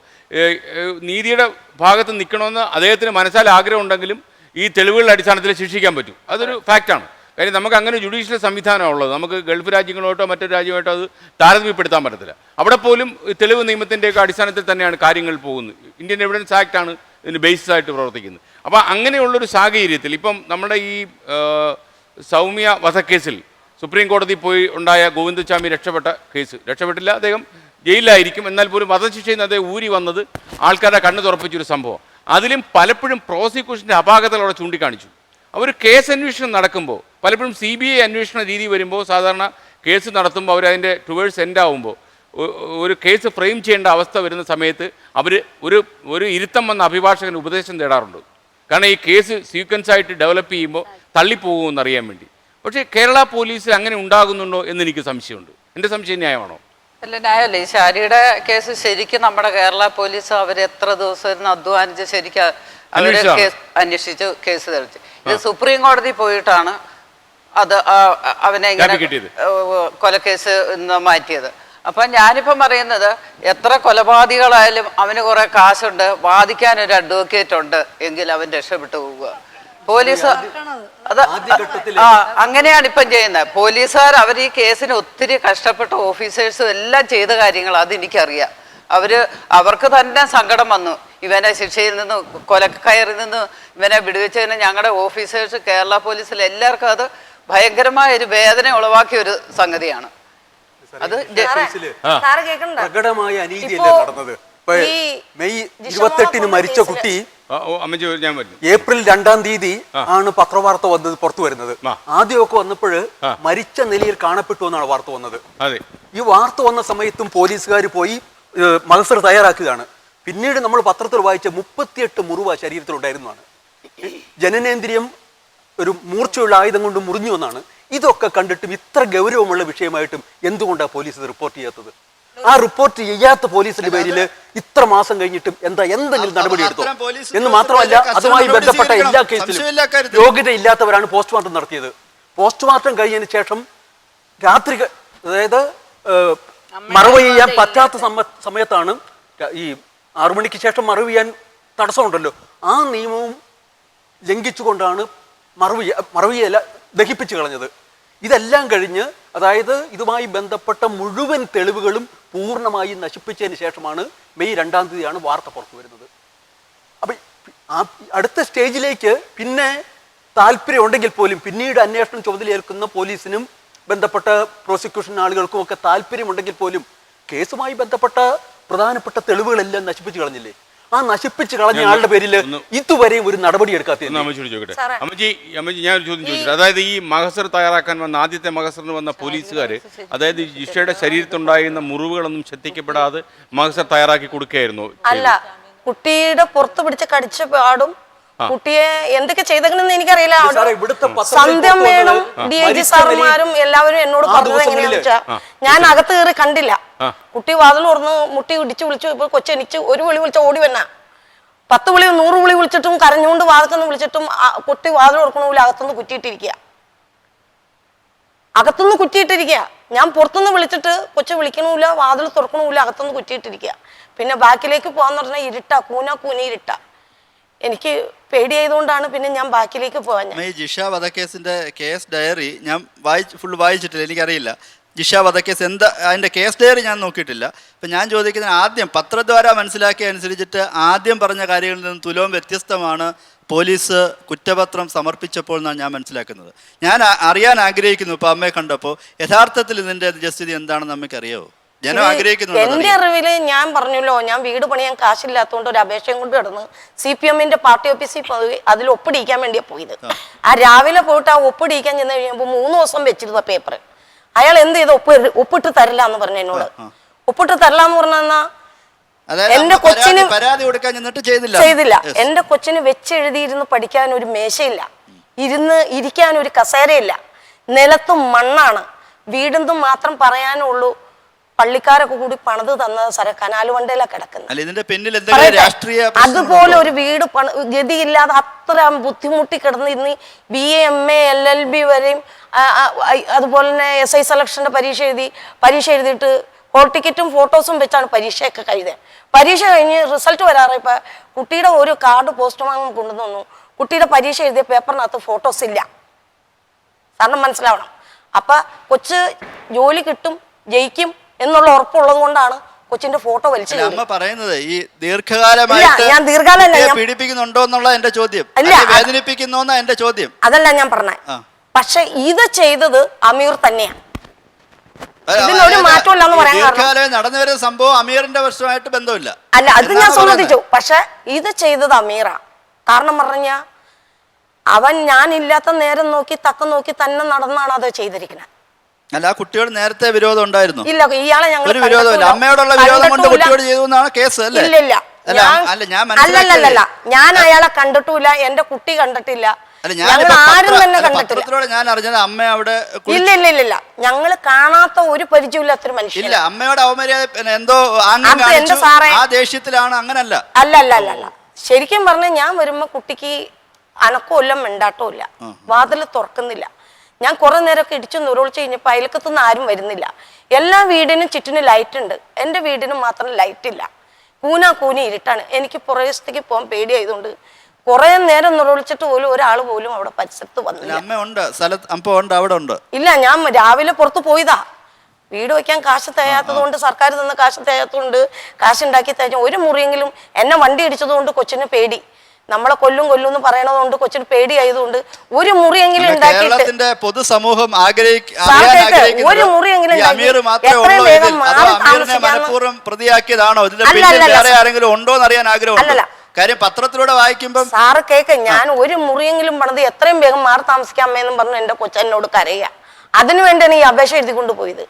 നീതിയുടെ ഭാഗത്ത് നിൽക്കണമെന്ന് അദ്ദേഹത്തിന് മനസ്സിൽ ആഗ്രഹം ഉണ്ടെങ്കിലും ഈ തെളിവുകളുടെ അടിസ്ഥാനത്തിൽ ശിക്ഷിക്കാൻ പറ്റും. അതൊരു ഫാക്റ്റാണ്. കാര്യം നമുക്ക് അങ്ങനെ ജുഡീഷ്യൽ സംവിധാനമാണ് ഉള്ളത്. നമുക്ക് ഗൾഫ് രാജ്യങ്ങളോട്ടോ മറ്റൊരു രാജ്യമായിട്ടോ അത് താരതമ്യപ്പെടുത്താൻ പറ്റത്തില്ല. അവിടെ പോലും തെളിവ് നിയമത്തിൻ്റെയൊക്കെ അടിസ്ഥാനത്തിൽ തന്നെയാണ് കാര്യങ്ങൾ പോകുന്നത്. ഇന്ത്യൻ എവിഡൻസ് ആക്റ്റാണ് ഇതിന് ബേസിസ് ആയിട്ട് പ്രവർത്തിക്കുന്നത്. അപ്പോൾ അങ്ങനെയുള്ളൊരു സാഹചര്യത്തിൽ ഇപ്പം നമ്മുടെ ഈ സൗമ്യ വധക്കേസിൽ സുപ്രീം കോടതി പോയി ഉണ്ടായ ഗോവിന്ദസ്വാമി രക്ഷപ്പെട്ടില്ല. അദ്ദേഹം ജയിലിലായിരിക്കും. എന്നാൽ പോലും വധശിക്ഷയിൽ നിന്ന് അദ്ദേഹം ഊരി വന്നത് ആൾക്കാരുടെ കണ്ണ് തുറപ്പിച്ചൊരു സംഭവം. അതിലും പലപ്പോഴും പ്രോസിക്യൂഷൻ്റെ അപാകതകൾ അവിടെ ചൂണ്ടിക്കാണിച്ചു. അവർ കേസ് അന്വേഷണം നടക്കുമ്പോൾ പലപ്പോഴും CBI അന്വേഷണ രീതി വരുമ്പോൾ സാധാരണ കേസ് നടത്തുമ്പോൾ അവരതിൻ്റെ ടുവേഴ്സ് എൻഡ് ആവുമ്പോൾ ഒരു കേസ് ഫ്രെയിം ചെയ്യേണ്ട അവസ്ഥ വരുന്ന സമയത്ത് അവർ ഒരു ഇരുത്തം വന്ന അഭിഭാഷകന് ഉപദേശം തേടാറുണ്ട്. കാരണം ഈ കേസ് സീക്വൻസായിട്ട് ഡെവലപ്പ് ചെയ്യുമ്പോൾ തള്ളിപ്പോകുമെന്ന് അറിയാൻ വേണ്ടി. പക്ഷേ കേരള പോലീസിൽ അങ്ങനെ ഉണ്ടാകുന്നുണ്ടോ എന്ന് എനിക്ക് സംശയമുണ്ട്. എൻ്റെ സംശയം ന്യായമാണോ? അല്ല, ന്യായമല്ലേ. ഈ ശാരിയുടെ കേസ് ശരിക്കും നമ്മുടെ കേരള പോലീസ് അവർ എത്ര ദിവസം ഇരുന്ന് അധ്വാനിച്ച് ശരിക്കും അവര് അന്വേഷിച്ച് കേസ് തെളിച്ചു. ഇത് സുപ്രീം കോടതി പോയിട്ടാണ് അത് അവനെ ഇങ്ങനെ കൊലക്കേസ് മാറ്റിയത്. അപ്പം ഞാനിപ്പം പറയുന്നത് എത്ര കൊലപാതകളായാലും അവന് കുറെ കാശുണ്ട്, വാദിക്കാൻ ഒരു അഡ്വക്കേറ്റ് ഉണ്ട് എങ്കിൽ അവൻ രക്ഷപ്പെട്ടു പോവുക. പോലീസ് അത് അങ്ങനെയാണ് ഇപ്പം ചെയ്യുന്നത്. പോലീസുകാർ അവർ ഈ കേസിന് ഒത്തിരി കഷ്ടപ്പെട്ട ഓഫീസേഴ്സും എല്ലാം ചെയ്ത കാര്യങ്ങൾ അതെനിക്കറിയാം. അവർക്ക് തന്നെ സങ്കടം വന്നു. ഇവനെ ശിക്ഷയിൽ നിന്ന് കൊലക്കയറിൽ നിന്ന് ഇവനെ വിടുവിച്ചതിന് ഞങ്ങളുടെ ഓഫീസേഴ്സ് കേരള പോലീസിൽ എല്ലാവർക്കും അത് ഭയങ്കരമായ ഒരു വേദന ഉളവാക്കിയ ഒരു സംഗതിയാണ്. അത് പ്രകടമായ അനീതിയല്ലേ നടന്നത്. മെയ് 28 മരിച്ച കുട്ടി ഏപ്രിൽ 2-ാം തീയതി ആണ് പത്രവാർത്ത വന്നത് പുറത്തു വരുന്നത്. ആദ്യമൊക്കെ വന്നപ്പോൾ മരിച്ച നിലയിൽ കാണപ്പെട്ടു എന്നാണ് വാർത്ത വന്നത്. ഈ വാർത്ത വന്ന സമയത്തും പോലീസുകാർ പോയി മഹസർ തയ്യാറാക്കുകയാണ്. പിന്നീട് നമ്മൾ പത്രത്തിൽ വായിച്ച 38 മുറിവ് ശരീരത്തിലുണ്ടായിരുന്നതാണ്. ജനനേന്ദ്രിയം ഒരു മൂർച്ചയുള്ള ആയുധം കൊണ്ട് മുറിഞ്ഞു എന്നാണ്. ഇതൊക്കെ കണ്ടിട്ടും ഇത്ര ഗൗരവമുള്ള വിഷയമായിട്ടും എന്തുകൊണ്ടാണ് പോലീസ് ഇത് റിപ്പോർട്ട് ചെയ്യാത്തത്? ആ റിപ്പോർട്ട് ചെയ്യാത്ത പോലീസിന്റെ പേരിൽ ഇത്ര മാസം കഴിഞ്ഞിട്ടും എന്തെങ്കിലും നടപടി എടുത്തോ എന്ന് മാത്രമല്ല, അതുമായി ബന്ധപ്പെട്ട എല്ലാ കേസിലും യോഗ്യതയില്ലാത്തവരാണ് പോസ്റ്റ്മോർട്ടം നടത്തിയത്. പോസ്റ്റ്മോർട്ടം കഴിഞ്ഞതിന് ശേഷം രാത്രി, അതായത് മറവ് ചെയ്യാൻ പറ്റാത്ത സമയത്താണ് ഈ 6 മണിക്ക് ശേഷം മറവ് ചെയ്യാൻ തടസ്സമുണ്ടല്ലോ, ആ നിയമവും ലംഘിച്ചുകൊണ്ടാണ് മറവിയല്ല ദഹിപ്പിച്ചു കളഞ്ഞത്. ഇതെല്ലാം കഴിഞ്ഞ്, അതായത് ഇതുമായി ബന്ധപ്പെട്ട മുഴുവൻ തെളിവുകളും പൂർണ്ണമായി നശിപ്പിച്ചതിന് ശേഷമാണ് മെയ് 2-ാം തീയതിയാണ് വാർത്ത പുറത്തു വരുന്നത്. അപ്പം അടുത്ത സ്റ്റേജിലേക്ക് പിന്നെ താല്പര്യം ഉണ്ടെങ്കിൽ പോലും പിന്നീട് അന്വേഷണം ചുമതലയേൽക്കുന്ന പോലീസിനും ബന്ധപ്പെട്ട പ്രോസിക്യൂഷൻ ആളുകൾക്കും ഒക്കെ താല്പര്യമുണ്ടെങ്കിൽ പോലും കേസുമായി ബന്ധപ്പെട്ട പ്രധാനപ്പെട്ട തെളിവുകളെല്ലാം നശിപ്പിച്ചു കളഞ്ഞില്ലേ? ആ നശിപ്പിച്ച് കളഞ്ഞ ആളുടെ പേരിൽ ഇതുവരെയും ഒരു നടപടി എടുക്കാത്ത. അമ്മജി, ഞാൻ ഒരു ചോദ്യം ചോദിച്ചു. അതായത് ഈ മഹസർ തയ്യാറാക്കാൻ വന്ന ആദ്യത്തെ മഹസറിന് വന്ന പോലീസുകാര്, അതായത് ജിഷയുടെ ശരീരത്തുണ്ടായിരുന്ന മുറിവുകളൊന്നും ശ്രദ്ധിക്കപ്പെടാതെ മഹസർ തയ്യാറാക്കി കൊടുക്കുകയായിരുന്നു? അല്ല, കുട്ടിയുടെ പുറത്ത് പിടിച്ച് കടിച്ച പാടും കുട്ടിയെ എന്തൊക്കെ ചെയ്തെന്ന് എനിക്കറിയില്ല. സന്ധ്യമ്മേനും DIG സാറുമാരും എല്ലാവരും എന്നോട് പറഞ്ഞത് എങ്ങനെയാണെന്ന് വെച്ചാൽ, ഞാൻ അകത്ത് കയറി കണ്ടില്ല. കുട്ടി വാതിൽ തുറന്ന് മുട്ടി ഇടിച്ച് വിളിച്ചു. ഇപ്പൊ കൊച്ചെനിച്ച് ഒരു വിളി വിളിച്ച ഓടി വന്ന 10 വിളി 100 വിളി വിളിച്ചിട്ടും കരഞ്ഞുകൊണ്ട് വാതിൽക്കൊന്ന് വിളിച്ചിട്ടും കുട്ടി വാതിൽ തുറക്കണമില്ല, അകത്തുനിന്ന് കുറ്റിയിട്ടിരിക്കുക. ഞാൻ പുറത്തുനിന്ന് വിളിച്ചിട്ട് കൊച്ചു വിളിക്കണമില്ല, വാതിൽ തുറക്കണമില്ല, അകത്തുനിന്ന് കുറ്റിയിട്ടിരിക്കുക. പിന്നെ ബാക്കിലേക്ക് പോകാന്ന് പറഞ്ഞാൽ ഇരുട്ടാ, കൂന ഇരുട്ട. എനിക്ക് പേടിയായതുകൊണ്ടാണ് പിന്നെ ഞാൻ ബാക്കിലേക്ക് പോകാൻ. ജിഷ വധക്കേസിന്റെ കേസ് ഡയറി ഞാൻ ഫുള്ള് വായിച്ചിട്ടില്ല, എനിക്കറിയില്ല. ജിഷ വധക്കേസ് അതിൻ്റെ കേസ് ഡയറി ഞാൻ നോക്കിയിട്ടില്ല. അപ്പം ഞാൻ ചോദിക്കുന്നത്, ആദ്യം പത്രദ്വാര മനസ്സിലാക്കിയ അനുസരിച്ചിട്ട് ആദ്യം പറഞ്ഞ കാര്യങ്ങളിൽ നിന്ന് തുലവും വ്യത്യസ്തമാണ് പോലീസ് കുറ്റപത്രം സമർപ്പിച്ചപ്പോൾ എന്നാണ് ഞാൻ മനസ്സിലാക്കുന്നത്. ഞാൻ അറിയാൻ ആഗ്രഹിക്കുന്നു, ഇപ്പോൾ അമ്മയെ കണ്ടപ്പോൾ യഥാർത്ഥത്തിൽ ഇതിൻ്റെ നിജസ്ഥിതി എന്താണെന്ന് നമുക്കറിയാമോ? ജനം ആഗ്രഹിക്കുന്നുണ്ട്. എന്റെ അറിവില് ഞാൻ പറഞ്ഞല്ലോ, ഞാൻ വീട് പണിയാൻ കാശില്ലാത്തതുകൊണ്ട് ഒരു അപേക്ഷയും കൊണ്ട് കിടന്ന് CPM-ന്റെ പാർട്ടി ഓഫീസിൽ പോയി അതിൽ ഒപ്പിടിക്കാൻ വേണ്ടിയാണ് പോയത്. ആ രാവിലെ പോയിട്ട് ആ ഒപ്പിടിക്കാൻ ചെന്ന് കഴിയുമ്പോൾ 3 ദിവസം വെച്ചിരുന്ന പേപ്പർ അയാൾ എന്ത് ചെയ്ത് ഒപ്പിട്ട് തരില്ല എന്ന് പറഞ്ഞു എന്നോട്. ഒപ്പിട്ട് തരില്ല എന്ന് പറഞ്ഞാ എന്റെ കൊച്ചിന് പരാതി കൊടുക്കാൻ ചെന്നിട്ട് ചെയ്തില്ല. എന്റെ കൊച്ചിന് വെച്ചെഴുതിയിരുന്ന് പഠിക്കാൻ ഒരു മേശയില്ല, ഇരിക്കാൻ ഒരു കസേരയില്ല, നിലത്തും മണ്ണാണ്. വീടെന്തും മാത്രം പറയാനുള്ളൂ. പള്ളിക്കാരൊക്കെ കൂടി പണിത് തന്ന കനാല് വണ്ടയിലാണ് കിടക്കുന്നത്. അതുപോലെ ഒരു വീട് ഗതിയില്ലാതെ അത്ര ബുദ്ധിമുട്ടി കിടന്നിരുന്ന് BA MA LLB വരെയും അതുപോലെ തന്നെ SI സെലക്ഷന്റെ പരീക്ഷ എഴുതിയിട്ട് ഹോൾ ടിക്കറ്റും ഫോട്ടോസും വെച്ചാണ് പരീക്ഷയൊക്കെ കഴിഞ്ഞത്. പരീക്ഷ കഴിഞ്ഞ് റിസൾട്ട് വരാറായപ്പോൾ കുട്ടിയുടെ ഒരു കാർഡ് പോസ്റ്റ്മാൻ കൊണ്ടുവന്നു. കുട്ടിയുടെ പരീക്ഷ എഴുതിയ പേപ്പറിനകത്ത് ഫോട്ടോസ് ഇല്ല. കാരണം മനസ്സിലാവണം. അപ്പൊ കൊച്ച് ജോലി കിട്ടും, ജയിക്കും എന്നുള്ള ഉറപ്പുള്ളത് കൊണ്ടാണ് കൊച്ചിന്റെ ഫോട്ടോ വലിച്ചു. അമ്മ പറയുന്നത് ഈ ദീർഘകാലമായിട്ട് പീഡിപ്പിക്കുന്നുണ്ടോ എന്നുള്ള എന്റെ ചോദ്യം, വേദനിപ്പിക്കുന്നോന്നാ എന്റെ ചോദ്യം. അതല്ല ഞാൻ പറഞ്ഞത്. പക്ഷെ ഇത് ചെയ്തത് അമീർ തന്നെയാണ്. ഇതിനൊരു മാറ്റമില്ലെന്ന് പറയാൻ കാരണം നടന്നു വരുന്ന സംഭവം അമീറിന്റെ വർഷമായിട്ട് ബന്ധമില്ല. അല്ല, അത് ഞാൻ സമ്മതിച്ചു. പക്ഷെ ഇത് ചെയ്തത് അമീറാ. കാരണം പറഞ്ഞ അവൻ ഞാനില്ലാത്ത നേരം നോക്കി തക്കം നോക്കി തന്നെ നടന്നാണ് അത് ചെയ്തിരിക്കുന്നത്. അല്ല, ആ കുട്ടിയോട് നേരത്തെ വിരോധം ഉണ്ടായിരുന്നു? ഇല്ല, ഇയാളെ ഞങ്ങൾ ഒരു വിരോധമില്ല. അമ്മയോടുള്ള വിരോധം കൊണ്ട് കുട്ടിയോട് ചെയ്തു എന്നാണ് കേസ് അല്ലേ? ഇല്ല, അല്ലല്ല, ഞാൻ അയാളെ കണ്ടിട്ടില്ല, എന്റെ കുട്ടി കണ്ടിട്ടില്ല, ഞങ്ങൾ ആരും തന്നെ കണ്ടിട്ടില്ല. ഞാൻ അറിഞ്ഞത് അമ്മ അവിടെ ഇല്ല, ഞങ്ങള് കാണാത്ത ഒരു പരിചയമില്ലാത്തൊരു മനുഷ്യൻ. ഇല്ല, അമ്മയോട് അവമര്യാദ എന്തോ ആ ദേഷ്യത്തിലാണ്. അങ്ങനല്ല. അല്ല, ശരിക്കും പറഞ്ഞ ഞാൻ വരുമ്പോ കുട്ടിക്ക് അനക്കമില്ല, മിണ്ടാട്ടമില്ല, വാതിൽ തുറക്കുന്നില്ല. ഞാൻ കുറെ നേരമൊക്കെ ഇടിച്ചു നുരൊളിച്ച് കഴിഞ്ഞപ്പോൾ അയൽക്കത്തുനിന്ന് ആരും വരുന്നില്ല. എല്ലാ വീടിനും ചുറ്റിനും ലൈറ്റ് ഉണ്ട്, എൻ്റെ വീടിനും മാത്രം ലൈറ്റ് ഇല്ല. കൂനി ഇരുട്ടാണ്. എനിക്ക് പുറകേക്ക് പോകാൻ പേടിയായതുകൊണ്ട് കുറെ നേരം നുരൊളിച്ചിട്ട് പോലും ഒരാൾ പോലും അവിടെ പരിസരത്ത് വന്നില്ല. ഇല്ല, ഞാൻ രാവിലെ പുറത്ത് പോയതാ. വീട് വയ്ക്കാൻ കാശ് തയ്യാത്തത് കൊണ്ട്, സർക്കാർ തന്ന കാശ് തയ്യാത്തതുകൊണ്ട്, കാശുണ്ടാക്കി തയ്ച്ച ഒരു മുറിയെങ്കിലും എന്നെ വണ്ടി ഇടിച്ചതുകൊണ്ട് കൊച്ചിന് പേടി. നമ്മളെ കൊല്ലും എന്ന് പറയണതുകൊണ്ട് കൊച്ചിന് പേടിയായതുകൊണ്ട് ഒരു മുറിയെങ്കിലും ഉണ്ടാക്കിയിട്ട് പൊതുസമൂഹം ഒരു മുറിയെങ്കിലും കാര്യം പത്രത്തിലൂടെ വായിക്കുമ്പോൾ സാറ് കേക്ക്, ഞാൻ ഒരു മുറിയെങ്കിലും പണിത് എത്രയും വേഗം മാറി താമസിക്കാൻ അമ്മയെന്നും പറഞ്ഞു എന്റെ കൊച്ചെന്നോട് കരയുക. അതിനു വേണ്ടിയാണ് ഈ അപേക്ഷ എഴുതിക്കൊണ്ട് പോയത്.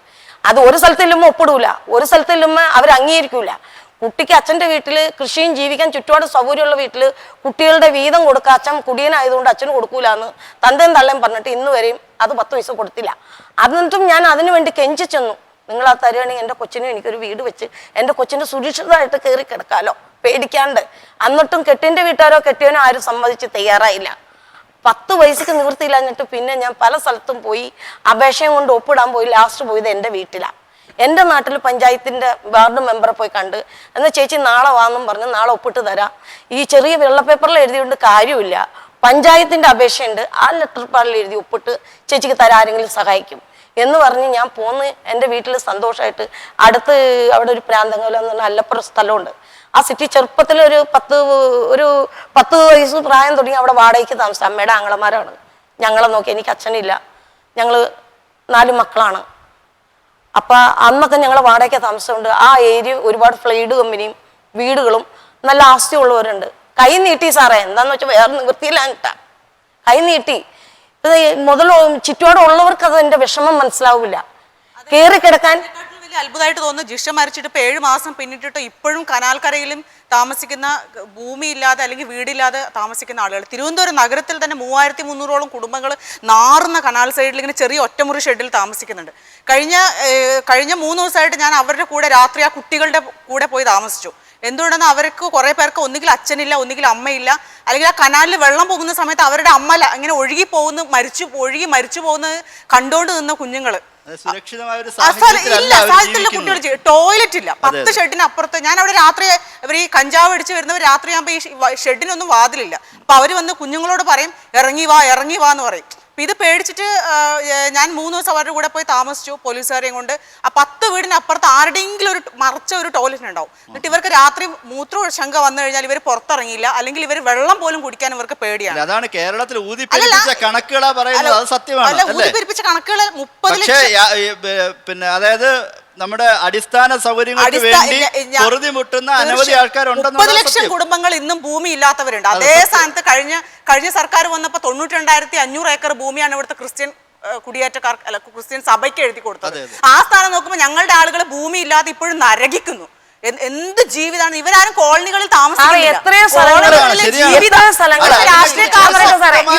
അത് ഒരു സ്ഥലത്തില്ലുമ്പോ ഒപ്പിടൂല, ഒരു സ്ഥലത്തില്ലുമ്പോ അവർ അംഗീകരിക്കൂല. കുട്ടിക്ക് അച്ഛൻ്റെ വീട്ടിൽ കൃഷിയും ജീവിക്കാൻ ചുറ്റുപാട് സൗകര്യമുള്ള വീട്ടിൽ കുട്ടികളുടെ വീതം കൊടുക്കുക. അച്ഛൻ കുടിയനായതുകൊണ്ട് അച്ഛന് കൊടുക്കൂലെന്ന് തന്തയും തള്ളയും പറഞ്ഞിട്ട് ഇന്ന് വരെയും അത് 10 പൈസ കൊടുത്തില്ല. എന്നിട്ടും ഞാൻ അതിനു വേണ്ടി കെഞ്ചി ചെന്നു. നിങ്ങൾ ആ തരുവാണെങ്കിൽ എൻ്റെ കൊച്ചിനും എനിക്കൊരു വീട് വെച്ച് എൻ്റെ കൊച്ചിൻ്റെ സുരക്ഷിതമായിട്ട് കയറി കിടക്കാലോ, പേടിക്കാണ്ട്. എന്നിട്ടും കെട്ടിൻ്റെ വീട്ടുകാരോ കെട്ടിയവനോ ആരും സമ്മതിച്ച് തയ്യാറായില്ല. 10 പൈസക്ക് നിവൃത്തിയില്ലാഞ്ഞിട്ട് പിന്നെ ഞാൻ പല സ്ഥലത്തും പോയി അപേക്ഷയും കൊണ്ട് ഒപ്പിടാൻ പോയി. ലാസ്റ്റ് പോയത് എൻ്റെ വീട്ടിലാണ്. എൻ്റെ നാട്ടിൽ പഞ്ചായത്തിൻ്റെ വാർഡ് മെമ്പറെ പോയി കണ്ട്, എന്നാൽ ചേച്ചി നാളെ വാന്നും പറഞ്ഞ് നാളെ ഒപ്പിട്ട് തരാം. ഈ ചെറിയ വെള്ള പേപ്പറിൽ എഴുതിയോണ്ട് കാര്യമില്ല, പഞ്ചായത്തിൻ്റെ അപേക്ഷയുണ്ട്, ആ ലെറ്റർ പാഡിൽ എഴുതി ഒപ്പിട്ട് ചേച്ചിക്ക് തരാൻ ആരെങ്കിലും സഹായിക്കും എന്ന് പറഞ്ഞ് ഞാൻ പോന്ന് എൻ്റെ വീട്ടിൽ സന്തോഷമായിട്ട്. അടുത്ത് അവിടെ ഒരു പ്രാന്തങ്കോലം എന്ന് പറഞ്ഞാൽ അല്ലപ്പുറം സ്ഥലമുണ്ട്. ആ സിറ്റി ചെറുപ്പത്തിൽ ഒരു 10 വയസ്സ് പ്രായം തുടങ്ങി അവിടെ വാടകയ്ക്ക് താമസിച്ചു. അമ്മയുടെ ആങ്ങളമാരാണ് ഞങ്ങളെ നോക്കി. എനിക്ക് അച്ഛനില്ല, ഞങ്ങൾ 4 മക്കളാണ്. അപ്പം അന്നൊക്കെ ഞങ്ങൾ വാടകയ്ക്ക് താമസമുണ്ട്. ആ ഏരിയ ഒരുപാട് ഫ്ലൈഡ് കമ്പനിയും വീടുകളും നല്ല ആസ്തിയുള്ളവരുണ്ട്. കൈ നീട്ടി സാറേ, എന്താന്ന് വെച്ചാൽ വേറെ നിവൃത്തിയില്ലാഞ്ഞിട്ടാ കൈ നീട്ടി. മുതൽ ചുറ്റുപാടുള്ളവർക്ക് അത് എൻ്റെ വിഷമം മനസ്സിലാവില്ല. കയറി കിടക്കാൻ വലിയ അത്ഭുതമായിട്ട് തോന്നുന്നു. ജിഷ മരിച്ചിട്ട് ഇപ്പോൾ 7 മാസം പിന്നിട്ടിട്ട് ഇപ്പോഴും കനാൽക്കരയിലും താമസിക്കുന്ന, ഭൂമിയില്ലാതെ അല്ലെങ്കിൽ വീടില്ലാതെ താമസിക്കുന്ന ആളുകൾ. തിരുവനന്തപുരം നഗരത്തിൽ തന്നെ 3300ഓളം കുടുംബങ്ങൾ നാറുന്ന കനാൽ സൈഡിൽ ഇങ്ങനെ ചെറിയ ഒറ്റമുറി ഷെഡിൽ താമസിക്കുന്നുണ്ട്. കഴിഞ്ഞ 3 ദിവസമായിട്ട് ഞാൻ അവരുടെ കൂടെ രാത്രി ആ കുട്ടികളുടെ കൂടെ പോയി താമസിച്ചു. എന്തുകൊണ്ടെന്ന് അവർക്ക് കുറേ പേർക്ക് ഒന്നുകിൽ അച്ഛനില്ല, ഒന്നുകിൽ അമ്മയില്ല, അല്ലെങ്കിൽ ആ കനാലിൽ വെള്ളം പോകുന്ന സമയത്ത് അവരുടെ അമ്മ ഇങ്ങനെ ഒഴുകി മരിച്ചു പോകുന്നത് കണ്ടുകൊണ്ട് നിന്ന കുഞ്ഞുങ്ങൾ. കുട്ടികൾ ടോയ്ലറ്റ് ഇല്ല. 10 ഷെഡിന് അപ്പുറത്ത്. ഞാൻ അവിടെ രാത്രി ഇവർ ഈ കഞ്ചാവ് അടിച്ച് വരുന്നവർ രാത്രിയാകുമ്പോൾ ഈ ഷെഡിനൊന്നും വാതിലില്ല. അപ്പൊ അവർ വന്ന് കുഞ്ഞുങ്ങളോട് പറയും ഇറങ്ങി വാ എന്ന് പറയും. ഇത് പേടിച്ചിട്ട് ഞാൻ 3 ദിവസം അവരുടെ കൂടെ പോയി താമസിച്ചു പോലീസുകാരെയും കൊണ്ട്. ആ 10 വീടിനപ്പുറത്ത് ആരുടെയെങ്കിലും മറച്ച ഒരു ടോയ്ലറ്റ് ഉണ്ടാവും. എന്നിട്ട് ഇവർക്ക് രാത്രി മൂത്ര ശങ്ക വന്നു കഴിഞ്ഞാൽ ഇവർ പുറത്തിറങ്ങിയില്ല, അല്ലെങ്കിൽ ഇവർ വെള്ളം പോലും കുടിക്കാൻ ഇവർക്ക് പേടിയാണ്. അതാണ് കേരളത്തിൽ ഊതിപ്പെരിപ്പിച്ച കണക്കുകളാ പറയുന്നത്. അത് സത്യമാണ്. ഊതിപ്പെരിപ്പിച്ച കണക്കുകൾ 30 പിന്നെ അതായത് നമ്മുടെ അടിസ്ഥാന സൗകര്യങ്ങൾക്ക് വേണ്ടി പൊറുതി മുട്ടുന്ന അനവധി ആൾക്കാരുണ്ടെന്ന് 30 ലക്ഷം കുടുംബങ്ങൾ ഇന്നും ഭൂമി ഇല്ലാത്തവരുണ്ട്. അതേ സ്ഥാനത്ത് കഴിഞ്ഞ സർക്കാർ വന്നപ്പോൾ 92,500 ഏക്കർ ഭൂമിയാണ് ഇവിടുത്തെ ക്രിസ്ത്യൻ കുടിയേറ്റക്കാർ അല്ല ക്രിസ്ത്യൻ സഭയ്ക്ക് എഴുതി കൊടുത്തത്. ആ സ്ഥാനം നോക്കുമ്പോൾ ഞങ്ങളുടെ ആളുകൾ ഭൂമി ഇല്ലാതെ ഇപ്പോഴും നരകിക്കുന്നു. എന്ത് ജീവിതമാണ് ഇവരാരും കോളനികളിൽ താമസിക്കുന്നത്?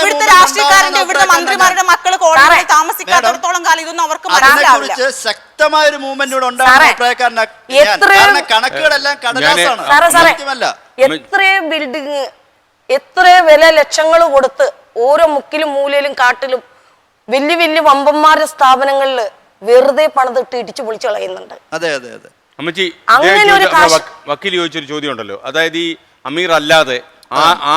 ഇവിടുത്തെ രാഷ്ട്രീയക്കാരന്റെ ഇവിടുത്തെ മന്ത്രിമാരുടെ മക്കൾ കോളനികളിൽ താമസിക്കാത്തടത്തോളം കാലം ഇതൊന്നും അവർക്ക് മനസ്സിലാവില്ല. ശക്തമായ ഒരു മൂവ്മെന്റ് ഉണ്ടാകുന്ന കണക്കുകളെല്ലാം കടലാസാണ്. എത്രയോ ബിൽഡിങ് എത്ര വില ലക്ഷങ്ങൾ കൊടുത്ത് ഓരോ മുക്കിലും മൂലയിലും കാട്ടിലും വലിയ വലിയ വമ്പന്മാരുടെ സ്ഥാപനങ്ങളിൽ വെറുതെ പണിതിട്ട് ഇടിച്ചു പൊളിച്ചു കളയുന്നുണ്ട്. അതെ അതെ അതെ അമ്മച്ചി, വക്കീൽ ചോദിച്ചൊരു ചോദ്യം ഉണ്ടല്ലോ, അതായത് ഈ അമീർ അല്ലാതെ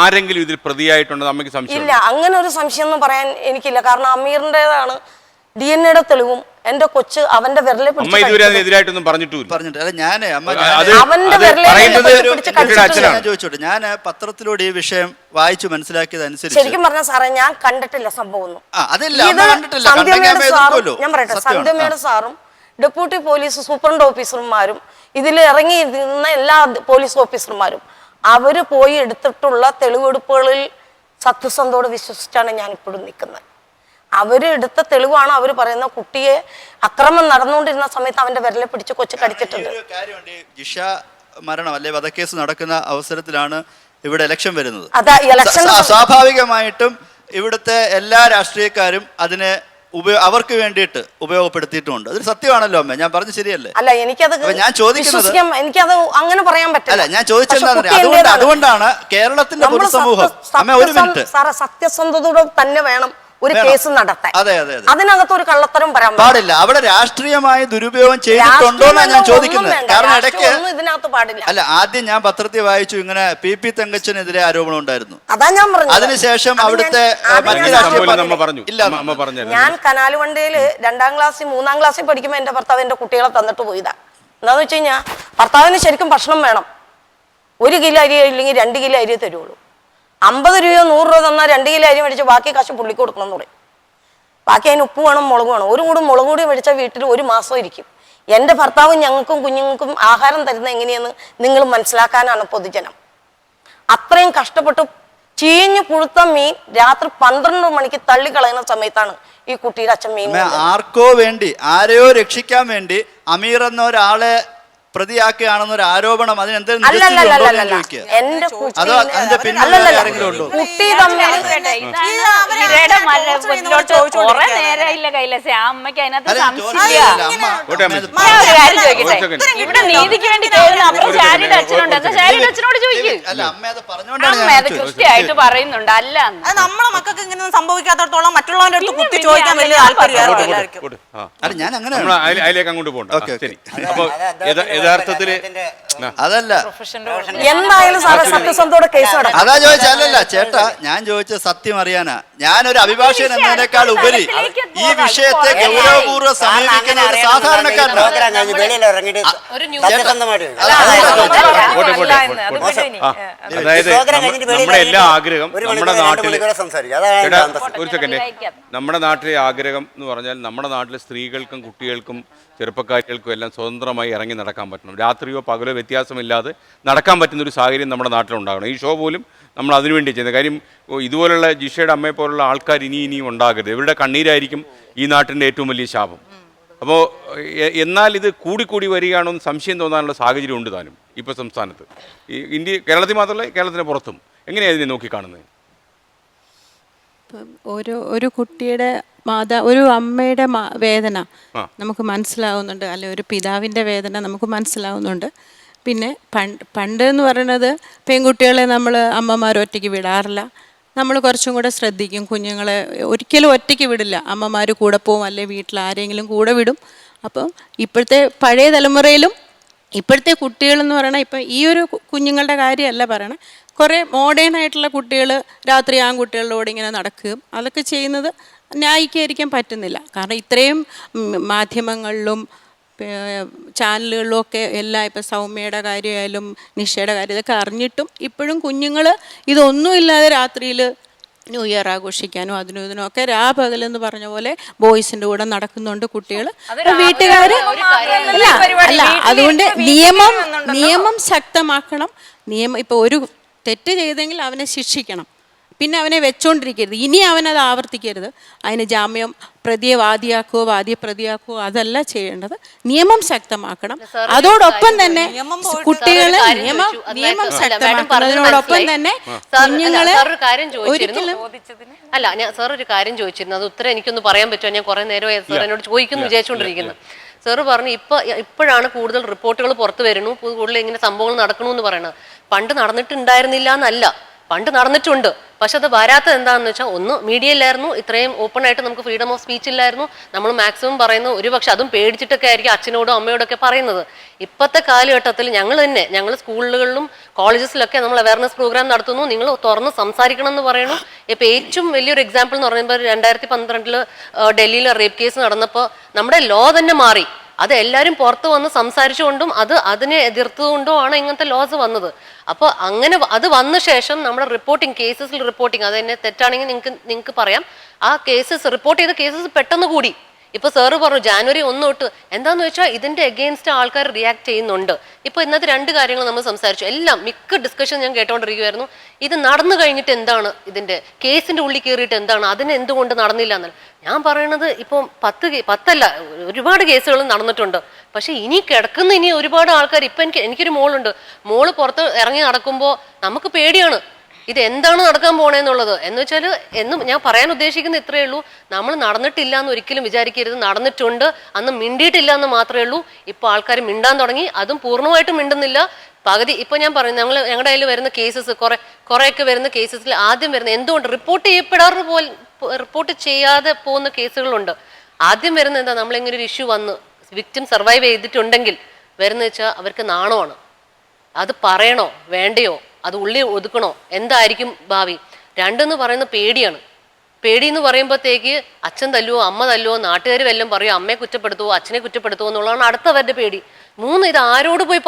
ആരെങ്കിലും ഇതിൽ പ്രതിയായിട്ടുണ്ടോ അമ്മയ്ക്ക് സംശയം? ഇല്ല, അങ്ങനെ ഒരു സംശയം ഒന്നും പറയാൻ എനിക്കില്ല. കാരണം അമീറിന്റേതാണ് DNA തെളിവും എന്റെ കൊച്ച് അവന്റെ വിരലെ എതിരായിട്ടൊന്നും പറഞ്ഞിട്ടില്ല. ഞാൻ ചോദിച്ചോട്ടെ, ഞാൻ പത്രത്തിലൂടെ ഈ വിഷയം വായിച്ചു മനസ്സിലാക്കിയതനുസരിച്ച് ശരിക്കും പറഞ്ഞ സാറേ ഞാൻ കണ്ടിട്ടില്ല സംഭവം. ഞാൻ പറയട്ടെ, സന്ധ്യമേടെ സാറും ഡെപ്യൂട്ടി പോലീസ് സൂപ്രണ്ട് ഓഫീസർമാരും ഇതിൽ ഇറങ്ങിയിരുന്ന എല്ലാ പോലീസ് ഓഫീസർമാരും അവര് പോയി എടുത്തിട്ടുള്ള തെളിവെടുപ്പുകളിൽ സത്യസന്ധോട് വിശ്വസിച്ചാണ് ഞാൻ ഇപ്പോഴും നിൽക്കുന്നത്. അവര് എടുത്ത തെളിവാണ് അവർ പറയുന്ന കുട്ടിയെ അക്രമം നടന്നുകൊണ്ടിരുന്ന സമയത്ത് അവന്റെ വിരലെ പിടിച്ച് കൊച്ചു കടിച്ചിട്ടുണ്ട്. ജിഷ മരണം അല്ലെ വധക്കേസ് നടക്കുന്ന അവസരത്തിലാണ് ഇവിടെ ഇലക്ഷൻ വരുന്നത്. സ്വാഭാവികമായിട്ടും ഇവിടുത്തെ എല്ലാ രാഷ്ട്രീയക്കാരും അതിനെ അവർക്ക് വേണ്ടിയിട്ട് ഉപയോഗപ്പെടുത്തിയിട്ടുണ്ട്. അതൊരു സത്യമാണല്ലോ അമ്മ, ഞാൻ പറഞ്ഞു ശരിയല്ലേ? അല്ല, എനിക്കത് ഞാൻ ചോദിക്കുന്നത് എനിക്കത് അങ്ങനെ പറയാൻ പറ്റില്ല. അല്ല, ഞാൻ ചോദിച്ചത് അതുകൊണ്ടാണ് കേരളത്തിന്റെ പൊതുസമൂഹം അമ്മ ഒരു മിനിറ്റ് സാറേ സത്യസന്ധതയോടെ തന്നെ വേണം ഒരു കേസ് നടത്താൻ. അതെ അതെ അതെ, അതിനകത്ത് ഒരു കള്ളത്തരം പറയാൻ പാടില്ല. അവിടെ രാഷ്ട്രീയമായി ദുരുപയോഗം ചെയ്തിട്ടുണ്ടോന്നാണ് ഞാൻ ചോദിക്കുന്നത്. കാരണം ഇടയ്ക്ക് ഇതിനകത്ത് പാടില്ല. അല്ല, ആദ്യം ഞാൻ പത്രത്തിൽ വായിച്ചു ഇങ്ങനെ PP തങ്കച്ചനെതിരെ ആരോപണം ഉണ്ടായിരുന്നു. അതാ ഞാൻ പറഞ്ഞത്. അതിനുശേഷം അവിടുത്തെ ഞാൻ കനാലുവണ്ടിയില് 2ാം ക്ലാസ്സിൽ 3ാം ക്ലാസ്സിൽ പഠിക്കുമ്പോൾ എന്റെ ഭർത്താവ് എന്റെ കുട്ടികളെ തന്നിട്ട് പോയതാ. എന്താന്ന് വെച്ച് കഴിഞ്ഞാൽ ഭർത്താവിന് ശരിക്കും ഭക്ഷണം വേണം. 1 കിലോ അരി ഇല്ലെങ്കിൽ 2 കിലോ അരി തരുള്ളൂ. 50 രൂപയോ 100 രൂപ തന്നാൽ 2 കിലോ അരി മേടിച്ച് ബാക്കി കാശ് പുള്ളിക്ക് കൊടുക്കണം എന്ന് പറയും. ബാക്കി അതിന് ഉപ്പ് വേണം, മുളക് വേണം. ഒരു കൂടി മുളക് കൂടി മേടിച്ചാൽ വീട്ടിൽ 1 മാസം ഇരിക്കും. എൻ്റെ ഭർത്താവും ഞങ്ങൾക്കും കുഞ്ഞുങ്ങൾക്കും ആഹാരം തരുന്ന എങ്ങനെയെന്ന് നിങ്ങൾ മനസ്സിലാക്കാനാണ് പൊതുജനം. അത്രയും കഷ്ടപ്പെട്ട് ചീഞ്ഞു പുഴുത്ത മീൻ രാത്രി 12 മണിക്ക് തള്ളിക്കളയുന്ന സമയത്താണ് ഈ കുട്ടിയുടെ അച്ഛൻ മീൻ. ആർക്കോ വേണ്ടി, ആരെയോ രക്ഷിക്കാൻ വേണ്ടി അമീർ എന്ന ഒരാളെ പ്രതിയാക്കുകയാണെന്നൊരു ആരോപണം, അതിനെന്തെങ്കിലും ഇവിടെ നീതിക്ക് വേണ്ടി ശാരിയുടെ അച്ഛനുണ്ട്, ശാരിയുടെ അച്ഛനോട് കൃത്യമായിട്ട് പറയുന്നുണ്ട്. അല്ല, നമ്മളെ മക്കൾക്ക് ഇങ്ങനെ സംഭവിക്കാത്തടത്തോളം മറ്റുള്ളവരുടെ അടുത്ത് കുത്തി ചോദിക്കാൻ വലിയ താല്പര്യമായിരിക്കും. ഞാൻ അങ്ങനെ അതിലേക്ക് അങ്ങോട്ട് പോകണ്ട. യഥാർത്ഥത്തില് അതല്ല, എന്തായാലും സത്യസന്ധോടെ കേസ് നടക്കും. അതാ ചോദിച്ചല്ല ചേട്ടാ, ഞാൻ ചോദിച്ച സത്യം അറിയാനാ. ഞാനൊരു അഭിഭാഷകൻ എന്നതിനേക്കാൾ ഉപരി ഈ വിഷയത്തെ ഗൗരവപൂർവ്വം സമീപിക്കുന്ന ഒരു സാധാരണക്കാരനാണ്. അതായത് നമ്മുടെ എല്ലാ ആഗ്രഹം നമ്മുടെ നാട്ടില് ഒരു സെക്കൻഡ്, നമ്മുടെ നാട്ടിലെ ആഗ്രഹം എന്ന് പറഞ്ഞാൽ നമ്മുടെ നാട്ടിലെ സ്ത്രീകൾക്കും കുട്ടികൾക്കും ചെറുപ്പക്കാരികൾക്കും എല്ലാം സ്വതന്ത്രമായി ഇറങ്ങി നടക്കാൻ പറ്റണം. രാത്രിയോ പകലോ വ്യത്യാസമില്ലാതെ നടക്കാൻ പറ്റുന്നൊരു സാഹചര്യം നമ്മുടെ നാട്ടിലുണ്ടാകണം. ഈ ഷോ പോലും നമ്മൾ അതിനുവേണ്ടി ചെയ്യുന്നത്. കാര്യം ഇതുപോലുള്ള ജിഷയുടെ അമ്മയെ പോലുള്ള ആൾക്കാർ ഇനിയും ഉണ്ടാകരുത്. ഇവരുടെ കണ്ണീരായിരിക്കും ഈ നാട്ടിൻ്റെ ഏറ്റവും വലിയ ശാപം. അപ്പോൾ എന്നാൽ ഇത് കൂടിക്കൂടി വരികയാണോ എന്ന് സംശയം തോന്നാനുള്ള സാഹചര്യം ഉണ്ട് താനും ഇപ്പോൾ സംസ്ഥാനത്ത്. ഈ കേരളത്തിൽ മാത്രമല്ല, കേരളത്തിന് പുറത്തും. എങ്ങനെയാണ് ഇതിനെ നോക്കിക്കാണുന്നത്? ഒരു കുട്ടിയുടെ ഒരു അമ്മയുടെ വേദന നമുക്ക് മനസ്സിലാവുന്നുണ്ട്, അല്ലെ ഒരു പിതാവിൻ്റെ വേദന നമുക്ക് മനസ്സിലാവുന്നുണ്ട്. പിന്നെ പണ്ട് എന്ന് പറയുന്നത് പെൺകുട്ടികളെ നമ്മൾ അമ്മമാർ ഒറ്റയ്ക്ക് വിടാറില്ല. നമ്മൾ കുറച്ചും കൂടെ ശ്രദ്ധിക്കും. കുഞ്ഞുങ്ങളെ ഒരിക്കലും ഒറ്റയ്ക്ക് വിടില്ല, അമ്മമാർ കൂടെ പോവും, അല്ലെ വീട്ടിൽ ആരെങ്കിലും കൂടെ വിടും. അപ്പം ഇപ്പോഴത്തെ പഴയ തലമുറയിലും ഇപ്പോഴത്തെ കുട്ടികളെന്ന് പറയണത് ഇപ്പം ഈ ഒരു കുഞ്ഞുങ്ങളുടെ കാര്യമല്ല പറയണേ, കുറേ മോഡേൺ ആയിട്ടുള്ള കുട്ടികൾ രാത്രി ആൺകുട്ടികളോട് ഇങ്ങനെ നടക്കുകയും അതൊക്കെ ചെയ്യുന്നത് ന്യായീകരിക്കാൻ പറ്റുന്നില്ല. കാരണം ഇത്രയും മാധ്യമങ്ങളിലും ചാനലുകളിലും ഒക്കെ എല്ലാം ഇപ്പം സൗമ്യയുടെ കാര്യമായാലും നിഷയുടെ കാര്യം ഇതൊക്കെ അറിഞ്ഞിട്ടും ഇപ്പോഴും കുഞ്ഞുങ്ങൾ ഇതൊന്നുമില്ലാതെ രാത്രിയിൽ ന്യൂ ഇയർ ആഘോഷിക്കാനും അതിനും ഇതിനും ഒക്കെ രാപകലെന്ന് പറഞ്ഞ പോലെ ബോയ്സിന്റെ കൂടെ നടക്കുന്നുണ്ട് കുട്ടികൾ. വീട്ടുകാർ അല്ല, അതുകൊണ്ട് നിയമം ശക്തമാക്കണം. ഇപ്പൊ ഒരു തെറ്റ് ചെയ്തെങ്കിൽ അവനെ ശിക്ഷിക്കണം. പിന്നെ അവനെ വെച്ചോണ്ടിരിക്കരുത്. ഇനി അവനത് ആവർത്തിക്കരുത്. അതിന് ജാമ്യം, പ്രതിയെ വാദിയെ പ്രതിയാക്കുവോ അതല്ല ചെയ്യേണ്ടത്. നിയമം ശക്തമാക്കണം. അതോടൊപ്പം തന്നെ കുട്ടികളെ നിയമം ശക്തമാക്കുന്നതിനോടൊപ്പം തന്നെ കുഞ്ഞുങ്ങളെ ഒരിക്കലും അല്ല, ഞാൻ സാർ ഒരു കാര്യം ചോദിച്ചിരുന്നു. അത് ഉത്തരം എനിക്കൊന്ന് പറയാൻ പറ്റുമോ? ഞാൻ കുറെ നേരം സാർ എന്നോട് ചോദിക്കുന്നു വിചാരിച്ചുകൊണ്ടിരിക്കുന്നു. സാറ് പറഞ്ഞു ഇപ്പോഴാണ് കൂടുതൽ റിപ്പോർട്ടുകൾ പുറത്തു വരുന്നു, കൂടുതൽ ഇങ്ങനെ സംഭവങ്ങൾ നടക്കണമെന്ന് പറയണത്. പണ്ട് നടന്നിട്ടുണ്ടായിരുന്നില്ല എന്നല്ല, പണ്ട് നടന്നിട്ടുണ്ട്. പക്ഷെ അത് വരാത്തത് എന്താണെന്ന് വെച്ചാൽ, ഒന്ന് മീഡിയയിലായിരുന്നു, ഇത്രയും ഓപ്പൺ ആയിട്ട് നമുക്ക് ഫ്രീഡം ഓഫ് സ്പീച്ച് ഇല്ലായിരുന്നു. നമ്മൾ മാക്സിമം പറയുന്ന ഒരുപക്ഷെ അതും പേടിച്ചിട്ടൊക്കെ ആയിരിക്കും അച്ഛനോടും അമ്മയോടൊക്കെ പറയുന്നത്. ഇപ്പോഴത്തെ കാലഘട്ടത്തിൽ ഞങ്ങൾ സ്കൂളുകളിലും കോളേജസിലൊക്കെ നമ്മൾ അവയർനെസ് പ്രോഗ്രാം നടത്തുന്നു. നിങ്ങൾ തുറന്ന് സംസാരിക്കണം എന്ന് പറയുന്നു. ഇപ്പം ഏറ്റവും വലിയൊരു എക്സാമ്പിൾ എന്ന് പറയുമ്പോൾ 2012 ഡൽഹിയിൽ റേപ്പ് കേസ് നടന്നപ്പോൾ നമ്മുടെ ലോ തന്നെ മാറി. അത് എല്ലാവരും പുറത്ത് വന്ന് സംസാരിച്ചുകൊണ്ടും അതിനെ എതിർത്തുകൊണ്ടോ ആണ് ഇങ്ങനത്തെ ലോസ് വന്നത്. അപ്പോൾ അങ്ങനെ അത് വന്ന ശേഷം നമ്മുടെ കേസസിൽ റിപ്പോർട്ടിങ് അത് തന്നെ തെറ്റാണെങ്കിൽ നിങ്ങൾക്ക് പറയാം. ആ റിപ്പോർട്ട് ചെയ്ത കേസസ് പെട്ടെന്ന് കൂടി. ഇപ്പൊ സാറ് പറഞ്ഞു January 1 തൊട്ട് എന്താന്ന് വെച്ചാൽ ഇതിന്റെ അഗെയിൻസ്റ്റ് ആൾക്കാർ റിയാക്ട് ചെയ്യുന്നുണ്ട്. ഇപ്പൊ ഇന്നത്തെ 2 കാര്യങ്ങൾ നമ്മൾ സംസാരിച്ചു. എല്ലാം മിക്ക ഡിസ്കഷൻ ഞാൻ കേട്ടോണ്ടിരിക്കുവായിരുന്നു. ഇത് നടന്നു കഴിഞ്ഞിട്ട് എന്താണ്, ഇതിന്റെ കേസിന്റെ ഉള്ളിൽ കയറിയിട്ട് എന്താണ്, അതിന് എന്തുകൊണ്ട് നടന്നില്ല എന്നല്ല ഞാൻ പറയണത്. ഇപ്പം 10 ഒരുപാട് കേസുകൾ നടന്നിട്ടുണ്ട്. പക്ഷെ ഇനി ഒരുപാട് ആൾക്കാർ. ഇപ്പൊ എനിക്കൊരു മോള് പുറത്ത് ഇറങ്ങി നടക്കുമ്പോൾ നമുക്ക് പേടിയാണ് ഇത് എന്താണ് നടക്കാൻ പോണേന്നുള്ളത്. എന്ന് വെച്ചാൽ ഞാൻ പറയാൻ ഉദ്ദേശിക്കുന്ന ഇത്രയേ ഉള്ളൂ, നമ്മൾ നടന്നിട്ടില്ല എന്ന് ഒരിക്കലും വിചാരിക്കരുത്. നടന്നിട്ടുണ്ട്, അന്ന് മിണ്ടിയിട്ടില്ല എന്ന് മാത്രമേ ഉള്ളൂ. ഇപ്പൊ ആൾക്കാർ മിണ്ടാൻ തുടങ്ങി, അതും പൂർണ്ണമായിട്ടും മിണ്ടുന്നില്ല. പകുതി. ഇപ്പൊ ഞാൻ പറയുന്നത് ഞങ്ങളുടെ കയ്യിൽ വരുന്ന കേസസ് കുറെയൊക്കെ വരുന്ന കേസസിൽ ആദ്യം വരുന്ന എന്തുകൊണ്ട് റിപ്പോർട്ട് ചെയ്യാതെ പോകുന്ന കേസുകളുണ്ട്. ആദ്യം വരുന്ന എന്താ, നമ്മളിങ്ങനെ ഒരു ഇഷ്യൂ വന്ന് വിക്ടിം സർവൈവ് ചെയ്തിട്ടുണ്ടെങ്കിൽ വരുന്ന വെച്ചാൽ അവർക്ക് നാണമാണ്. അത് പറയണോ വേണ്ടയോ, അത് ഉള്ളിൽ ഒതുക്കണോ, എന്തായിരിക്കും ഭാവി. 2 എന്ന് പറയുന്നത് പേടിയാണ്. പേടി എന്ന് പറയുമ്പോഴത്തേക്ക് അച്ഛൻ തല്ലുവോ അമ്മ തല്ലുവോ നാട്ടുകാർ വല്ലതും പറയുമോ, അമ്മയെ കുറ്റപ്പെടുത്തുവോ അച്ഛനെ കുറ്റപ്പെടുത്തുവോ എന്നുള്ളതാണ് അടുത്തവരുടെ പേടി. 3 ഇത് ആരോട് പോയി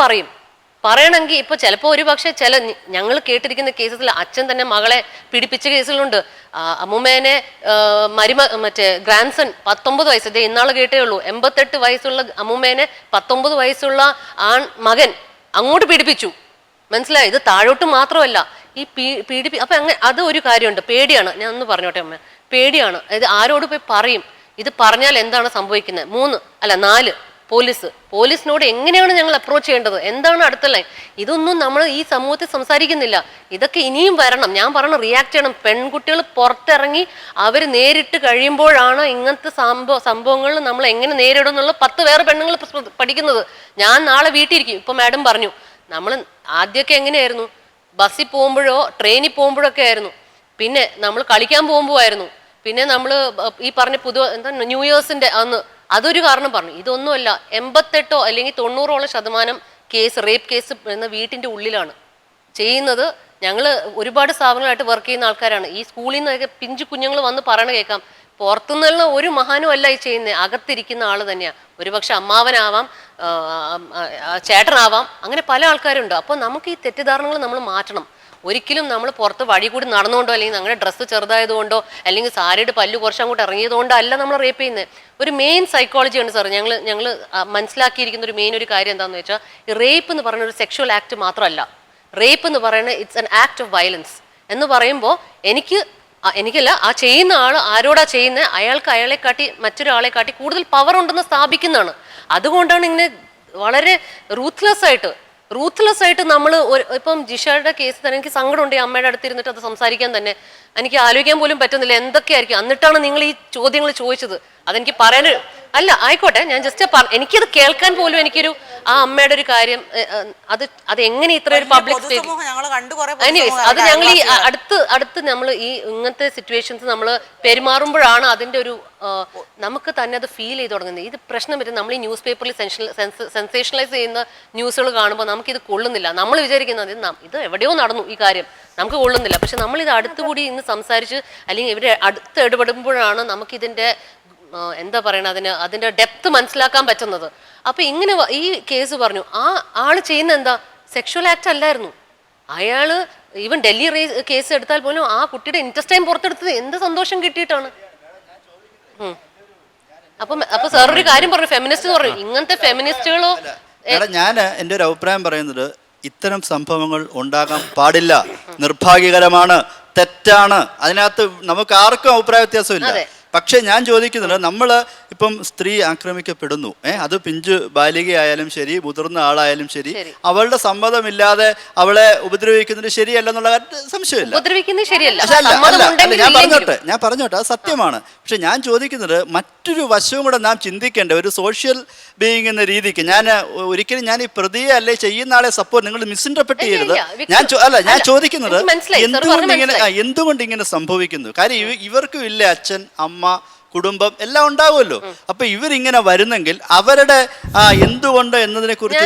പറയണമെങ്കിൽ ഇപ്പൊ ചിലപ്പോൾ ഒരുപക്ഷെ ഞങ്ങൾ കേട്ടിരിക്കുന്ന കേസസിൽ അച്ഛൻ തന്നെ മകളെ പീഡിപ്പിച്ച കേസുകളുണ്ട്. അമ്മൂമ്മേനെ ഗ്രാൻഡ്സൺ 19 വയസ്സ്, ഇന്നാള് കേട്ടേ ഉള്ളൂ, 88 വയസ്സുള്ള അമ്മൂമ്മേനെ 19 വയസ്സുള്ള മകൻ അങ്ങോട്ട് പീഡിപ്പിച്ചു. മനസ്സിലായി? ഇത് താഴോട്ട് മാത്രമല്ല, ഈ അപ്പൊ അങ്ങനെ അത് ഒരു കാര്യമുണ്ട്. പേടിയാണ്. ഞാൻ ഒന്ന് പറഞ്ഞോട്ടെ അമ്മ, പേടിയാണ്. ഇത് ആരോട് പോയി പറയും, ഇത് പറഞ്ഞാൽ എന്താണ് സംഭവിക്കുന്നത്. 4 പോലീസിനോട് എങ്ങനെയാണ് ഞങ്ങൾ അപ്രോച്ച് ചെയ്യേണ്ടത്, എന്താണ് അടുത്ത ലൈൻ, ഇതൊന്നും നമ്മൾ ഈ സമൂഹത്തിൽ സംസാരിക്കുന്നില്ല. ഇതൊക്കെ ഇനിയും വരണം. ഞാൻ പറഞ്ഞ റിയാക്ട് ചെയ്യണം. പെൺകുട്ടികൾ പുറത്തിറങ്ങി അവർ നേരിട്ട് കഴിയുമ്പോഴാണ് ഇങ്ങനത്തെ സംഭവങ്ങളിൽ നമ്മൾ എങ്ങനെ നേരിടും എന്നുള്ള 10 വേറെ പെണ്ണുങ്ങൾ പഠിക്കുന്നത്. ഞാൻ നാളെ വീട്ടിലിരിക്കും. ഇപ്പൊ മാഡം പറഞ്ഞു, നമ്മൾ ആദ്യമൊക്കെ എങ്ങനെയായിരുന്നു, ബസ്സിൽ പോകുമ്പോഴോ ട്രെയിനിൽ പോകുമ്പോഴൊക്കെ ആയിരുന്നു, പിന്നെ നമ്മൾ കളിക്കാൻ പോകുമ്പോൾ ആയിരുന്നു, പിന്നെ നമ്മൾ ഈ പറഞ്ഞ ന്യൂ ഇയേഴ്സിന്റെ അന്ന് അതൊരു കാരണം പറഞ്ഞു. ഇതൊന്നുമല്ല, 88 അല്ലെങ്കിൽ 90% റേപ്പ് കേസ് എന്ന വീട്ടിന്റെ ഉള്ളിലാണ് ചെയ്യുന്നത്. ഞങ്ങൾ ഒരുപാട് സ്ഥാപനങ്ങളായിട്ട് വർക്ക് ചെയ്യുന്ന ആൾക്കാരാണ്. ഈ സ്കൂളിൽ നിന്നൊക്കെ പിഞ്ചു കുഞ്ഞുങ്ങൾ വന്ന് പറയണ കേൾക്കാം. പുറത്തുനിന്നുള്ള ഒരു മഹാനും അല്ല ഈ ചെയ്യുന്നത്, അകത്തിരിക്കുന്ന ആള് തന്നെയാണ്. ഒരുപക്ഷെ അമ്മാവനാവാം, ചേട്ടനാവാം, അങ്ങനെ പല ആൾക്കാരുണ്ട്. അപ്പോൾ നമുക്ക് ഈ തെറ്റിദ്ധാരണകൾ നമ്മൾ മാറ്റണം. ഒരിക്കലും നമ്മൾ പുറത്ത് വഴി കൂടി നടന്നുകൊണ്ടോ അല്ലെങ്കിൽ ഞങ്ങളുടെ ഡ്രസ്സ് ചെറുതായതുകൊണ്ടോ അല്ലെങ്കിൽ സാരിയുടെ പല്ല് കുറച്ച് അങ്ങോട്ട് ഇറങ്ങിയതുകൊണ്ടോ അല്ല നമ്മൾ റേപ്പ് ചെയ്യുന്നത്. ഒരു മെയിൻ സൈക്കോളജി ഉണ്ട് സാർ. ഞങ്ങൾ മനസ്സിലാക്കിയിരിക്കുന്ന ഒരു കാര്യം എന്താണെന്ന് വെച്ചാൽ, ഈ റേപ്പ് എന്ന് പറയുന്ന ഒരു സെക്ഷുവൽ ആക്ട് മാത്രമല്ല. റേപ്പ് എന്ന് പറയുന്നത് it's an act of violence എന്ന് പറയുമ്പോൾ എനിക്കല്ല, ആ ചെയ്യുന്ന ആൾ ആരോടാ ചെയ്യുന്നത്, അയാളെ കാട്ടി മറ്റൊരാളെ കാട്ടി കൂടുതൽ പവർ ഉണ്ടെന്ന് സ്ഥാപിക്കുന്നതാണ്. അതുകൊണ്ടാണ് ഇങ്ങനെ വളരെ റൂത്ത്ലെസ് ആയിട്ട് നമ്മൾ ഇപ്പം ജിഷയുടെ കേസ് തന്നെ എനിക്ക് സങ്കടമുണ്ട്. ഈ അമ്മയുടെ അടുത്തിരുന്നിട്ട് അത് സംസാരിക്കാൻ തന്നെ എനിക്ക് ആലോചിക്കാൻ പോലും പറ്റുന്നില്ല എന്തൊക്കെയായിരിക്കും. എന്നിട്ടാണ് നിങ്ങൾ ഈ ചോദ്യങ്ങൾ ചോദിച്ചത്. അതെനിക്ക് പറയാൻ ആയിക്കോട്ടെ, ഞാൻ ജസ്റ്റ് എനിക്കത് കേൾക്കാൻ പോലും എനിക്കൊരു ആ അമ്മയുടെ ഒരു കാര്യം അത് എങ്ങനെ ഇത്ര ഒരു പബ്ലിക് അത് ഞങ്ങൾ ഈ അടുത്ത് നമ്മൾ ഈ ഇങ്ങനത്തെ സിറ്റുവേഷൻസ് നമ്മൾ പെരുമാറുമ്പോഴാണ് അതിന്റെ ഒരു നമുക്ക് തന്നെ അത് ഫീൽ ചെയ്ത് തുടങ്ങുന്നത്. ഇത് പ്രശ്നം വരും. നമ്മൾ ഈ ന്യൂസ് പേപ്പറിൽ സെൻസേഷണലൈസ് ചെയ്യുന്ന ന്യൂസുകൾ കാണുമ്പോൾ നമുക്കിത് കൊള്ളുന്നില്ല. നമ്മൾ വിചാരിക്കുന്നത് ഇത് എവിടെയോ നടന്നു ഈ കാര്യം, നമുക്ക് കൊള്ളുന്നില്ല. പക്ഷെ നമ്മളിത് അടുത്തുകൂടി ഇന്ന് സംസാരിച്ച് അല്ലെങ്കിൽ ഇവരെ അടുത്ത് ഇടപെടുമ്പോഴാണ് നമുക്കിതിന്റെ എന്താ പറയണ അതിന്റെ ഡെപ്ത് മനസ്സിലാക്കാൻ പറ്റുന്നത്. അപ്പൊ ഇങ്ങനെ ഈ കേസ് പറഞ്ഞു, ആ ആള് ചെയ്യുന്ന എന്താ, സെക്ഷുവൽ ആക്ട് അല്ലായിരുന്നു. അയാള് ഈവൻ ഡൽഹി കേസ് എടുത്താൽ പോലും ആ കുട്ടിയുടെ ഇൻട്രസ്റ്റൈൻ പുറത്തെടുത്തത് എന്ത് സന്തോഷം കിട്ടിയിട്ടാണ്. അപ്പൊ സാർ ഒരു കാര്യം പറഞ്ഞു, ഫെമിനിസ്റ്റ് പറഞ്ഞു, ഇങ്ങനത്തെ ഫെമിനിസ്റ്റുകളോ. ഞാൻ എൻ്റെ ഒരു അഭിപ്രായം പറയുന്നത്, ഇത്തരം സംഭവങ്ങൾ ഉണ്ടാകാൻ പാടില്ല, നിർഭാഗ്യകരമാണ്, തെറ്റാണ്. അതിനകത്ത് നമുക്ക് ആർക്കും അഭിപ്രായ വ്യത്യാസമില്ല. പക്ഷെ ഞാൻ ചോദിക്കുന്നുണ്ട്, നമ്മൾ ഇപ്പം സ്ത്രീ ആക്രമിക്കപ്പെടുന്നു, അത് പിഞ്ചു ബാലികയായാലും ശരി, മുതിർന്ന ആളായാലും ശരി, അവളുടെ സമ്മതമില്ലാതെ അവളെ ഉപദ്രവിക്കുന്നത് ശരിയല്ലെന്നുള്ള സംശയമില്ല. ഞാൻ പറഞ്ഞോട്ടെ അത് സത്യമാണ്. പക്ഷെ ഞാൻ ചോദിക്കുന്നത്, മറ്റൊരു വശവും കൂടെ നാം ചിന്തിക്കേണ്ട, ഒരു സോഷ്യൽ ബീയിങ് എന്ന രീതിക്ക്. ഒരിക്കലും ഞാൻ ഈ പ്രതിയെ അല്ലെ ചെയ്യുന്ന ആളെ സപ്പോർട്ട്, നിങ്ങൾ മിസ്ഇന്റർപ്രറ്റ് ചെയ്യരുത്. ഞാൻ ചോദിക്കുന്നത് എന്തുകൊണ്ട് ഇങ്ങനെ സംഭവിക്കുന്നു? കാര്യം ഇവർക്കും ഇല്ല അച്ഛൻ, അമ്മ, കുടുംബം എല്ലാം ഉണ്ടാവുമല്ലോ. അപ്പൊ ഇവരിങ്ങനെ വരുന്നെങ്കിൽ അവരുടെ എന്തുകൊണ്ട് എന്നതിനെ കുറിച്ച്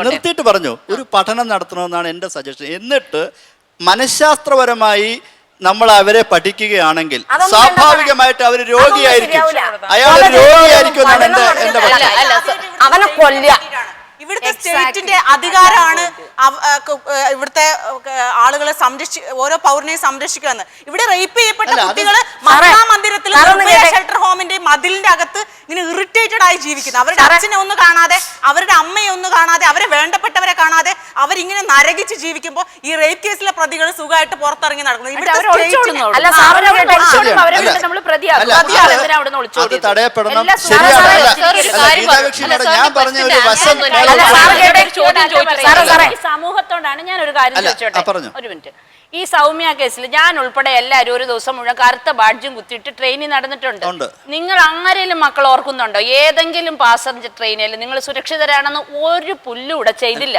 നിർത്തിയിട്ട് പറഞ്ഞു ഒരു പഠനം നടത്തണമെന്നാണ് എൻ്റെ സജഷൻ. എന്നിട്ട് മനഃശാസ്ത്രപരമായി നമ്മൾ അവരെ പഠിക്കുകയാണെങ്കിൽ സ്വാഭാവികമായിട്ട് അവർ രോഗിയായിരിക്കും, അയാൾ രോഗിയായിരിക്കും എന്നാണ് എൻ്റെ അവനെ കൊല്ലുക. ഇവിടുത്തെ സ്റ്റേറ്റിന്റെ അധികാരമാണ് ഇവിടുത്തെ ആളുകളെ ഓരോ പൗരനെയും സംരക്ഷിക്കുന്നത്. ഇവിടെ റേപ്പ് ചെയ്യപ്പെട്ട കുട്ടികള് മഹാമന്ദിരത്തിൽ ഷെൽട്ടർ ഹോമിന്റെ മതിലിന്റെ അകത്ത് ഇങ്ങനെ ഇറിറ്റേറ്റഡ് ആയി ജീവിക്കുന്നു. അവരുടെ അച്ഛനെ ഒന്ന് കാണാതെ, അവരുടെ അമ്മയെ ഒന്ന് കാണാതെ, അവരെ വേണ്ടപ്പെട്ടവരെ കാണാതെ അവരിങ്ങനെ നരകിച്ച് ജീവിക്കുമ്പോൾ ഈ റേപ്പ് കേസിലെ പ്രതികൾ സുഖമായിട്ട് പുറത്തിറങ്ങി നടക്കുന്നത്. സമൂഹത്തോടാണ് ഞാൻ ഒരു കാര്യം ചോദിച്ചോട്ടെ, ഒരു മിനിറ്റ്. ഈ സൗമ്യ കേസിൽ ഞാൻ ഉൾപ്പെടെ എല്ലാവരും ഒരു ദിവസം മുഴുവൻ കറുത്ത ബാഡ്ജും കുത്തിയിട്ട് ട്രെയിനിൽ നടന്നിട്ടുണ്ട്. നിങ്ങൾ ആരെങ്കിലും മക്കൾ ഓർക്കുന്നുണ്ടോ? ഏതെങ്കിലും പാസഞ്ചർ ട്രെയിനിൽ നിങ്ങൾ സുരക്ഷിതരാണെന്ന് ഒരു പുല്ലും ഇവിടെ ചെയ്തില്ല.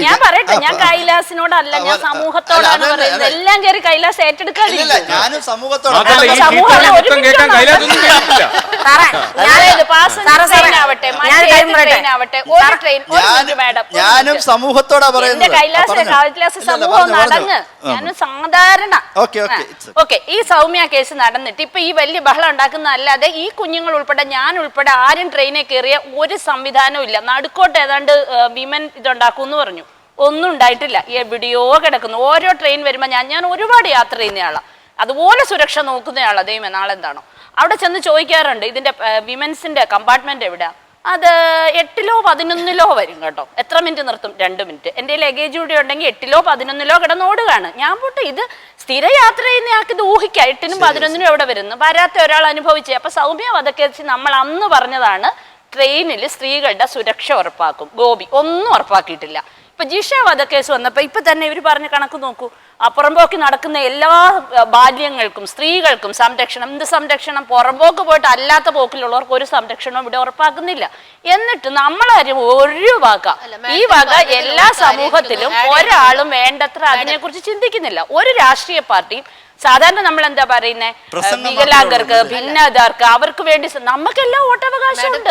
ഞാൻ പറയട്ടെ, ഞാൻ കൈലാസിനോടല്ല, ഞാൻ സമൂഹത്തോടാണ് പറയുന്നത്. എല്ലാം കയറി കൈലാസ് ഏറ്റെടുക്കാതിരിക്കും. ഞാനും സമൂഹത്തോടാ പറയുന്നത്. കൈലാസ് സമൂഹം നടങ്ങ്. സാധാരണ ഈ സൗമ്യ കേസ് നടന്നിട്ട് ഇപ്പൊ ഈ വലിയ ബഹളം ഉണ്ടാക്കുന്ന അല്ലാതെ ഈ കുഞ്ഞുങ്ങൾ ഉൾപ്പെടെ ഞാൻ ഉൾപ്പെടെ ആരും ട്രെയിനിൽ കയറിയ ഒരു സംവിധാനവും ഇല്ല. നടുക്കോട്ട് ഏതാണ്ട് വിമൻ ഇതുണ്ടാക്കും എന്ന് പറഞ്ഞു, ഒന്നും ഉണ്ടായിട്ടില്ല. എവിടെയോ കിടക്കുന്നു. ഓരോ ട്രെയിൻ വരുമ്പോ ഞാൻ ഒരുപാട് യാത്ര ചെയ്യുന്നയാളാ, അതുപോലെ സുരക്ഷ നോക്കുന്നയാളാ. ദൈവമേ, നാളെ എന്താണോ അവിടെ ചെന്ന് ചോദിക്കാറുണ്ട്, ഇതിന്റെ വിമൻസിന്റെ കമ്പാർട്ട്മെന്റ് എവിടെയാ? അത് 8ലോ 11ലോ വരും കേട്ടോ. എത്ര മിനിറ്റ് നിർത്തും? 2 മിനിറ്റ്. എൻ്റെ ലഗേജ് കൂടി ഉണ്ടെങ്കിൽ 8ലോ 11ലോ കിടന്നോടുകയാണ്. ഞാൻ പോട്ടെ, ഇത് സ്ഥിര യാത്ര ചെയ്യുന്നയാൾക്ക് ഇത് ഊഹിക്കാം 8നും 11നും എവിടെ വരുന്നു. വരാത്ത ഒരാൾ അനുഭവിച്ചേ. അപ്പൊ സൗമ്യ വധക്കേസ് നമ്മൾ അന്ന് പറഞ്ഞതാണ് ട്രെയിനിൽ സ്ത്രീകളുടെ സുരക്ഷ ഉറപ്പാക്കും. ഗോപി ഒന്നും ഉറപ്പാക്കിയിട്ടില്ല. ഇപ്പൊ ജിഷ വധക്കേസ് വന്നപ്പോ ഇപ്പൊ തന്നെ ഇവർ പറഞ്ഞ കണക്ക് നോക്കൂ, പുറമ്പോക്കി നടക്കുന്ന എല്ലാ ബാല്യങ്ങൾക്കും സ്ത്രീകൾക്കും സംരക്ഷണം. എന്ത് സംരക്ഷണം? പുറമ്പോക്ക് പോയിട്ട് അല്ലാത്ത പോക്കിലുള്ളവർക്ക് ഒരു സംരക്ഷണവും ഇവിടെ ഉറപ്പാക്കുന്നില്ല. എന്നിട്ട് നമ്മളാരും ഒഴിവാക്കാം. ഈ വക എല്ലാ സമൂഹത്തിലും ഒരാളും വേണ്ടത്ര അതിനെക്കുറിച്ച് ചിന്തിക്കുന്നില്ല. ഒരു രാഷ്ട്രീയ പാർട്ടിയും സാധാരണ നമ്മൾ എന്താ പറയുന്നത്, വികലാംഗർക്ക്, ഭിന്നതർക്ക്, അവർക്ക് വേണ്ടി നമുക്കെല്ലാം വോട്ടവകാശമുണ്ട്.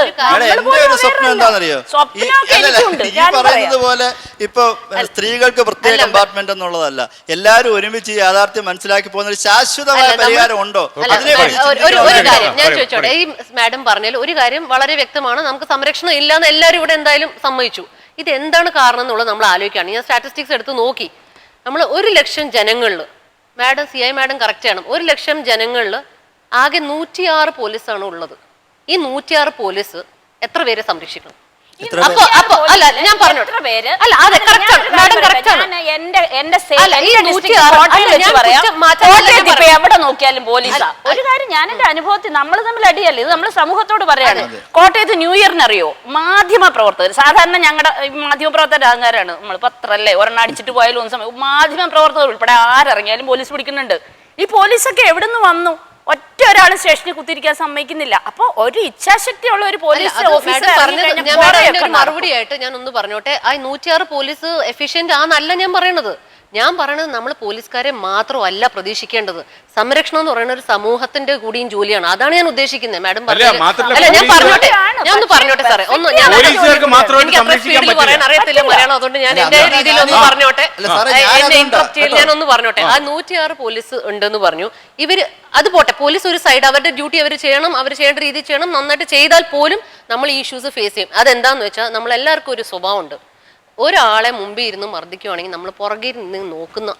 പോലെ ഇപ്പൊ സ്ത്രീകൾക്ക് പ്രത്യേക കമ്പാർട്ട്മെന്റ് എന്നുള്ളതല്ല, എല്ലാരും ഒരുമിച്ച് യാഥാർത്ഥ്യം മനസ്സിലാക്കി പോകുന്ന ഒരു ശാശ്വതമായ പരിഹാരം ഉണ്ടോ? ഒരു കാര്യം ഞാൻ ചോദിച്ചോട്ടെ, ഈ മാഡം പറഞ്ഞാൽ ഒരു കാര്യം വളരെ വ്യക്തമാണ്, നമുക്ക് സംരക്ഷണം ഇല്ലാന്ന് എല്ലാവരും ഇവിടെ എന്തായാലും സമ്മതിച്ചു. ഇത് എന്താണ് കാരണം എന്നുള്ളത് നമ്മൾ ആലോചിക്കുകയാണ്. ഞാൻ സ്റ്റാറ്റിസ്റ്റിക്സ് എടുത്ത് നോക്കി. നമ്മൾ 1,00,000 ജനങ്ങളിൽ, മാഡം CI മാഡം കറക്റ്റ് ആണ്, 1,00,000 ജനങ്ങളിൽ ആകെ 106 പോലീസാണ് ഉള്ളത്. ഈ 106 പോലീസ് എത്ര പേരെ സംരക്ഷിക്കണം? അല്ല ഞാൻ പറഞ്ഞോട്ടെ, അല്ല അതെ കറക്റ്റ് ആണ് മാഡം, കറക്റ്റ് ആണ്. എവിടെ നോക്കിയാലും പോലീസാ. ഒരു കാര്യം ഞാൻ എന്റെ അനുഭവത്തിൽ, നമ്മൾ തമ്മിൽ അടിയല്ലേ, ഇത് നമ്മൾ സമൂഹത്തോട് പറയാണ്. കോട്ടയത്ത് ന്യൂ ഇയറിന് അറിയോ, മാധ്യമ പ്രവർത്തകർ, സാധാരണ ഞങ്ങളുടെ മാധ്യമ പ്രവർത്തകരുടെ അഹങ്കാരാണ്, നമ്മൾ പത്രല്ലേ ഒരെണ്ണം അടിച്ചിട്ട് പോയാലും ഒന്നും സമയം, മാധ്യമ പ്രവർത്തകർ ഉൾപ്പെടെ ആരിറങ്ങിയാലും പോലീസ് പിടിക്കുന്നുണ്ട്. ഈ പോലീസൊക്കെ എവിടെ നിന്ന് വന്നു? ഒറ്റ ഒരാൾ സ്റ്റേഷനിൽ കുത്തിരിക്കാൻ സമ്മതിക്കുന്നില്ല. അപ്പൊ ഒരു ഇച്ഛാശക്തിയുള്ള ഒരു പോലീസ് ഓഫീസർ മറുപടി ആയിട്ട് ഞാൻ ഒന്ന് പറഞ്ഞോട്ടെ, ആ 106 പോലീസ് എഫിഷ്യന്റ് ആണെന്നല്ല ഞാൻ പറയണത്. ഞാൻ പറയണത് നമ്മൾ പോലീസുകാരെ മാത്രമല്ല പ്രതീക്ഷിക്കേണ്ടത്, സംരക്ഷണം എന്ന് പറയുന്ന ഒരു സമൂഹത്തിന്റെ കൂടിയും ജോലിയാണ്. അതാണ് ഞാൻ ഉദ്ദേശിക്കുന്നത്. മാഡം അല്ല ഞാൻ പറഞ്ഞോട്ടെ, ഞാൻ ഒന്ന് പറഞ്ഞോട്ടെ സാറേ, ഒന്ന് എനിക്ക് അത്ര സ്പീഡിൽ പറയാൻ അറിയത്തില്ല മലയാളം, അതുകൊണ്ട് ഞാൻ എന്റെ രീതിയിൽ ഒന്ന് പറഞ്ഞോട്ടെ, എന്നെ ഇന്ററപ്റ്റ് ചെയ്ത് ഞാനൊന്ന് പറഞ്ഞോട്ടെ. ആ 106 പോലീസ് ഉണ്ടെന്ന് പറഞ്ഞു. ഇവര് അത് പോട്ടെ, പോലീസ് ഒരു സൈഡ്, അവരുടെ ഡ്യൂട്ടി അവർ ചെയ്യണം, അവർ ചെയ്യേണ്ട രീതിയിൽ ചെയ്യണം. നന്നായിട്ട് ചെയ്താൽ പോലും നമ്മൾ ഈ ഇഷ്യൂസ് ഫേസ് ചെയ്യും. അതെന്താന്ന് വെച്ചാൽ നമ്മൾ എല്ലാവർക്കും ഒരു സ്വഭാവമുണ്ട്, ഒരാളെ മുമ്പിൽ ഇരുന്ന് മർദ്ദിക്കുവാണെങ്കിൽ നമ്മൾ പുറകെ നിന്ന് നോക്കുന്ന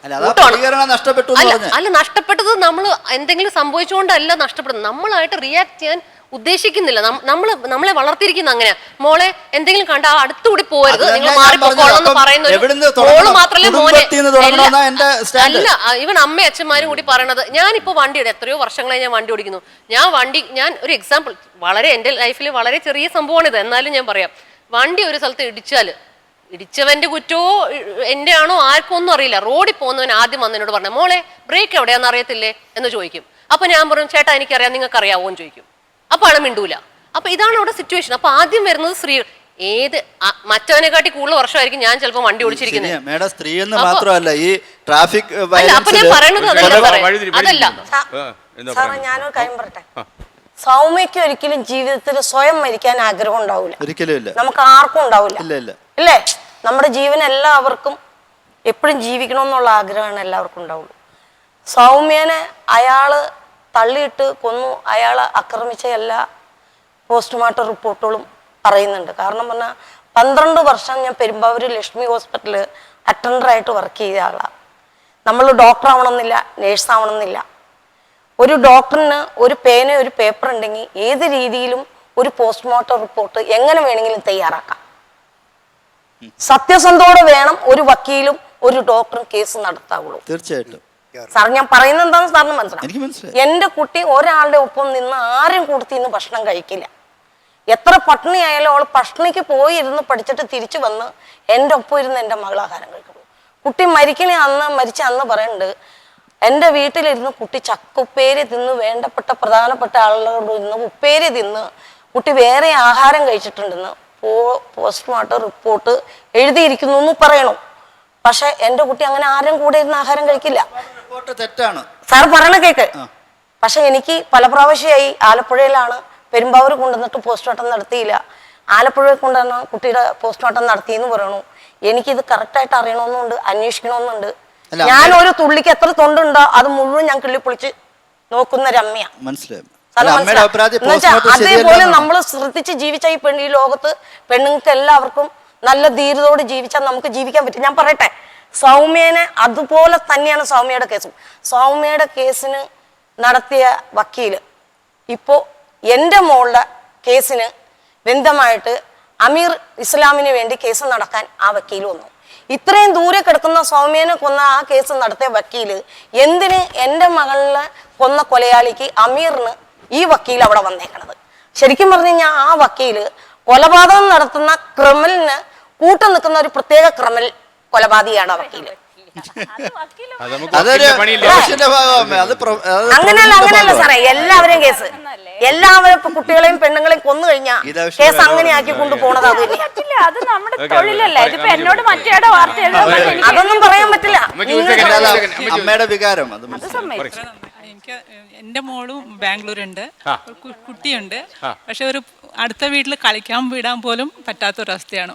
അല്ല, നഷ്ടപ്പെട്ടത് നമ്മൾ എന്തെങ്കിലും സംഭവിച്ചുകൊണ്ടല്ല നഷ്ടപ്പെടുന്നത്. നമ്മളായിട്ട് റിയാക്ട് ചെയ്യാൻ ഉദ്ദേശിക്കുന്നില്ല. നമ്മളെ വളർത്തിയിരിക്കുന്ന അങ്ങനെയാ. മോളെ എന്തെങ്കിലും കണ്ട അടുത്തുകൂടി പോരുത്, നിങ്ങൾ മാറിപ്പോക്കോളെന്ന് പറയുന്ന മോള് മാത്രമല്ല മോനെ അല്ല, ഇവൻ അമ്മ അച്ഛന്മാരും കൂടി പറയണത്. ഞാനിപ്പോ വണ്ടിയുടെ എത്രയോ വർഷങ്ങളായി ഞാൻ വണ്ടി ഓടിക്കുന്നു. ഞാൻ ഒരു എക്സാമ്പിൾ, വളരെ എൻ്റെ ലൈഫിൽ വളരെ ചെറിയ സംഭവമാണിത്, എന്നാലും ഞാൻ പറയാം. വണ്ടി ഒരു സ്ഥലത്ത് ഇടിച്ചവന്റെ കുറ്റമോ എൻ്റെ ആണോ ആർക്കും ഒന്നും അറിയില്ല. റോഡിൽ പോകുന്നവൻ ആദ്യം വന്നതിനോട് പറഞ്ഞ മോളെ ബ്രേക്ക് എവിടെയാണെന്ന് അറിയത്തില്ലേ എന്ന് ചോദിക്കും. അപ്പൊ ഞാൻ പറയും ചേട്ടാ എനിക്കറിയാം, നിങ്ങൾക്ക് അറിയാവോ എന്ന് ചോദിക്കും. അപ്പൊ ആള് മിണ്ടൂല. അപ്പൊ ഇതാണ് അവിടെ സിറ്റുവേഷൻ. അപ്പൊ ആദ്യം വരുന്നത് സ്ത്രീ. ഏത് മറ്റവനെക്കാട്ടി കൂടുതൽ വർഷമായിരിക്കും ഞാൻ ചിലപ്പോൾ വണ്ടി ഓടിച്ചിരിക്കുന്നത്. സ്ത്രീ എന്ന് മാത്രമല്ല ഈ ട്രാഫിക് അപ്പൊ ഞാൻ പറയണത് അതല്ല. സാറേ ഞാനൊരു കാര്യം പറയട്ടെ, സൗമ്യക്ക് ഒരിക്കലും ജീവിതത്തിൽ സ്വയം മരിക്കാൻ ആഗ്രഹം ഉണ്ടാവില്ല, ഒരിക്കലും ഇല്ല. നമുക്ക് ആർക്കും ഉണ്ടാവില്ല അല്ലേ? നമ്മുടെ ജീവൻ എല്ലാവർക്കും എപ്പോഴും ജീവിക്കണമെന്നുള്ള ആഗ്രഹമാണ് എല്ലാവർക്കും ഉണ്ടാവുള്ളൂ. സൗമ്യനെ അയാള് തള്ളിയിട്ട് കൊന്നു, അയാളെ ആക്രമിച്ച എല്ലാ പോസ്റ്റ്മോർട്ടം റിപ്പോർട്ടുകളും പറയുന്നുണ്ട്. കാരണം പറഞ്ഞാൽ 12 വർഷം ഞാൻ പെരുമ്പാവൂർ ലക്ഷ്മി ഹോസ്പിറ്റലിൽ അറ്റൻഡറായിട്ട് വർക്ക് ചെയ്ത ആളാണ്. നമ്മൾ ഡോക്ടർ ആവണമെന്നില്ല, നേഴ്സ് ആവണമെന്നില്ല. ഒരു ഡോക്ടറിന് ഒരു പേന ഒരു പേപ്പർ ഉണ്ടെങ്കിൽ ഏത് രീതിയിലും ഒരു പോസ്റ്റ്മോർട്ടം റിപ്പോർട്ട് എങ്ങനെ വേണമെങ്കിലും തയ്യാറാക്കാം. സത്യസന്ധോടെ വേണം ഒരു വക്കീലും ഒരു ഡോക്ടറും കേസ് നടത്താവുള്ളൂ. തീർച്ചയായിട്ടും സാർ ഞാൻ പറയുന്നത് എന്താണെന്ന് സാറിന് മനസ്സിലാവും. എൻ്റെ കുട്ടി ഒരാളുടെ ഒപ്പം നിന്ന് ആരും കൂടത്തി നിന്ന് ഭക്ഷണം കഴിക്കില്ല. എത്ര പട്ടിണി ആയാലും അവൾ പട്ടിണിക്ക് പോയി ഇരുന്ന് പഠിച്ചിട്ട് തിരിച്ചു വന്ന് എൻ്റെ ഒപ്പം ഇരുന്ന് എൻ്റെ മകൾ ആഹാരം കഴിക്കുന്നു. കുട്ടി മരിച്ച അന്ന് പറയുന്നുണ്ട്, എൻ്റെ വീട്ടിലിരുന്ന് കുട്ടി ചക്കുപ്പേരി തിന്ന് വേണ്ടപ്പെട്ട പ്രധാനപ്പെട്ട ആളുകളോട് ഇന്ന് ഉപ്പേരി തിന്ന് കുട്ടി വേറെ ആഹാരം കഴിച്ചിട്ടുണ്ടെന്ന് പോസ്റ്റ്മോർട്ടം റിപ്പോർട്ട് എഴുതിയിരിക്കുന്നു എന്ന് പറയണു. പക്ഷെ എൻ്റെ കുട്ടി അങ്ങനെ ആരും കൂടെ ഇരുന്ന് ആഹാരം കഴിക്കില്ല. തെറ്റാണ് സാർ പറയണ കേക്ക്. പക്ഷെ എനിക്ക് പല പ്രാവശ്യമായി ആലപ്പുഴയിലാണ് പെരുമ്പാവൂർ കൊണ്ടുവന്നിട്ട് പോസ്റ്റ്മോർട്ടം നടത്തിയില്ല. ആലപ്പുഴയിൽ കൊണ്ടുവന്ന കുട്ടിയുടെ പോസ്റ്റ്മോർട്ടം നടത്തിയെന്ന് പറയണു. എനിക്കിത് കറക്റ്റായിട്ട് അറിയണമെന്നുണ്ട്, അന്വേഷിക്കണമെന്നുണ്ട്. ഞാൻ ഒരു തുള്ളിക്ക് എത്ര തൊണ്ടുണ്ടോ അത് മുഴുവൻ ഞാൻ കിള്ളിപ്പൊളിച്ച് നോക്കുന്ന രമ്യ. അതേപോലെ നമ്മൾ ശ്രദ്ധിച്ച് ജീവിച്ച ഈ ലോകത്ത് പെണ്ണുങ്ങൾക്ക് എല്ലാവർക്കും നല്ല ധീരതയോട് ജീവിച്ചാൽ നമുക്ക് ജീവിക്കാൻ പറ്റും. ഞാൻ പറയട്ടെ, സൗമ്യനെ അതുപോലെ തന്നെയാണ് സൗമ്യയുടെ കേസും. സൗമ്യയുടെ കേസിന് നടത്തിയ വക്കീല് ഇപ്പോൾ എൻ്റെ മോളുടെ കേസിന് ബന്ധമായിട്ട് അമീർ ഇസ്ലാമിന് വേണ്ടി കേസ് നടക്കാൻ ആ വക്കീൽ വന്നു. ഇത്രയും ദൂരെ കിടക്കുന്ന സൗമ്യനെ കൊന്ന ആ കേസ് നടത്തിയ വക്കീല് എന്തിന് എൻ്റെ മകളിനെ കൊന്ന കൊലയാളിക്ക് അമീറിന് ഈ വക്കീൽ അവിടെ വന്നേക്കണത്? ശരിക്കും പറഞ്ഞു കഴിഞ്ഞാൽ ആ വക്കീല് കൊലപാതകം നടത്തുന്ന ക്രിമിനലിന് കൂട്ടു നിൽക്കുന്ന ഒരു പ്രത്യേക ക്രിമിനൽ കൊലപാതകയാണ് ആ വക്കീല്. അങ്ങനെയല്ല സാറേ, എല്ലാവരെയും കേസ് എല്ലാവരും കുട്ടികളെയും പെണ്ണുങ്ങളെയും കൊന്നു കഴിഞ്ഞാൽ കേസ് അങ്ങനെ ആക്കി കൊണ്ടുപോണത് അത് തന്നെയാ. അത് നമ്മുടെ തൊഴിലല്ലേ. ഇതിപ്പോ എന്നോട് മറ്റേടെ വാർത്ത അതൊന്നും പറയാൻ പറ്റില്ല. അമ്മയുടെ വികാരം എനിക്ക് എൻ്റെ മോളും ബാംഗ്ലൂരുണ്ട്, കുട്ടിയുണ്ട്. പക്ഷെ ഒരു അടുത്ത വീട്ടിൽ കളിക്കാൻ വിടാൻ പോലും പറ്റാത്തൊരവസ്ഥയാണ്.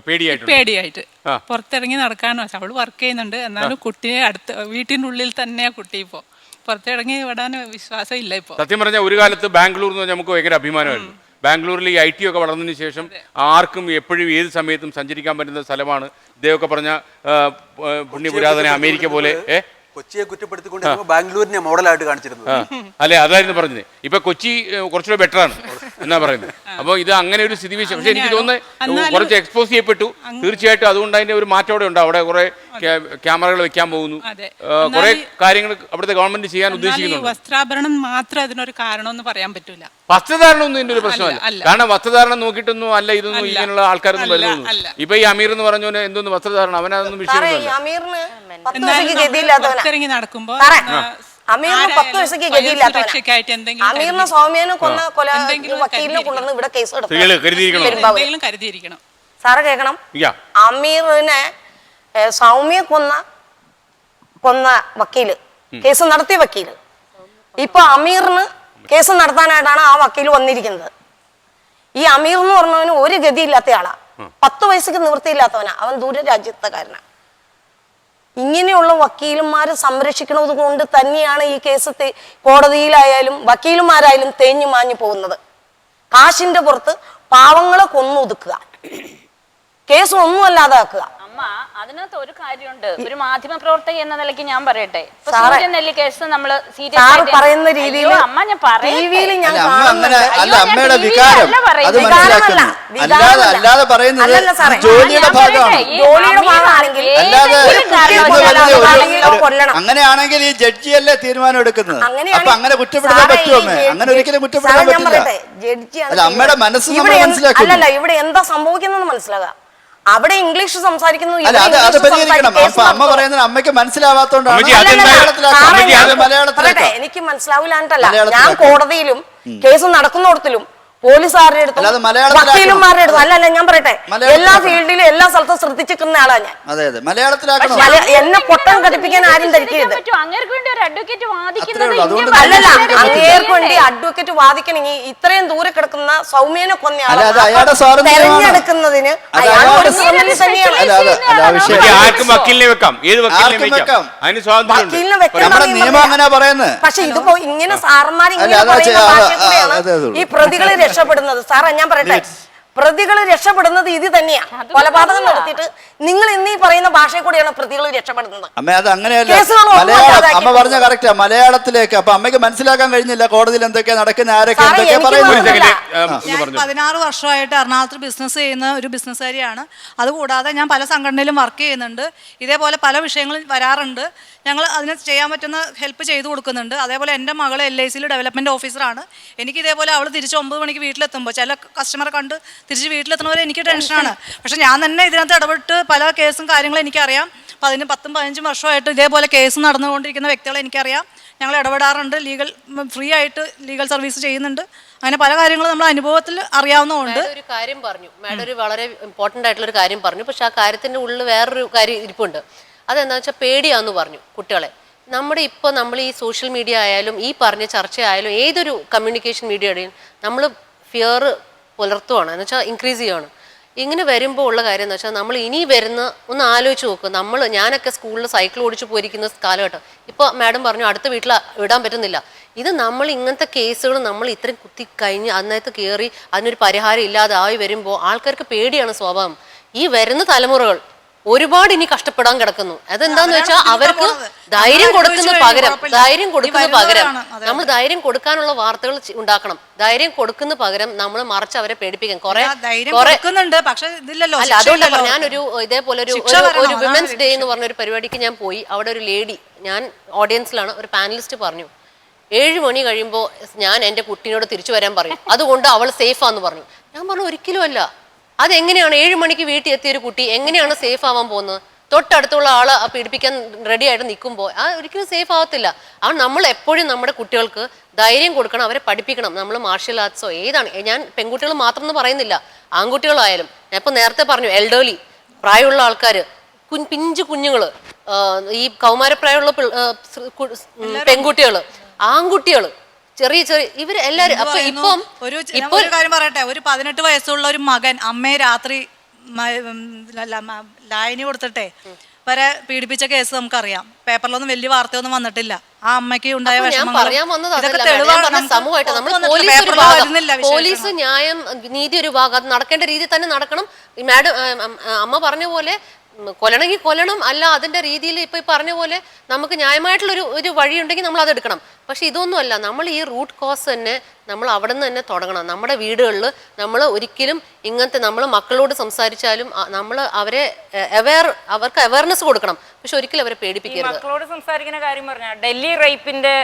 പേടിയായിട്ട് പുറത്തിറങ്ങി നടക്കാനോ. അവള് വർക്ക് ചെയ്യുന്നുണ്ട്, എന്നാലും കുട്ടിയെ വീട്ടിൻ്റെ ഉള്ളിൽ തന്നെയാ കുട്ടി. ഇപ്പോ പുറത്തിറങ്ങി വിടാൻ വിശ്വാസം ഇല്ല. ഇപ്പൊ സത്യം പറഞ്ഞാൽ ഒരു കാലത്ത് ബാംഗ്ലൂർ എന്ന് പറഞ്ഞാൽ നമുക്ക് ഭയങ്കര അഭിമാനമായിരുന്നു. ബാംഗ്ലൂരിൽ ഈ IT ഒക്കെ വളർന്നതിന് ശേഷം ആർക്കും എപ്പോഴും ഏത് സമയത്തും സഞ്ചരിക്കാൻ പറ്റുന്ന സ്ഥലമാണ്. ഇദ്ദേഹമൊക്കെ പറഞ്ഞ പുണ്യപുരാതന അമേരിക്ക പോലെ കൊച്ചിയെ കുറ്റപ്പെടുത്തിക്കൊണ്ട് ബാംഗ്ലൂരിനെ മോഡലായിട്ട് കാണിച്ചിരുന്നത് അല്ലെ, അതായിരുന്നു പറഞ്ഞത്. ഇപ്പൊ കൊച്ചി കുറച്ചുകൂടെ ബെറ്റർ ആണ് എന്നാ പറയുന്നത്. അപ്പൊ ഇത് അങ്ങനെ ഒരു സ്ഥിതിവിശേഷം. പക്ഷെ എനിക്ക് തോന്നുന്നത് കുറച്ച് എക്സ്പോസ് ചെയ്യപ്പെട്ടു. തീർച്ചയായിട്ടും അതുകൊണ്ട് അതിന്റെ ഒരു മാറ്റം അവിടെ ഉണ്ട്. അവിടെ കുറെ ക്യാമറകൾ വെക്കാൻ പോകുന്നു, കുറെ കാര്യങ്ങൾ അവിടുത്തെ ഗവൺമെന്റ് ചെയ്യാൻ ഉദ്ദേശിക്കുന്നുണ്ട്. വസ്ത്രാഭരണം മാത്രം അതിനൊരു കാരണമെന്ന് പറയാൻ പറ്റൂല. വസ്ത്രധാരണം ഇതിന്റെ ഒരു പ്രശ്നമല്ല. കാരണം വസ്ത്രധാരണം നോക്കിയിട്ടൊന്നും അല്ല ഇതൊന്നും ഇങ്ങനെയുള്ള ആൾക്കാരൊന്നും വരുന്നു. ഇപ്പൊ ഈ അമീർ എന്ന് പറഞ്ഞോനെ എന്തോന്ന് വസ്ത്രധാരണം, അവനതൊന്നും വിഷയമൊന്നുമല്ല. പുറത്തിറങ്ങി നടക്കുമ്പോ അമീറിന് 10 വയസ്സൊക്കെ ഗതിയില്ലാത്തവനായിട്ട് അമീറിനെ സൗമ്യനെ കൊന്ന വക്കീലിനെ കൊണ്ടുവന്ന് ഇവിടെ കേസ് കരുതിയിരിക്കണം. സാറ് കേൾക്കണം, അമീറിനെ സൗമ്യ കൊന്ന വക്കീല്, കേസ് നടത്തിയ വക്കീല്, ഇപ്പൊ അമീറിന് കേസ് നടത്താനായിട്ടാണ് ആ വക്കീൽ വന്നിരിക്കുന്നത്. ഈ അമീർ എന്ന് പറഞ്ഞവന് ഒരു ഗതിയില്ലാത്ത ആളാ, 10 വയസ്സൊക്കെ നിവൃത്തിയില്ലാത്തവനാ, അവൻ ദൂര രാജ്യത്തുകാരനാ. ഇങ്ങനെയുള്ള വക്കീലന്മാരെ സംരക്ഷിക്കുന്നത് കൊണ്ട് തന്നെയാണ് ഈ കേസ് കോടതിയിലായാലും വക്കീലന്മാരായാലും തേഞ്ഞു മാഞ്ഞു പോകുന്നത്. കാശിന്റെ പുറത്ത് പാവങ്ങളെ കൊന്നൊതുക്കുക. കേസ് ഒന്നും അല്ലാതാക്കുക. അമ്മ അതിനകത്ത് ഒരു കാര്യമുണ്ട്. ഒരു മാധ്യമ പ്രവർത്തക എന്ന നിലയ്ക്ക് ഞാൻ പറയട്ടെ, സൂര്യനെല്ലി കേസ് നമ്മൾ സീരിയസ് പറയുന്ന രീതിയിൽ അമ്മ ഞാൻ പറയുന്നത് അമ്മയുടെ വികാരം അത് മനസ്സിലാക്കുന്നു. അല്ലാതെ പറയുന്നത് ജോലിയുടെ ഭാഗമാണ്. അങ്ങനെയാണെങ്കിൽ ഈ ജഡ്ജിയല്ലേ തീരുമാനം എടുക്കുന്നത്. അപ്പൊ അങ്ങനെ കുറ്റപ്പെടുത്താൻ പറ്റുമോ? അങ്ങനെ ഒരിക്കലും കുറ്റപ്പെടുത്താൻ പറ്റില്ല. അല്ല, അമ്മയുടെ മനസ്സ് നമ്മൾ മനസ്സിലാക്കുന്നു. അല്ലല്ല, ഇവിടെ എന്താ സംഭവിക്കുന്നത് മനസ്സിലാകാം. അവിടെ ഇംഗ്ലീഷ് സംസാരിക്കുന്നു. അത് പരിഹരിക്കണം. അപ്പൊ അമ്മ പറയുന്നത് അമ്മയ്ക്ക് മനസ്സിലാവാത്തോണ്ടാണ്. എനിക്ക് മനസ്സിലാവില്ലാണ്ടല്ല, ഞാൻ കോടതിയിലും കേസ് നടക്കുന്നിടത്തിലും പോലീസുകാരുടെ അടുത്തും വക്കീലുമാരുടെ അടുത്തും അല്ലല്ല ഞാൻ പറയട്ടെ, എല്ലാ ഫീൽഡിലും എല്ലാ സ്ഥലത്തും ശ്രദ്ധിച്ചിരിക്കുന്ന ആളാ ഞാൻ. എന്നെ പൊട്ടം കടിപ്പിക്കാൻ ആരും ധരിക്കരുത്. അല്ലല്ല, അങ്ങേർക്ക് വേണ്ടി അഡ്വക്കേറ്റ് വാദിക്കണമെങ്കിൽ ഇത്രയും ദൂരെ കിടക്കുന്ന സൗമ്യനെ കൊന്നയാളെ തെരഞ്ഞെടുക്കുന്നതിന് പക്ഷെ ഇതിപ്പോ ഇങ്ങനെ സാറന്മാരിങ്ങനെ ഈ പ്രതികളെ രക്ഷപ്പെടുന്നത്. സാറേ ഞാൻ പറയട്ടെ, പ്രതികൾ രക്ഷപ്പെടുന്നത് ഇത് തന്നെയാണ്. കൊലപാതകം നടത്തിയിട്ട് നിങ്ങൾ ഇന്നീ പറയുന്ന ഭാഷയിൽ കൂടെയാണ് പ്രതികൾ രക്ഷപ്പെടുന്നത്. അമ്മ അത് അങ്ങനെയല്ല. അമ്മ പറഞ്ഞ കറക്റ്റാ. മലയാളത്തിലേക്ക് അപ്പൊ അമ്മയ്ക്ക് മനസ്സിലാക്കാൻ കഴിഞ്ഞില്ല കോടതിയിൽ എന്തൊക്കെയാ നടക്കുന്ന, ആരൊക്കെ എന്തൊക്കെയാ പറയുന്നത്. 16 വർഷമായിട്ട് എറണാകുളത്ത് ബിസിനസ് ചെയ്യുന്ന ഒരു ബിസിനസ്സുകാരിയാണ്. അതുകൂടാതെ ഞാൻ പല സംഘടനയിലും വർക്ക് ചെയ്യുന്നുണ്ട്. ഇതേപോലെ പല വിഷയങ്ങളും വരാറുണ്ട്. ഞങ്ങൾ അതിന് ചെയ്യാൻ പറ്റുന്ന ഹെൽപ്പ് ചെയ്തു കൊടുക്കുന്നുണ്ട്. അതേപോലെ എൻ്റെ മകൾ LICയിൽ ഡെവലപ്മെൻറ്റ് ഓഫീസറാണ്. എനിക്ക് ഇതേപോലെ അവൾ തിരിച്ച് 9 മണിക്ക് വീട്ടിലെത്തുമ്പോൾ ചില കസ്റ്റമറെ കണ്ട് തിരിച്ച് വീട്ടിലെത്തുന്നവരെ എനിക്ക് ടെൻഷനാണ്. പക്ഷേ ഞാൻ തന്നെ ഇതിനകത്ത് ഇടപെട്ട് പല കേസും കാര്യങ്ങളും എനിക്കറിയാം. 10-15 വർഷമായിട്ട് ഇതേപോലെ കേസ് നടന്നുകൊണ്ടിരിക്കുന്ന വ്യക്തികളെ എനിക്കറിയാം. ഞങ്ങൾ ഇടപെടാറുണ്ട്. ഫ്രീ ആയിട്ട് ലീഗൽ സർവീസ് ചെയ്യുന്നുണ്ട്. അങ്ങനെ പല കാര്യങ്ങളും നമ്മൾ അനുഭവത്തിൽ അറിയാവുന്നതുകൊണ്ട്. ഒരു കാര്യം പറഞ്ഞു മാഡം, ഒരു വളരെ ഇമ്പോർട്ടൻ്റ് ആയിട്ടുള്ള ഒരു കാര്യം പറഞ്ഞു. പക്ഷെ ആ കാര്യത്തിൻ്റെ ഉള്ളിൽ വേറൊരു കാര്യം ഇരിപ്പുണ്ട്. അതെന്താണെന്ന് വെച്ചാൽ പേടിയാന്ന് പറഞ്ഞു കുട്ടികളെ. നമ്മൾ ഈ സോഷ്യൽ മീഡിയ ആയാലും ഈ പറഞ്ഞ ചർച്ച ആയാലും ഏതൊരു കമ്മ്യൂണിക്കേഷൻ മീഡിയയുടെയും നമ്മൾ ഫിയർ പുലർത്തുവാണ്, എന്ന് വെച്ചാൽ ഇൻക്രീസ് ചെയ്യുകയാണ്. ഇങ്ങനെ വരുമ്പോൾ ഉള്ള കാര്യം എന്ന് വെച്ചാൽ നമ്മൾ ഇനി വരുന്ന ഒന്ന് ആലോചിച്ച് നോക്കുക. ഞാനൊക്കെ സ്കൂളിൽ സൈക്കിൾ ഓടിച്ച് പോയിരിക്കുന്ന കാലഘട്ടം, ഇപ്പോൾ മാഡം പറഞ്ഞു അടുത്ത വീട്ടിൽ വിടാൻ പറ്റുന്നില്ല. ഇത് നമ്മൾ ഇങ്ങനത്തെ കേസുകൾ നമ്മൾ ഇത്രയും കുത്തി കഴിഞ്ഞ് അന്നേരത്ത് കയറി അതിനൊരു പരിഹാരം ഇല്ലാതെ ആയി വരുമ്പോൾ ആൾക്കാർക്ക് പേടിയാണ് സ്വഭാവം. ഈ വരുന്ന തലമുറകൾ ഒരുപാട് ഇനി കഷ്ടപ്പെടാൻ കിടക്കുന്നു. അതെന്താന്ന് വെച്ചാൽ അവർക്ക് ധൈര്യം കൊടുക്കുന്ന പകരം നമ്മൾ ധൈര്യം കൊടുക്കാനുള്ള വാർത്തകൾ ഉണ്ടാക്കണം. ധൈര്യം കൊടുക്കുന്ന പകരം നമ്മൾ മറിച്ച് അവരെ പേടിപ്പിക്കാൻ അല്ല. അതുകൊണ്ടാണ് ഞാനൊരു ഇതേപോലെ ഒരു വിമൻസ് ഡേ എന്ന് പറഞ്ഞ ഒരു പരിപാടിക്ക് ഞാൻ പോയി. അവിടെ ഒരു ലേഡി, ഞാൻ ഓഡിയൻസിലാണ്, ഒരു പാനലിസ്റ്റ് പറഞ്ഞു 7 മണി കഴിയുമ്പോൾ ഞാൻ എൻ്റെ കുട്ടീനോട് തിരിച്ചു വരാൻ പറയും, അതുകൊണ്ട് അവൾ സേഫാന്ന് പറഞ്ഞു. ഞാൻ പറഞ്ഞു ഒരിക്കലും അല്ല. അതെങ്ങനെയാണ് 7 മണിക്ക് വീട്ടിൽ എത്തിയ ഒരു കുട്ടി എങ്ങനെയാണ് സേഫ് ആവാൻ പോകുന്നത്? തൊട്ടടുത്തുള്ള ആള് പീഡിപ്പിക്കാൻ റെഡി ആയിട്ട് നിൽക്കുമ്പോൾ ഒരിക്കലും സേഫ് ആവത്തില്ല. നമ്മൾ എപ്പോഴും നമ്മുടെ കുട്ടികൾക്ക് ധൈര്യം കൊടുക്കണം, അവരെ പഠിപ്പിക്കണം. നമ്മൾ മാർഷ്യൽ ആർട്സോ ഏതാണ്, ഞാൻ പെൺകുട്ടികൾ മാത്രം എന്ന് പറയുന്നില്ല, ആൺകുട്ടികളായാലും. ഞാൻ ഇപ്പം നേരത്തെ പറഞ്ഞു എൽഡർലി പ്രായമുള്ള ആൾക്കാർ, പിഞ്ചു കുഞ്ഞുങ്ങൾ, ഈ കൗമാരപ്രായമുള്ള പെൺകുട്ടികൾ, ആൺകുട്ടികൾ, ചെറിയ ഇവര് എല്ലാരും. അപ്പൊ ഇപ്പം ഒരു കാര്യം പറയട്ടെ, ഒരു 18 വയസ്സുള്ള ഒരു മകൻ അമ്മയെ രാത്രി ലായനി കൊടുത്തിട്ടെ വരെ പീഡിപ്പിച്ച കേസ് നമുക്കറിയാം. പേപ്പറിലൊന്നും വലിയ വാർത്തയൊന്നും വന്നിട്ടില്ല. ആ അമ്മയ്ക്ക് ഉണ്ടായ പോലീസ് ന്യായം നീതി ഒരു ഭാഗം അത് നടക്കേണ്ട രീതി തന്നെ നടക്കണം. മാഡം അമ്മ പറഞ്ഞ പോലെ കൊല്ലണമെങ്കിൽ കൊല്ലണം, അല്ല അതിൻ്റെ രീതിയിൽ ഇപ്പം ഈ പറഞ്ഞ പോലെ നമുക്ക് ന്യായമായിട്ടുള്ളൊരു വഴിയുണ്ടെങ്കിൽ നമ്മൾ അതെടുക്കണം. പക്ഷെ ഇതൊന്നും അല്ല, നമ്മൾ ഈ റൂട്ട് കോസ് തന്നെ നമ്മൾ അവിടെ നിന്ന് തന്നെ തുടങ്ങണം. നമ്മുടെ വീടുകളിൽ നമ്മൾ ഒരിക്കലും ഇങ്ങനത്തെ നമ്മൾ മക്കളോട് സംസാരിച്ചാലും നമ്മൾ അവരെ അവർക്ക് അവയർനെസ് കൊടുക്കണം. പക്ഷെ ഒരിക്കലും അവരെ പേടിപ്പിക്കരുത്. മക്കളോട് സംസാരിക്കുന്ന കാര്യം പറഞ്ഞാൽ ഡൽഹി റേപ്പിന്റെ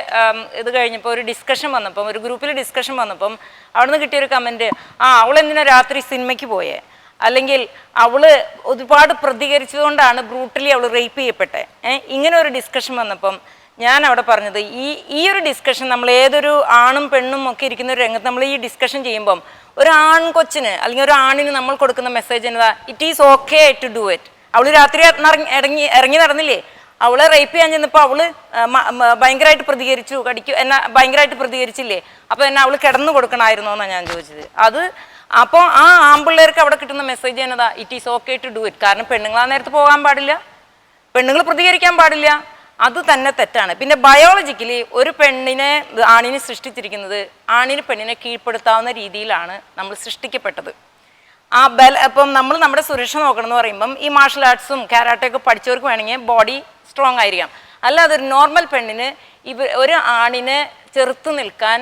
ഇത് കഴിഞ്ഞപ്പോൾ ഒരു ഡിസ്കഷൻ വന്നപ്പം, ഒരു ഗ്രൂപ്പിൽ ഡിസ്കഷൻ വന്നപ്പം അവിടുന്ന് കിട്ടിയൊരു കമന്റ്, അവളെന്തിനാ രാത്രി സിനിമയ്ക്ക് പോയേ, അല്ലെങ്കിൽ അവള് ഒരുപാട് പ്രതികരിച്ചതുകൊണ്ടാണ് ബ്രൂട്ടലി അവൾ റേപ്പ് ചെയ്യപ്പെട്ടെ. ഇങ്ങനെ ഒരു ഡിസ്കഷൻ വന്നപ്പം ഞാൻ അവിടെ പറഞ്ഞത്, ഈ ഒരു ഡിസ്കഷൻ നമ്മൾ ഏതൊരു ആണും പെണ്ണും ഒക്കെ ഇരിക്കുന്ന ഒരു രംഗത്ത് നമ്മൾ ഈ ഡിസ്കഷൻ ചെയ്യുമ്പം ഒരു ആൺകൊച്ചിന് അല്ലെങ്കിൽ ഒരു ആണിന് നമ്മൾ കൊടുക്കുന്ന മെസ്സേജ് എന്നതാ, it is okay to do it. അവൾ രാത്രി ഇറങ്ങി നടന്നില്ലേ, അവളെ റേപ്പ് ചെയ്യാൻ ചെന്നപ്പോൾ അവള് ഭയങ്കരമായിട്ട് പ്രതികരിച്ചു, ഭയങ്കരമായിട്ട് പ്രതികരിച്ചില്ലേ, അപ്പോൾ എന്നെ അവൾ കിടന്നു കൊടുക്കണമായിരുന്നോ എന്നാണ് ഞാൻ ചോദിച്ചത്. അപ്പോൾ ആ ആൺപിള്ളേർക്ക് അവിടെ കിട്ടുന്ന മെസ്സേജ് എന്നതാ, it is okay to do it. കാരണം പെണ്ണുങ്ങൾ ആ നേരത്ത് പോകാൻ പാടില്ല, പെണ്ണുങ്ങൾ പ്രതികരിക്കാൻ പാടില്ല, അത് തന്നെ തെറ്റാണ്. പിന്നെ ബയോളജിക്കലി ഒരു ആണിനെ സൃഷ്ടിച്ചിരിക്കുന്നത് ആണിന് പെണ്ണിനെ കീഴ്പ്പെടുത്താവുന്ന രീതിയിലാണ് നമ്മൾ സൃഷ്ടിക്കപ്പെട്ടത്. ആ ഇപ്പം നമ്മൾ നമ്മുടെ സുരക്ഷ നോക്കണം എന്ന് പറയുമ്പം ഈ മാർഷൽ ആർട്സും കാരാട്ടയൊക്കെ പഠിച്ചവർക്ക് വേണമെങ്കിൽ ബോഡി സ്ട്രോങ് ആയിരിക്കാം. അല്ലാതെ ഒരു നോർമൽ പെണ്ണിന് ഒരു ആണിനെ ചെറുത്ത് നിൽക്കാൻ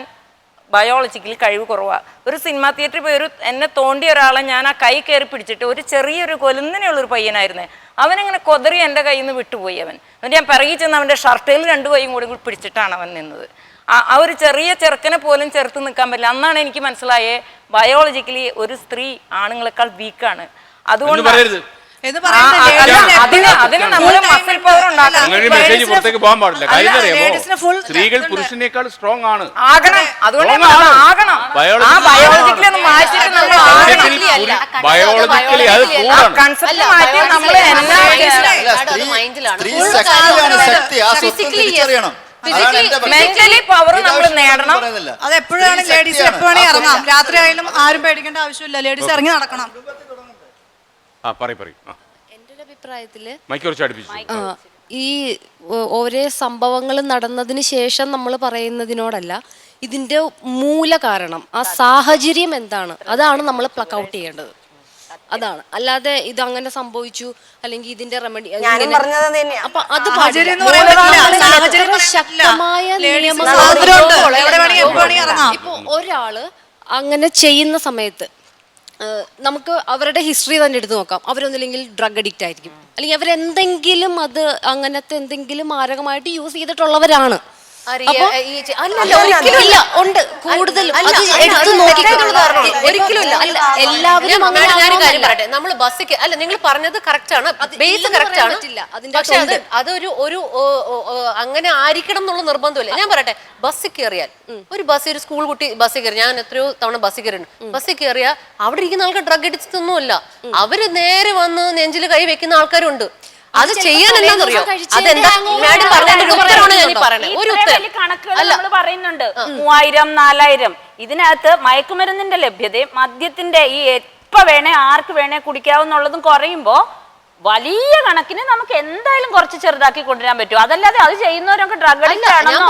ബയോളജിക്കലി കഴിവ് കുറവാണ്. ഒരു സിനിമാ തിയേറ്ററിൽ പോയി എന്നെ തോണ്ടിയ ഒരാളെ ഞാൻ ആ കൈ കയറി പിടിച്ചിട്ട് ഒരു ചെറിയൊരു കൊലുന്നനെയുള്ളൊരു പയ്യനായിരുന്നേ, അവനിങ്ങനെ കൊതറി എൻ്റെ കയ്യിൽ നിന്ന് വിട്ടുപോയി. എന്നിട്ട് ഞാൻ പിറകി ചെന്ന് അവൻ്റെ ഷർട്ടയിൽ 2 കൈയും കൂടി പിടിച്ചിട്ടാണ് അവൻ നിന്നത്. ആ ഒരു ചെറിയ ചെറുക്കനെ പോലും ചെറുത്ത് നിൽക്കാൻ പറ്റില്ല. അന്നാണ് എനിക്ക് മനസ്സിലായേ ബയോളജിക്കലി ഒരു സ്ത്രീ ആണുങ്ങളെക്കാൾ വീക്കാണ്. അതുകൊണ്ട് സ്ത്രീകൾ പുരുഷനേക്കാൾ സ്ട്രോങ് ആണ്. ബയോളജിക്കലി അത് കൂടാണ്. മെന്റലി പവർ നമ്മൾ നേടണം. അത് എപ്പോഴാണ് ലേഡീസ് എപ്പോഴാണ് ഇറങ്ങാം. രാത്രി ആയാലും ആരും പേടിക്കേണ്ട ആവശ്യമില്ല, ലേഡീസ് ഇറങ്ങി നടക്കണം. എൻ്റെ ഒരു അഭിപ്രായത്തില് ഈ ഓരോ സംഭവങ്ങൾ നടന്നതിന് ശേഷം നമ്മൾ പറയുന്നതിനോടല്ല, ഇതിന്റെ മൂല കാരണം ആ സാഹചര്യം എന്താണ് അതാണ് നമ്മൾ പ്ലക്ക് ഔട്ട് ചെയ്യേണ്ടത്. അതാണ്, അല്ലാതെ ഇത് അങ്ങനെ സംഭവിച്ചു അല്ലെങ്കിൽ ഇതിന്റെ റെമഡി അപ്പൊ അത് ശക്തമായ ഇപ്പൊ ഒരാള് അങ്ങനെ ചെയ്യുന്ന സമയത്ത് നമുക്ക് അവരുടെ ഹിസ്റ്ററി തന്നെ എടുത്ത് നോക്കാം. അവരൊന്നില്ലെങ്കിൽ ഡ്രഗ് അഡിക്റ്റ് ആയിരിക്കും, അല്ലെങ്കിൽ അവരെന്തെങ്കിലും അത് അങ്ങനത്തെ എന്തെങ്കിലും മാരകമായിട്ട് യൂസ് ചെയ്തിട്ടുള്ളവരാണ്. ഉണ്ട് കൂടുതലും ഒരിക്കലും എല്ലാവരും. നമ്മൾ ബസ്സിക്ക് അല്ല, നിങ്ങൾ പറഞ്ഞത് കറക്റ്റ് ആണ്, ബേസ് കറക്റ്റ് ആണ്. പക്ഷെ അതൊരു ഒരു അങ്ങനെ ആയിരിക്കണം എന്നുള്ള നിർബന്ധമില്ല. ഞാൻ പറയട്ടെ, ബസ്സിൽ കയറിയാൽ ഒരു സ്കൂൾ കുട്ടി ബസ്സിൽ കയറി, ഞാൻ എത്രയോ തവണ ബസ്സിൽ കയറിയിട്ടുണ്ട്. ബസ്സിൽ കയറിയാൽ അവിടെ ഇരിക്കുന്ന ആൾക്കാർ ഡ്രഗ് അഡിക്റ്റ് ഒന്നുമില്ല, അവര് നേരെ വന്ന് നെഞ്ചിൽ കൈ വെക്കുന്ന ആൾക്കാരുണ്ട്. അത് ചെയ്യാൻ എന്താണെന്നറിയോ, അതെന്താ കണക്കുകൾ പറയുന്നുണ്ട് 3000 4000. ഇതിനകത്ത് മയക്കുമരുന്നിന്റെ ലഭ്യതയും മദ്യത്തിന്റെ ഈ എപ്പ വേണേ ആർക്ക് വേണേ കുടിക്കാവുന്നുള്ളതും കുറയുമ്പോ വലിയ കണക്കിന് നമുക്ക് എന്തായാലും കുറച്ച് ചെറുതാക്കി കൊണ്ടുവരാൻ പറ്റും. അതല്ലാതെ അത് ചെയ്യുന്നവരൊക്കെ ഡ്രഗ് അഡിക്റ്റ് ആണെന്നോ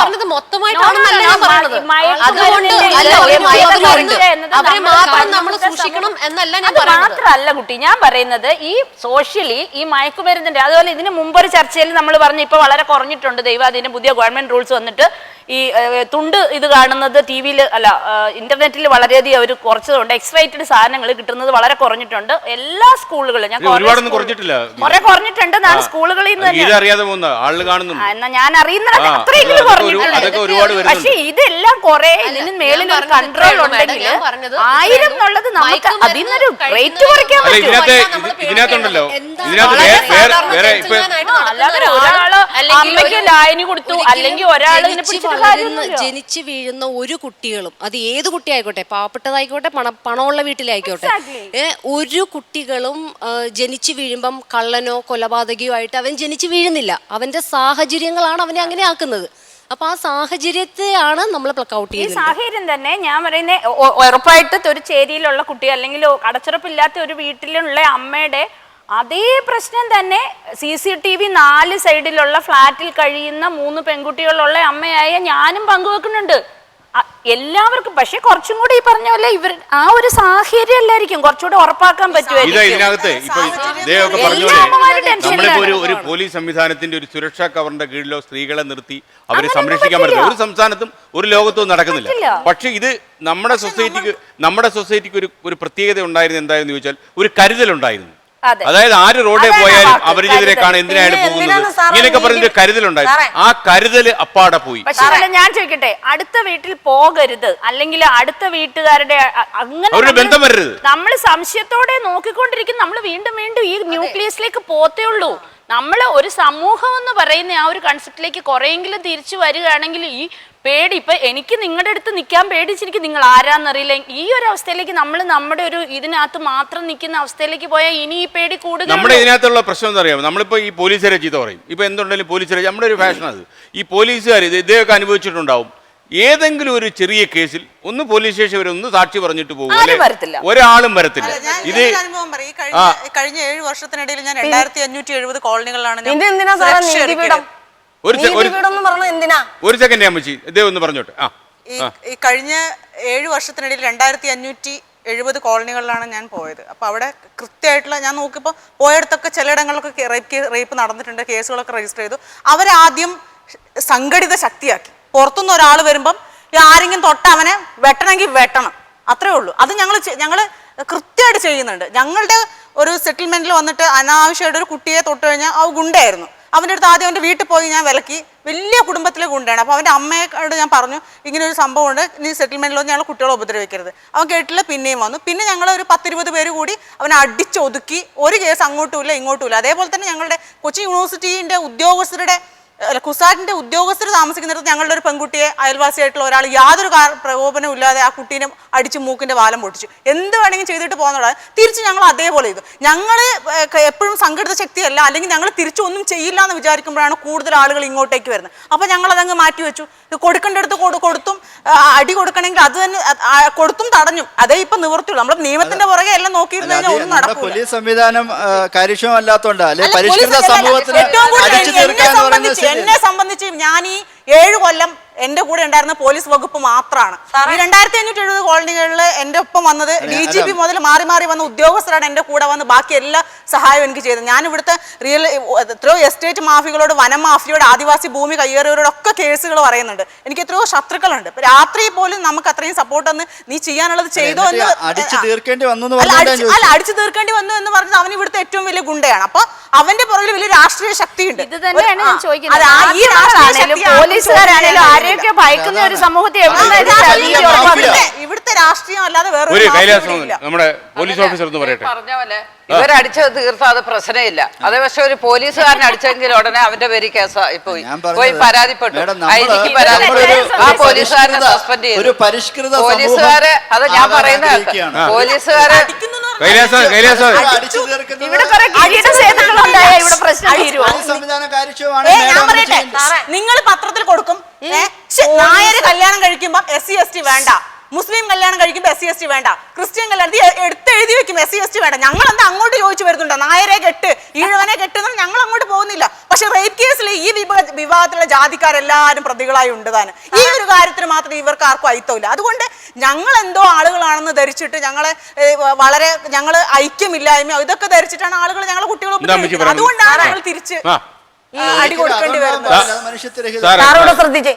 മാത്രല്ല കുട്ടി, ഞാൻ പറയുന്നത് ഈ സോഷ്യലി ഈ മയക്കുമരുന്നിന്റെ, അതുപോലെ ഇതിന് മുമ്പൊരു ചർച്ചയിൽ നമ്മൾ പറഞ്ഞു ഇപ്പൊ വളരെ കുറഞ്ഞിട്ടുണ്ട്. ദൈവാധീനം പുതിയ ഗവൺമെന്റ് റൂൾസ് വന്നിട്ട് ഈ തുണ്ട് ഇത് കാണുന്നത് ടി-വിയിൽ അല്ല ഇന്റർനെറ്റിൽ വളരെയധികം അവർ കുറച്ചതുകൊണ്ട് എക്സ്റൈറ്റഡ് സാധനങ്ങൾ കിട്ടുന്നത് വളരെ കുറഞ്ഞിട്ടുണ്ട് എല്ലാ സ്കൂളുകളിലും. ഞാൻ കുറെ കുറഞ്ഞിട്ടുണ്ടെന്നാണ് സ്കൂളുകളിൽ നിന്ന് എന്നാ ഞാൻ അറിയുന്നത് അത്രയെങ്കിലും കുറഞ്ഞിട്ടുണ്ട്. പക്ഷെ ഇതെല്ലാം കുറെ ഇതിന് മേളിൽ ഒരു കൺട്രോൾ ഉണ്ടെങ്കിൽ 1000 എന്നുള്ളത് നമുക്ക് അതിനൊരു റേറ്റ് കുറയ്ക്കാൻ പറ്റും. അല്ലാതെ ഒരാള് അമ്മയ്ക്ക് ലായനി കൊടുത്തു അല്ലെങ്കിൽ ഒരാൾ ജനിച്ചു വീഴുന്ന ഒരു കുട്ടികളും, അത് ഏത് കുട്ടിയായിക്കോട്ടെ, പാവപ്പെട്ടതായിക്കോട്ടെ പണമുള്ള വീട്ടിലായിക്കോട്ടെ, ഒരു കുട്ടികളും ജനിച്ചു വീഴുമ്പം കള്ളനോ കൊലപാതകയോ ആയിട്ട് അവൻ ജനിച്ചു വീഴുന്നില്ല. അവന്റെ സാഹചര്യങ്ങളാണ് അവനെ അങ്ങനെ ആക്കുന്നത്. അപ്പൊ ആ സാഹചര്യത്തെയാണ് നമ്മൾ പ്ലക്ക് ഔട്ട് ചെയ്യുന്നത്. ഈ സാഹചര്യം തന്നെ ഞാൻ പറയുന്നത് ഉറപ്പായിട്ട് ഒരു ചേരിയിലുള്ള കുട്ടി അല്ലെങ്കിൽ അടച്ചുറപ്പില്ലാത്ത ഒരു വീട്ടിലുള്ള അമ്മയുടെ അതേ പ്രശ്നം തന്നെ CCTV 4 സൈഡിലുള്ള ഫ്ലാറ്റിൽ കഴിയുന്ന 3 പെൺകുട്ടികളുള്ള അമ്മയായ ഞാനും പങ്കുവെക്കുന്നുണ്ട് എല്ലാവർക്കും. പക്ഷെ കുറച്ചും കൂടി ഈ പറഞ്ഞ പോലെ ഇവർ ആ ഒരു സാഹചര്യം അല്ലായിരിക്കും കുറച്ചുകൂടി ഉറപ്പാക്കാൻ ഒരു പോലീസ് സംവിധാനത്തിന്റെ ഒരു സുരക്ഷാ കവറിന്റെ കീഴിലോ സ്ത്രീകളെ നിർത്തി അവരെ സംരക്ഷിക്കാൻ പറ്റില്ല. ഒരു സംസ്ഥാനത്തും ഒരു ലോകത്തും നടക്കുന്നില്ല. പക്ഷെ ഇത് നമ്മുടെ സൊസൈറ്റിക്ക് ഒരു പ്രത്യേകത ഉണ്ടായിരുന്നു. എന്തായെന്ന് ചോദിച്ചാൽ ഒരു കരുതലുണ്ടായിരുന്നു. അതായത് ആര് റോഡിൽ പോയാലും അപരിചിതരെ കാണാൻ എന്തിനാണ് പോകുന്നത്, ഇങ്ങനെയൊക്കെ പറഞ്ഞൊരു കരുതലുണ്ടായിരുന്നു. ആ കരുതല് അപ്പാടെ പോയി. പക്ഷേ ഞാൻ ചോദിക്കട്ടെ, അടുത്ത വീട്ടിൽ പോകരുത് അല്ലെങ്കിൽ അടുത്ത വീട്ടുകാരുടെ അങ്ങനെ ബന്ധം വരരുത്. നമ്മൾ സംശയത്തോടെ നോക്കിക്കൊണ്ടിരിക്കും. നമ്മൾ വീണ്ടും വീണ്ടും ഈ ന്യൂക്ലിയസിലേക്ക് പോത്തേ ഉള്ളൂ. നമ്മൾ ഒരു സമൂഹം എന്ന് പറയുന്ന ആ ഒരു കൺസെപ്റ്റിലേക്ക് കുറെയെങ്കിലും തിരിച്ചു വരികയാണെങ്കിൽ ഈ പേടി, ഇപ്പൊ എനിക്ക് നിങ്ങളുടെ അടുത്ത് നിൽക്കാൻ പേടിച്ചിരിക്കും, നിങ്ങൾ ആരാന്നറിയില്ല. ഈ ഒരു അവസ്ഥയിലേക്ക് നമ്മൾ നമ്മുടെ ഒരു ഇതിനകത്ത് മാത്രം നിൽക്കുന്ന അവസ്ഥയിലേക്ക് പോയാൽ ഇനി ഈ പേടി കൂടുതൽ. നമ്മുടെ ഇതിനകത്തുള്ള പ്രശ്നം എന്താ അറിയാമോ, നമ്മളിപ്പോ ഈ പോലീസുകാരെ ചീത്ത പറയും. ഇപ്പൊ എന്തുണ്ടെങ്കിലും പോലീസുകാരെ, നമ്മുടെ ഒരു ഫാഷൻ അത്. ഈ പോലീസുകാർ ഇദ്ദേഹമൊക്കെ അനുഭവിച്ചിട്ടുണ്ടാവും. ഏതെങ്കിലും ഒരു ചെറിയ കേസിൽ ഒന്ന് പോലീസ് സ്റ്റേഷൻ വരെ ഒന്ന് സാക്ഷി പറഞ്ഞിട്ട് പോകും, ഒരാളും വരത്തില്ല. ഇത് കഴിഞ്ഞ 7 വർഷത്തിനിടയിൽ ഞാൻ 2570 കോളനികളിലാണ് ഒരു സെക്കൻഡ് അമ്മച്ചി ഇതേ ഒന്ന് പറഞ്ഞോട്ടെ. ഈ കഴിഞ്ഞ 7 വർഷത്തിനിടയിൽ 2570 70 കോളനികളിലാണ് ഞാൻ പോയത്. അപ്പോൾ അവിടെ കൃത്യമായിട്ടുള്ള ഞാൻ നോക്കിയപ്പോൾ പോയയിടത്തൊക്കെ ചിലയിടങ്ങളിലൊക്കെ റേപ്പ് നടന്നിട്ടുണ്ട്, കേസുകളൊക്കെ രജിസ്റ്റർ ചെയ്തു. അവരാദ്യം സംഘടിത ശക്തിയാക്കി. പുറത്തുനിന്ന് ഒരാൾ വരുമ്പം ആരെങ്കിലും തൊട്ട് അവനെ വെട്ടണമെങ്കിൽ വെട്ടണം, അത്രേ ഉള്ളൂ. അത് ഞങ്ങൾ കൃത്യമായിട്ട് ചെയ്യുന്നുണ്ട്. ഞങ്ങളുടെ ഒരു സെറ്റിൽമെൻറ്റിൽ വന്നിട്ട് അനാവശ്യമായിട്ട് ഒരു കുട്ടിയെ തൊട്ട് കഴിഞ്ഞാൽ അവ ഗുണ്ടയായിരുന്നു. അവൻ്റെ അടുത്ത് ആദ്യം അവൻ്റെ വീട്ടിൽ പോയി ഞാൻ വിലക്കി, വലിയ കുടുംബത്തിലെ ഗുണ്ടയാണ്. അപ്പോൾ അവൻ്റെ അമ്മയോട് ഞാൻ പറഞ്ഞു ഇങ്ങനെ ഒരു സംഭവമുണ്ട്, നീ സെറ്റിൽമെൻറ്റിലൊന്നും ഞങ്ങൾ കുട്ടികളെ ഉപദ്രവിക്കരുത്. അവൻ കേട്ടില്ല, പിന്നെയും വന്നു. പിന്നെ ഞങ്ങൾ ഒരു 10-20 പേര് കൂടി അവനെ അടിച്ചൊതുക്കി. ഒരു കേസ് അങ്ങോട്ടുമില്ല ഇങ്ങോട്ടുമില്ല. അതേപോലെ തന്നെ ഞങ്ങളുടെ കൊച്ചി യൂണിവേഴ്സിറ്റീൻ്റെ ഉദ്യോഗസ്ഥരുടെ കുസാറ്റിൻ്റെ ഉദ്യോഗസ്ഥർ താമസിക്കുന്നിടത്ത് ഞങ്ങളുടെ ഒരു പെൺകുട്ടിയെ അയൽവാസിയായിട്ടുള്ള ഒരാൾ യാതൊരു പ്രകോപനവും ഇല്ലാതെ ആ കുട്ടീനെ അടിച്ച് മൂക്കിൻ്റെ വാലം പൊട്ടിച്ചു. എന്ത് വേണമെങ്കിലും ചെയ്തിട്ട് പോകുന്നതാണ്. തിരിച്ച് ഞങ്ങൾ അതേപോലെ ചെയ്തു. ഞങ്ങൾ എപ്പോഴും സംഘടിത ശക്തിയല്ല, അല്ലെങ്കിൽ ഞങ്ങൾ തിരിച്ചൊന്നും ചെയ്യില്ല എന്ന് വിചാരിക്കുമ്പോഴാണ് കൂടുതൽ ആളുകൾ ഇങ്ങോട്ടേക്ക് വരുന്നത്. അപ്പോൾ ഞങ്ങൾ അതങ്ങ് മാറ്റി വെച്ചു. കൊടുക്കേണ്ടടുത്ത് കൊടുത്തും, അടി കൊടുക്കണമെങ്കിൽ അത് തന്നെ കൊടുത്തും തടഞ്ഞും. അതേ ഇപ്പം നിവൃത്തിയുള്ളൂ. നമ്മൾ നിയമത്തിന്റെ പുറകെ എല്ലാം നോക്കിയിരുന്നു കഴിഞ്ഞാൽ ഒന്നും നടക്കില്ല. പോലീസ് സംവിധാനം കാര്യക്ഷമല്ലാത്തോണ്ടല്ലേ പരിഷ്കൃത സമൂഹത്തിന് എന്നെ സംബന്ധിച്ച് ഞാൻ ഈ 7 കൊല്ലം എന്റെ കൂടെ ഉണ്ടായിരുന്ന പോലീസ് വകുപ്പ് മാത്രമാണ്. ഈ 2570 കോളനികളിൽ എന്റെ ഒപ്പം വന്നത് DGP മുതൽ മാറി മാറി വന്ന ഉദ്യോഗസ്ഥരാണ് എന്റെ കൂടെ വന്ന് ബാക്കി എല്ലാ സഹായവും എനിക്ക് ചെയ്തത്. ഞാൻ ഇവിടുത്തെ എത്രയോ എസ്റ്റേറ്റ് മാഫികളോട്, വനം മാഫിയോട്, ആദിവാസി ഭൂമി കയ്യേറിയവരോടൊക്കെ കേസുകൾ പറയുന്നുണ്ട്. എനിക്ക് എത്രയോ ശത്രുക്കളുണ്ട്. രാത്രി പോലും നമുക്ക് അത്രയും സപ്പോർട്ട് ഒന്ന് നീ ചെയ്യാനുള്ളത് ചെയ്തോ എന്ന് അടിച്ചു തീർക്കേണ്ടി വന്നു എന്ന് പറഞ്ഞത് അവൻ ഇവിടുത്തെ ഏറ്റവും വലിയ ഗുണ്ടയാണ്. അപ്പൊ അവന്റെ പുറകിൽ വലിയ രാഷ്ട്രീയ ശക്തിയുണ്ട്. ഇത് തന്നെയാണ് ഞാൻ ചോദിക്കുന്നത്. പോലീസുകാരാണേലും ആരെയൊക്കെ ഭയക്കുന്ന ഒരു സമൂഹത്തെ ഇവിടുത്തെ രാഷ്ട്രീയം അല്ലാതെ വേറെ നമ്മുടെ പോലീസ് ഓഫീസർ എന്ന് പറയട്ടെ. പറഞ്ഞ പോലെ ഇവരടിച്ചത് തീർത്ത അത് പ്രശ്നമില്ല. അതേ പക്ഷെ ഒരു പോലീസുകാരൻ അടിച്ചെങ്കിൽ ഉടനെ അവന്റെ പേര് കേസായി പോയി പരാതിപ്പെട്ടു. എനിക്ക് പരാതിപ്പെട്ടു. ആ പോലീസുകാരനെ സസ്പെൻഡ് ചെയ്തു. പോലീസുകാരെ അത് ഞാൻ പറയുന്നത് പോലീസുകാരെ നിങ്ങൾ പത്രത്തിൽ കൊടുക്കും നായര് കല്യാണം കഴിക്കുമ്പോ SC/ST വേണ്ട, മുസ്ലിം കല്യാണം കഴിക്കുമ്പോൾ SC/ST വേണ്ട, ക്രിസ്ത്യൻ കല്യാണത്തിൽ എഴുതി വെക്കും SC/ST വേണ്ട. ഞങ്ങൾ എന്താ അങ്ങോട്ട് ചോദിച്ചു വരുന്നുണ്ടോ നായരെ കെട്ട് ഈഴവനെ കെട്ടുന്ന ഞങ്ങൾ അങ്ങോട്ട് പോകുന്നില്ല. പക്ഷെ റേപ്പ് കേസിൽ ഈ വിഭാഗത്തിലുള്ള ജാതിക്കാരെല്ലാവരും പ്രതികളായി ഉണ്ട് താനും. ഈ ഒരു കാര്യത്തിന് മാത്രം ഇവർക്ക് ആർക്കും അയിത്തമില്ല. അതുകൊണ്ട് ഞങ്ങൾ എന്തോ ആളുകളാണെന്ന് ധരിച്ചിട്ട് വളരെ ഞങ്ങൾ ഐക്യമില്ലായ്മ ഇതൊക്കെ ധരിച്ചിട്ടാണ് ആളുകൾ ഞങ്ങളെ കുട്ടികളെ. അതുകൊണ്ടാണ് ഞങ്ങൾ തിരിച്ച് അടി കൊടുക്കേണ്ടി വരുന്നത്. ശ്രദ്ധിച്ചേ,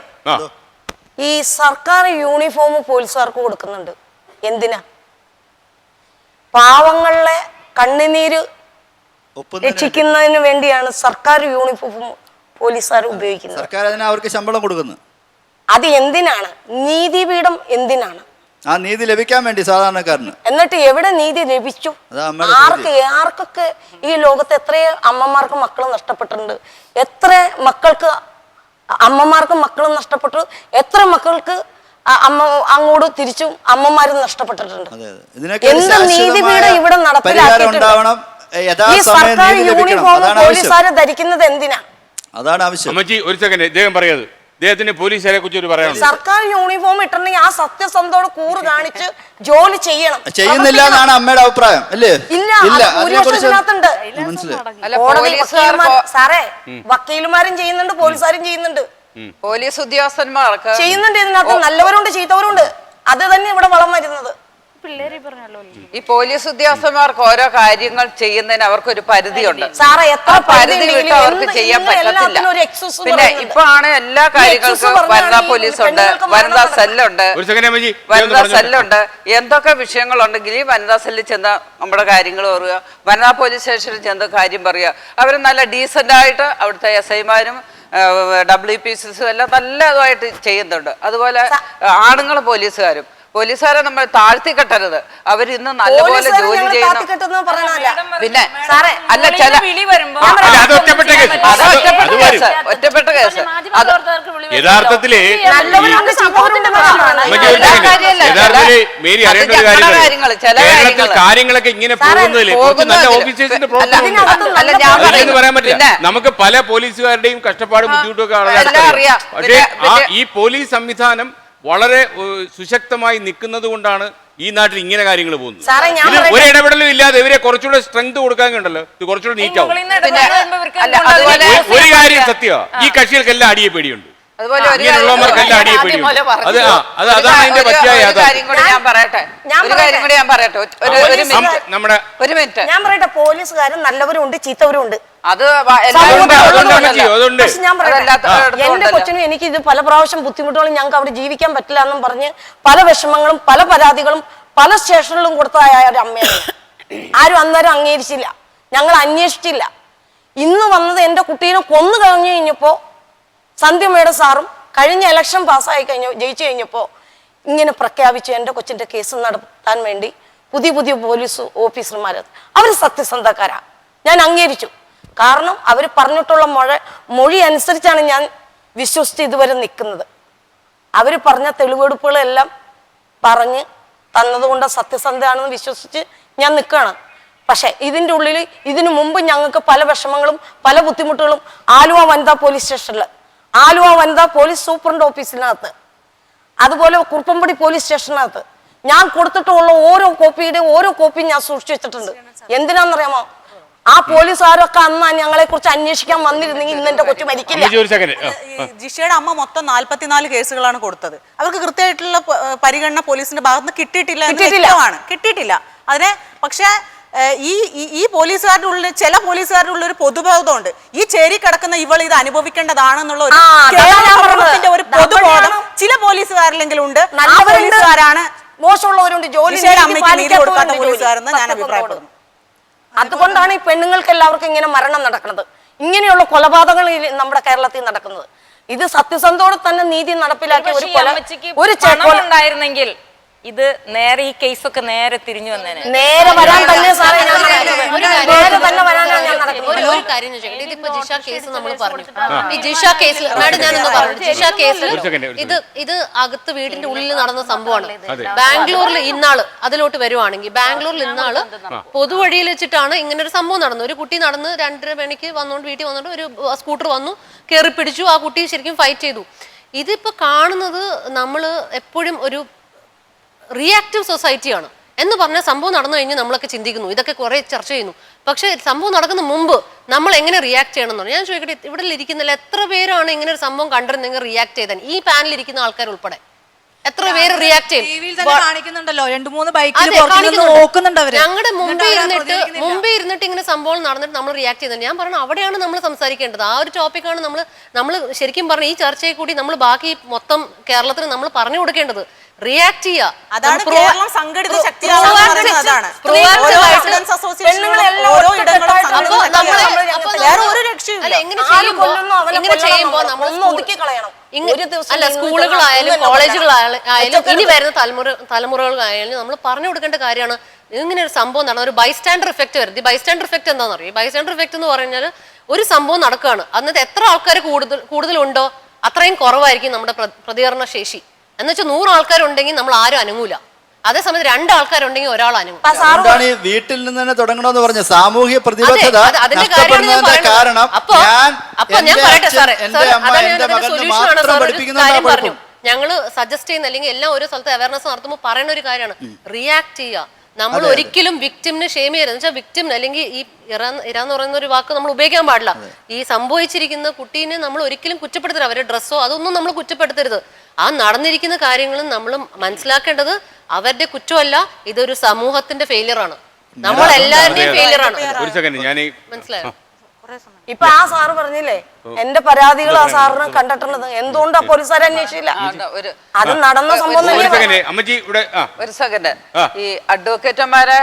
ഈ സർക്കാർ യൂണിഫോം പോലീസുകാർക്ക് കൊടുക്കുന്നുണ്ട്. എന്തിനാ? പാവങ്ങളെ കണ്ണുനീര് രക്ഷിക്കുന്നതിന് വേണ്ടിയാണ് സർക്കാർ യൂണിഫോം പോലീസുകാർ ഉപയോഗിക്കുന്നത്. സർക്കാർ അതിന് അവർക്ക് ശമ്പളം കൊടുക്കുന്നു. അത് എന്തിനാണ്? നീതിപീഠം എന്തിനാണ്? ആ നീതി ലഭിക്കാൻ വേണ്ടി സാധാരണക്കാരന്. എന്നിട്ട് എവിടെ നീതി ലഭിച്ചു? ആർക്കൊക്കെ ഈ ലോകത്ത് എത്ര അമ്മമാർക്ക് മക്കൾ നഷ്ടപ്പെട്ടിട്ടുണ്ട്, എത്ര മക്കൾക്ക് അമ്മമാർക്കും മക്കളും നഷ്ടപ്പെട്ടു, എത്ര മക്കൾക്ക് അങ്ങോട്ട് തിരിച്ചും അമ്മമാരും നഷ്ടപ്പെട്ടിട്ടുണ്ട്. എന്ത് നീതിപീഠം ഇവിടെ നടപ്പിലാക്കിയിട്ടുണ്ട്? ഈ സർക്കാർ യൂണിഫോം പോലീസുകാരെ ധരിക്കുന്നത് എന്തിനാ? അതാണ് ആവശ്യം. അമ്മച്ചി ഒരു സെക്കൻഡ്, ഇദ്ദേഹം പറയത് അദ്ദേഹത്തിന് പോലീസുകാരെ കുറിച്ച് പറയാം. സർക്കാർ യൂണിഫോം ഇട്ടിട്ടുണ്ടെങ്കിൽ ആ സത്യസന്ധോട് കൂറ് കാണിച്ച് ജോലി ചെയ്യണം. ചെയ്യുന്നില്ല എന്നാണ് അമ്മയുടെ അഭിപ്രായം അല്ലേ? സാറേ, വക്കീലുമാരും ചെയ്യുന്നുണ്ട്, പോലീസുകാരും ചെയ്യുന്നുണ്ട്, പോലീസ് ഉദ്യോഗസ്ഥന്മാർക്ക് ചെയ്യുന്നുണ്ട്. ഇതിനകത്ത് നല്ലവരുണ്ട് ചീത്തവരുണ്ട്. അത് തന്നെ ഇവിടെ വളം വരുന്നത്. ഈ പോലീസ് ഉദ്യോഗസ്ഥന്മാർക്ക് ഓരോ കാര്യങ്ങൾ ചെയ്യുന്നതിന് അവർക്കൊരു പരിധിയുണ്ട്. പരിധി വിട്ട് അവർക്ക് ചെയ്യാൻ പറ്റത്തില്ല. പിന്നെ ഇപ്പൊ ആണ് എല്ലാ കാര്യങ്ങൾക്കും വനിതാ പോലീസുണ്ട്, വനിതാ സെല്ലുണ്ട്, എന്തൊക്കെ വിഷയങ്ങളുണ്ടെങ്കിൽ ഈ വനിതാ സെല്ലിൽ ചെന്ന് നമ്മുടെ കാര്യങ്ങൾ പറയുക, വനിതാ പോലീസ് സ്റ്റേഷനിൽ ചെന്ന് കാര്യം പറയുക. അവർ നല്ല ഡീസന്റ് ആയിട്ട് അവിടുത്തെ SI-മാരും WPCs എല്ലാം നല്ലതായിട്ട് ചെയ്യുന്നുണ്ട്. അതുപോലെ ആണുങ്ങൾ പോലീസുകാരെ നമ്മൾ താഴ്ത്തിക്കെട്ടരുത്. അവരിന്ന് നല്ലപോലെ ജോലി ചെയ്യുന്നു. പിന്നെ അല്ല ചില ഒറ്റപ്പെട്ട കേസ് യഥാർത്ഥത്തില് കാര്യങ്ങളൊക്കെ ഇങ്ങനെ പോകുന്നതില് നല്ല ഓഫീസേഴ്സിന്റെ പ്രോബ്ലം പറയാൻ പറ്റില്ല. നമുക്ക് പല പോലീസുകാരുടെയും കഷ്ടപ്പാടും ബുദ്ധിമുട്ടും ഒക്കെ അറിയാം. പക്ഷേ ഈ പോലീസ് സംവിധാനം വളരെ സുശക്തമായി നിൽക്കുന്നത് കൊണ്ടാണ് ഈ നാട്ടിൽ ഇങ്ങനെ കാര്യങ്ങൾ പോകുന്നത്. ഒരു ഇടപെടലും ഇല്ലാതെ ഇവരെ കുറച്ചുകൂടെ സ്ട്രെങ്ത് കൊടുക്കാൻ കണ്ടല്ലോ, ഇത് കുറച്ചുകൂടെ നീറ്റാവും. ഒരു കാര്യം സത്യമാണ്, ഈ കക്ഷികൾക്കെല്ലാം അടിയെ പേടിയുണ്ട്. അതുപോലെ ഒരു ഇങ്ങനെയുള്ളവർക്കെല്ലാം അടിയെ ആദ്യം പിടിയും. പോലെ പറഞ്ഞു. അത് അതാണ് അതിന്റെ പറ്റിയ ഒരു കാര്യം കൂടി ഞാൻ പറയട്ടെ ഒരു കാര്യം കൂടി ഞാൻ പറയട്ടെ നമ്മുടെ ഒരു മിനിറ്റ് ഞാൻ പറയട്ടെ, പോലീസുകാരും നല്ലവരും ഉണ്ട് ചീത്തവരും ഉണ്ട്. അത് പക്ഷെ ഞാൻ പറയട്ടെ, എന്റെ കൊച്ചിനും എനിക്ക് ഇത് പല പ്രാവശ്യം ബുദ്ധിമുട്ടുകളും ഞങ്ങൾക്ക് അവിടെ ജീവിക്കാൻ പറ്റില്ല എന്നും പറഞ്ഞ് പല വിഷമങ്ങളും പല പരാതികളും പല സ്റ്റേഷനിലും കൊടുത്തതായ ഒരു അമ്മയാണ്. ആരും അന്നേരം അംഗീകരിച്ചില്ല, ഞങ്ങൾ അന്വേഷിച്ചില്ല. ഇന്ന് വന്നത് എൻ്റെ കുട്ടീനെ കൊന്നു കഴിഞ്ഞു കഴിഞ്ഞപ്പോൾ സന്ധ്യമയുടെ സാറും കഴിഞ്ഞ ഇലക്ഷൻ പാസ്സായി ജയിച്ചു കഴിഞ്ഞപ്പോൾ ഇങ്ങനെ പ്രഖ്യാപിച്ചു എൻ്റെ കൊച്ചിൻ്റെ കേസ് നടത്താൻ വേണ്ടി പുതിയ പുതിയ പോലീസ് ഓഫീസർമാർ. അവർ സത്യസന്ധക്കാരാ, ഞാൻ അംഗീകരിച്ചു. കാരണം അവർ പറഞ്ഞിട്ടുള്ള മൊഴി അനുസരിച്ചാണ് ഞാൻ വിശ്വസിച്ച് ഇതുവരെ നിൽക്കുന്നത്. അവർ പറഞ്ഞ തെളിവെടുപ്പുകളെല്ലാം പറഞ്ഞ് തന്നതുകൊണ്ട് സത്യസന്ധമാണെന്ന് വിശ്വസിച്ച് ഞാൻ നിൽക്കുകയാണ്. പക്ഷെ ഇതിൻ്റെ ഉള്ളിൽ ഇതിനു മുമ്പ് ഞങ്ങൾക്ക് പല വിഷമങ്ങളും പല ബുദ്ധിമുട്ടുകളും ആലുവ വനിതാ പോലീസ് സ്റ്റേഷനിൽ, ആലുവ വനിതാ പോലീസ് സൂപ്രണ്ട് ഓഫീസിനകത്ത്, അതുപോലെ കുറുപ്പമ്പടി പോലീസ് സ്റ്റേഷനകത്ത് ഞാൻ കൊടുത്തിട്ടുള്ള ഓരോ കോപ്പിയും ഞാൻ സൂക്ഷിച്ചു വെച്ചിട്ടുണ്ട്. എന്തിനാണെന്നറിയാമോ? ആ പോലീസുകാരൊക്കെ അന്ന് ഞങ്ങളെ കുറിച്ച് അന്വേഷിക്കാൻ വന്നിരുന്നെങ്കിൽ ഇന്ന് എന്റെ കൊച്ചു മരിക്കില്ല. ജിഷയുടെ അമ്മ മൊത്തം 44 കേസുകളാണ് കൊടുത്തത്. അവർക്ക് കൃത്യമായിട്ടുള്ള പരിഗണന പോലീസിന്റെ ഭാഗത്ത് കിട്ടിയിട്ടില്ല. അതിനെ പക്ഷേ ഈ പോലീസുകാരുടെ ഉള്ളിൽ ചില പോലീസുകാരുടെ ഉള്ളിൽ ഒരു പൊതുബോധമുണ്ട്. ഈ ചേരി കിടക്കുന്ന ഇവൾ ഇത് അനുഭവിക്കേണ്ടതാണെന്നുള്ള ഒരു പൊതുബോധം ചില പോലീസുകാരിലെങ്കിലും ഉണ്ട്. ആ പോലീസുകാരാണ് മോശമുള്ളവരുണ്ട്, ജോലിയുടെ അമ്മയ്ക്ക് നീതി കൊടുക്കാത്ത പോലീസുകാരെന്ന് ഞാൻ അഭിപ്രായപ്പെടുന്നു. അതുകൊണ്ടാണ് ഈ പെണ്ണുങ്ങൾക്ക് എല്ലാവർക്കും ഇങ്ങനെ മരണം നടക്കുന്നത്, ഇങ്ങനെയുള്ള കൊലപാതകങ്ങൾ നമ്മുടെ കേരളത്തിൽ നടക്കുന്നത്. ഇത് സത്യസന്ധോടെ തന്നെ നീതി നടപ്പിലാക്കിയ ഒരു ഉണ്ടായിരുന്നെങ്കിൽ ഇത് നേരെ ഈ കേസൊക്കെ നേരെ തിരിഞ്ഞു വന്നേനെ. നേരെ വരാൻ തന്നെ സാറേ ഞാൻ ഒരു കാര്യം ചോദിക്കട്ടെ, ഇതിപ്പോ ജിഷ കേസ് നമ്മൾ പറഞ്ഞു, ഈ ജിഷ കേസിൽ ഞാനൊന്ന് പറഞ്ഞു, ജിഷ കേസിൽ ഇത് അകത്ത് വീടിന്റെ ഉള്ളിൽ നടന്ന സംഭവമാണ്. ബാംഗ്ലൂരിൽ ഇന്നാള് അതിലോട്ട് വരുവാണെങ്കിൽ ബാംഗ്ലൂരിൽ ഇന്നാള് പൊതുവഴിയിൽ വെച്ചിട്ടാണ് ഇങ്ങനെ ഒരു സംഭവം നടന്നത്. ഒരു കുട്ടി നടന്ന് 2:30 മണിക്ക് വന്നോണ്ട് വീട്ടിൽ വന്നോണ്ട് ഒരു സ്കൂട്ടർ വന്നു, കയറി പിടിച്ചു, ആ കുട്ടി ശരിക്കും ഫൈറ്റ് ചെയ്തു. ഇതിപ്പോ കാണുന്നത് നമ്മൾ എപ്പോഴും ഒരു റിയാക്റ്റീവ് സൊസൈറ്റിയാണ് എന്ന് പറഞ്ഞാൽ സംഭവം നടന്നു കഴിഞ്ഞ് നമ്മളൊക്കെ ചിന്തിക്കുന്നു, ഇതൊക്കെ കുറെ ചർച്ച ചെയ്യുന്നു. പക്ഷെ സംഭവം നടക്കുന്ന മുമ്പ് നമ്മൾ എങ്ങനെ റിയാക്ട് ചെയ്യണം എന്നാണ് ഞാൻ ചോദിക്കട്ടെ. ഇവിടെ ഇരിക്കുന്നില്ല എത്ര പേരാണ് ഇങ്ങനെ ഒരു സംഭവം കണ്ടിരുന്നെങ്കിൽ റിയാക്ട് ചെയ്താൽ? ഈ പാനലിൽ ഇരിക്കുന്ന ആൾക്കാർ ഉൾപ്പെടെ എത്ര പേര് റിയാക്ട് ചെയ്യും? ഞങ്ങളുടെ മുമ്പേ ഇരുന്നിട്ട് ഇങ്ങനെ സംഭവം നടന്നിട്ട് നമ്മൾ റിയാക്ട് ചെയ്യുന്നത്. ഞാൻ പറഞ്ഞു അവിടെയാണ് നമ്മൾ സംസാരിക്കേണ്ടത്. ആ ഒരു ടോപ്പിക്കാണ് നമ്മൾ ശരിക്കും പറഞ്ഞ ഈ ചർച്ചയിൽ കൂടി നമ്മൾ ബാക്കി മൊത്തം കേരളത്തിന് നമ്മൾ പറഞ്ഞു കൊടുക്കേണ്ടത്. റിയാക്ട് അല്ല സ്കൂളുകളായാലും കോളേജുകളായാലും ഇനി വരുന്ന തലമുറകളായാലും നമ്മൾ പറഞ്ഞു കൊടുക്കേണ്ട കാര്യമാണ്. ഇങ്ങനെ ഒരു സംഭവം നടന്ന ഒരു ബൈസ്റ്റാൻഡർ ഇഫക്റ്റ് വരും. ഈ ബൈസ്റ്റാൻഡർ ഇഫക്റ്റ് എന്താണെന്ന് അറിയാം? ഈ ബൈസ്റ്റാൻഡർ ഇഫക്റ്റ് എന്ന് പറഞ്ഞാൽ ഒരു സംഭവം നടക്കുകയാണ്, അന്നത്തെ എത്ര ആൾക്കാർ കൂടുതലുണ്ടോ അത്രയും കുറവായിരിക്കും നമ്മുടെ പ്രതികരണ ശേഷി. എന്നുവെച്ചാൽ 100 ആൾക്കാരുണ്ടെങ്കിൽ നമ്മൾ ആരും അനങ്ങൂല. അതേസമയത്ത് 2 ആൾക്കാരുണ്ടെങ്കിൽ ഒരാൾ അനങ്ങും. അതുകൊണ്ടാണ് ഈ വീട്ടിൽ നിന്ന് തന്നെ തുടങ്ങണമെന്ന് പറഞ്ഞ സാമൂഹ്യ പ്രതിബദ്ധത നഷ്ടപ്പെടുന്നതിന്റെ കാരണം പറഞ്ഞു. ഞങ്ങള് സജസ്റ്റ് ചെയ്യുന്ന അല്ലെങ്കിൽ എല്ലാം ഓരോ സ്ഥലത്ത് അവയർനെസ് നടത്തുമ്പോൾ പറയുന്ന ഒരു കാര്യമാണ് റിയാക്ട് ചെയ്യുക. നമ്മൾ ഒരിക്കലും വിക്ടിമിന് ഷെയിം ചെയ്യരുത്. എന്ന് വെച്ചാൽ വിക്ടിം അല്ലെങ്കിൽ ഈ ഇറാന്ന് പറയുന്ന ഒരു വാക്ക് നമ്മൾ ഉപയോഗിക്കാൻ പാടില്ല. ഈ സംഭവിച്ചിരിക്കുന്ന കുട്ടീനെ നമ്മൾ ഒരിക്കലും കുറ്റപ്പെടുത്തരുത്. അവരുടെ ഡ്രസ്സോ അതൊന്നും നമ്മൾ കുറ്റപ്പെടുത്തരുത്. ആ നടന്നിരിക്കുന്ന കാര്യങ്ങളും നമ്മൾ മനസ്സിലാക്കേണ്ടത് അവരുടെ കുറ്റമല്ല, ഇതൊരു സമൂഹത്തിന്റെ ഫെയിലിയർ ആണ്, നമ്മളെല്ലാവരുടെയും ഫെയിലിയർ ആണ്. മനസ്സിലായോ? ഇപ്പൊ ആ സാറ് പറഞ്ഞില്ലേ എന്റെ പരാതികൾ ആ സാറിന് കണ്ടിട്ടുള്ളത്, എന്തുകൊണ്ടാ പോലീസുകാരെ അന്വേഷിച്ചില്ല? അത് നടന്ന സംഭവം. ഒരു സെക്കൻഡ്, ഈ അഡ്വക്കേറ്റന്മാരെ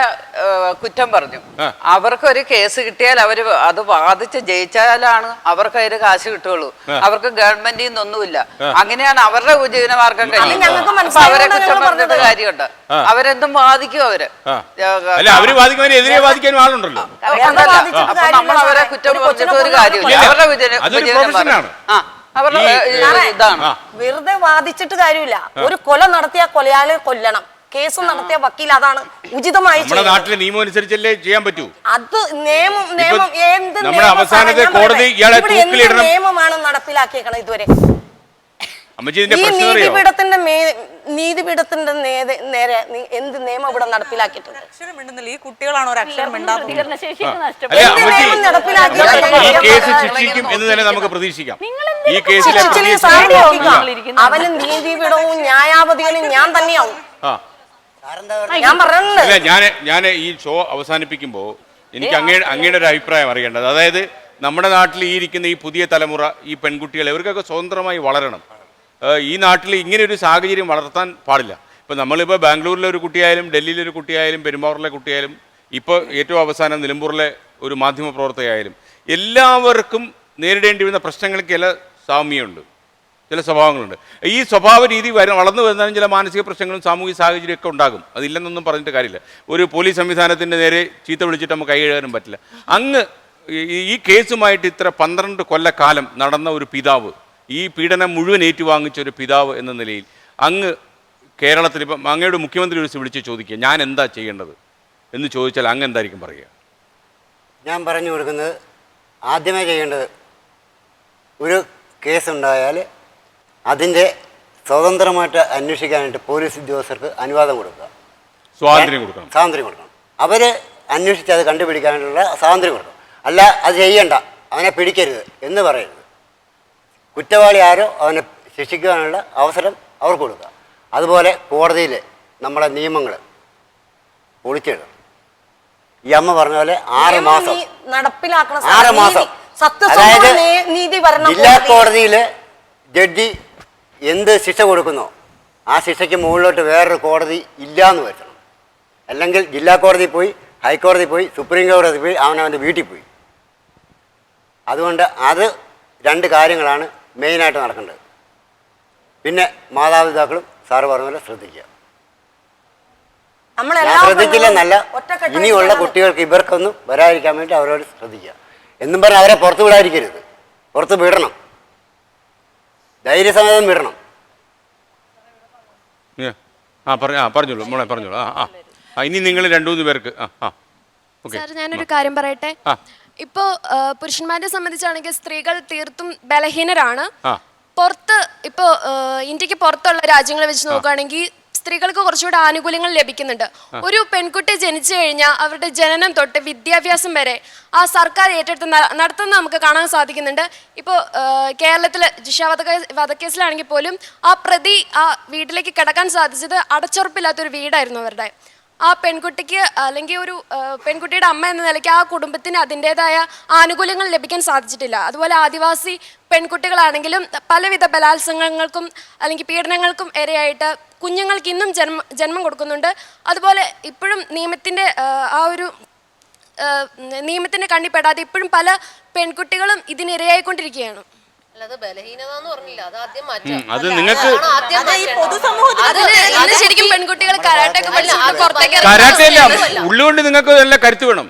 കുറ്റം പറഞ്ഞു. അവർക്കൊരു കേസ് കിട്ടിയാൽ അവര് അത് വാദിച്ച് ജയിച്ചാലാണ് അവർക്ക് അതിന് കാശ് കിട്ടുള്ളൂ. അവർക്ക് ഗവൺമെന്റിൽ നിന്നൊന്നുമില്ല. അങ്ങനെയാണ് അവരുടെ ഉപജീവനമാർഗം കഴിയുന്നത്. അവരെ കുറ്റം പറഞ്ഞിട്ട് കാര്യമുണ്ട്. അവരെന്തും വാദിക്കും. അപ്പൊ നമ്മൾ അവരെ കുറ്റം പറഞ്ഞിട്ട് ഒരു കാര്യമില്ല. വെറുതെ വാദിച്ചിട്ട് കാര്യമില്ല. ഒരു കൊല നടത്തിയ കൊലയാളെ കൊല്ലണം, കേസ് നടത്തിയ വക്കീൽ അതാണ് ഉചിതമായി. നമ്മുടെ നാട്ടിലെ നിയമം അനുസരിച്ചല്ലേ ചെയ്യാൻ പറ്റൂ. അത് നിയമം എന്ത് നിയമമാണ് നടപ്പിലാക്കിയേക്കണം ഇതുവരെ. ഈ നീതിപീഠത്തിന്റെ നീതിപീഠത്തിന്റെ നേരെ എന്ത് നിയമം ഇവിടെ നടപ്പിലാക്കിയിട്ടുണ്ട്? അക്ഷരം മിണ്ടുന്നില്ല. ഈ കുട്ടികളാണ് ഒരു അക്ഷരം മിണ്ടാത്തത്. ഈ കേസ് ശിക്ഷിക്കും എന്ന് തന്നെ നമുക്ക് പ്രതീക്ഷിക്കാം. ഈ കേസിലെ അവന് നീതിപീഠവും ന്യായാവധികളും ഞാൻ തന്നെയാവും. ഞാൻ പറഞ്ഞിട്ടുണ്ട്. ഞാൻ ഈ ഷോ അവസാനിപ്പിക്കുമ്പോൾ എനിക്ക് അങ്ങയുടെ ഒരു അഭിപ്രായം അറിയേണ്ടത്, അതായത് നമ്മുടെ നാട്ടിൽ ഈ ഇരിക്കുന്ന ഈ പുതിയ തലമുറ, ഈ പെൺകുട്ടികൾ, ഇവർക്കൊക്കെ സ്വതന്ത്രമായി വളരണം. ഈ നാട്ടിൽ ഇങ്ങനെ ഒരു സാഹചര്യം വളർത്താൻ പാടില്ല. ഇപ്പം നമ്മളിപ്പോൾ ബാംഗ്ലൂരിലെ ഒരു കുട്ടിയായാലും, ഡൽഹിയിലെ ഒരു കുട്ടിയായാലും, പെരുമ്പാവൂരിലെ കുട്ടിയായാലും, ഇപ്പോൾ ഏറ്റവും അവസാനം നിലമ്പൂരിലെ ഒരു മാധ്യമ പ്രവർത്തകയായാലും, എല്ലാവർക്കും നേരിടേണ്ടി വരുന്ന പ്രശ്നങ്ങൾക്ക് ചില സാമ്യമുണ്ട്, ചില സ്വഭാവങ്ങളുണ്ട്. ഈ സ്വഭാവ രീതി വളർന്നു വരുന്നതിന് ചില മാനസിക പ്രശ്നങ്ങളും സാമൂഹിക സാഹചര്യമൊക്കെ ഉണ്ടാകും. അതില്ലെന്നൊന്നും പറഞ്ഞിട്ട് കാര്യമില്ല. ഒരു പോലീസ് സംവിധാനത്തിൻ്റെ നേരെ ചീത്ത വിളിച്ചിട്ട് നമുക്ക് കൈ കഴുകാനും പറ്റില്ല. അങ്ങ് ഈ കേസുമായിട്ട് ഇത്ര 12 കൊല്ലക്കാലം നടന്ന ഒരു പിതാവ്, ഈ പീഡനം മുഴുവൻ ഏറ്റുവാങ്ങിച്ച ഒരു പിതാവ് എന്ന നിലയിൽ അങ്ങ് കേരളത്തിൽ ഇപ്പം അങ്ങയുടെ മുഖ്യമന്ത്രി വിളിച്ച് ചോദിക്കുക ഞാൻ എന്താ ചെയ്യേണ്ടത് എന്ന് ചോദിച്ചാൽ അങ്ങ് എന്തായിരിക്കും പറയുക? ഞാൻ പറഞ്ഞു കൊടുക്കുന്നത്, ആദ്യമേ ചെയ്യേണ്ടത് ഒരു കേസുണ്ടായാൽ അതിൻ്റെ സ്വതന്ത്രമായിട്ട് അന്വേഷിക്കാനായിട്ട് പോലീസ് ഉദ്യോഗസ്ഥർക്ക് അനുവാദം കൊടുക്കുക, സ്വാതന്ത്ര്യം കൊടുക്കണം. അവർ അന്വേഷിച്ച് അത് കണ്ടുപിടിക്കാനുള്ള സ്വാതന്ത്ര്യം കൊടുക്കണം. അല്ല അത് ചെയ്യണ്ട, അവനെ പിടിക്കരുത് എന്ന് പറയരുത്. കുറ്റവാളി ആരോ അവനെ ശിക്ഷിക്കാനുള്ള അവസരം അവർക്ക് കൊടുക്കുക. അതുപോലെ കോടതിയിൽ നമ്മളെ നിയമങ്ങൾ പൊളിച്ചിടണം. ഈ അമ്മ പറഞ്ഞ പോലെ 6 മാസം അതായത് ജില്ലാ കോടതിയിൽ ജഡ്ജി എന്ത് ശിക്ഷ കൊടുക്കുന്നോ ആ ശിക്ഷയ്ക്ക് മുകളിലോട്ട് വേറൊരു കോടതി ഇല്ലയെന്ന് വരുത്തണം. അല്ലെങ്കിൽ ജില്ലാ കോടതി പോയി, ഹൈക്കോടതി പോയി, സുപ്രീം കോടതി പോയി, അവനവൻ്റെ വീട്ടിൽ പോയി. അതുകൊണ്ട് അത് 2 കാര്യങ്ങളാണ് മെയിനായിട്ട് നടക്കേണ്ടത്. പിന്നെ മാതാപിതാക്കളും സാറ് പറഞ്ഞ പോലെ ശ്രദ്ധിക്കുക. ശ്രദ്ധിച്ചില്ലെന്നല്ല, ഇനിയുള്ള കുട്ടികൾക്ക് ഇവർക്കൊന്നും വരാതിരിക്കാൻ വേണ്ടി അവരോട് ശ്രദ്ധിക്കുക. എന്നും പറഞ്ഞാൽ അവരെ പുറത്ത് വിടാതിരിക്കരുത്, പുറത്ത് വിടണം, ധൈര്യസമേതം വിടണം. പറഞ്ഞോളൂ മോളെ, പറഞ്ഞോളൂ. ഇനി നിങ്ങൾ 2-3 പേർക്ക്. സാർ, ഞാനൊരു കാര്യം പറയട്ടെ. ഇപ്പോ പുരുഷന്മാരെ സംബന്ധിച്ചാണെങ്കിൽ സ്ത്രീകൾ തീർത്തും ബലഹീനരാണ്. പുറത്ത് ഇപ്പോ ഇന്ത്യക്ക് പുറത്തുള്ള രാജ്യങ്ങളെ വെച്ച് നോക്കുകയാണെങ്കിൽ സ്ത്രീകൾക്ക് കുറച്ചുകൂടെ ആനുകൂല്യങ്ങൾ ലഭിക്കുന്നുണ്ട്. ഒരു പെൺകുട്ടി ജനിച്ചു കഴിഞ്ഞാൽ അവരുടെ ജനനം തൊട്ട് വിദ്യാഭ്യാസം വരെ ആ സർക്കാർ ഏറ്റെടുത്ത് നടത്തുന്നത് നമുക്ക് കാണാൻ സാധിക്കുന്നുണ്ട്. ഇപ്പോൾ കേരളത്തിൽ ജിഷ വധക്കേസിലാണെങ്കിൽ പോലും ആ പ്രതി ആ വീട്ടിലേക്ക് കിടക്കാൻ സാധിച്ചത് അടച്ചുറപ്പില്ലാത്തൊരു വീടായിരുന്നു അവരുടെ. ആ പെൺകുട്ടിക്ക് അല്ലെങ്കിൽ ഒരു പെൺകുട്ടിയുടെ അമ്മ എന്ന നിലയ്ക്ക് ആ കുടുംബത്തിന് അതിൻ്റെതായ ആനുകൂല്യങ്ങൾ ലഭിക്കാൻ സാധിച്ചിട്ടില്ല. അതുപോലെ ആദിവാസി പെൺകുട്ടികളാണെങ്കിലും പലവിധ ബലാത്സംഗങ്ങൾക്കും അല്ലെങ്കിൽ പീഡനങ്ങൾക്കും ഇരയായിട്ട് കുഞ്ഞുങ്ങൾക്ക് ഇന്നും ജന്മം കൊടുക്കുന്നുണ്ട്. അതുപോലെ ഇപ്പോഴും നിയമത്തിൻ്റെ കണ്ണിപ്പെടാതെ ഇപ്പോഴും പല പെൺകുട്ടികളും ഇതിനിരയായിക്കൊണ്ടിരിക്കുകയാണ്. ശരിക്കും പെൺകുട്ടികൾ കരാട്ടൊക്കെ ഉള്ളുകൊണ്ട് നിങ്ങൾക്ക് നല്ല കരുത്ത് വേണം.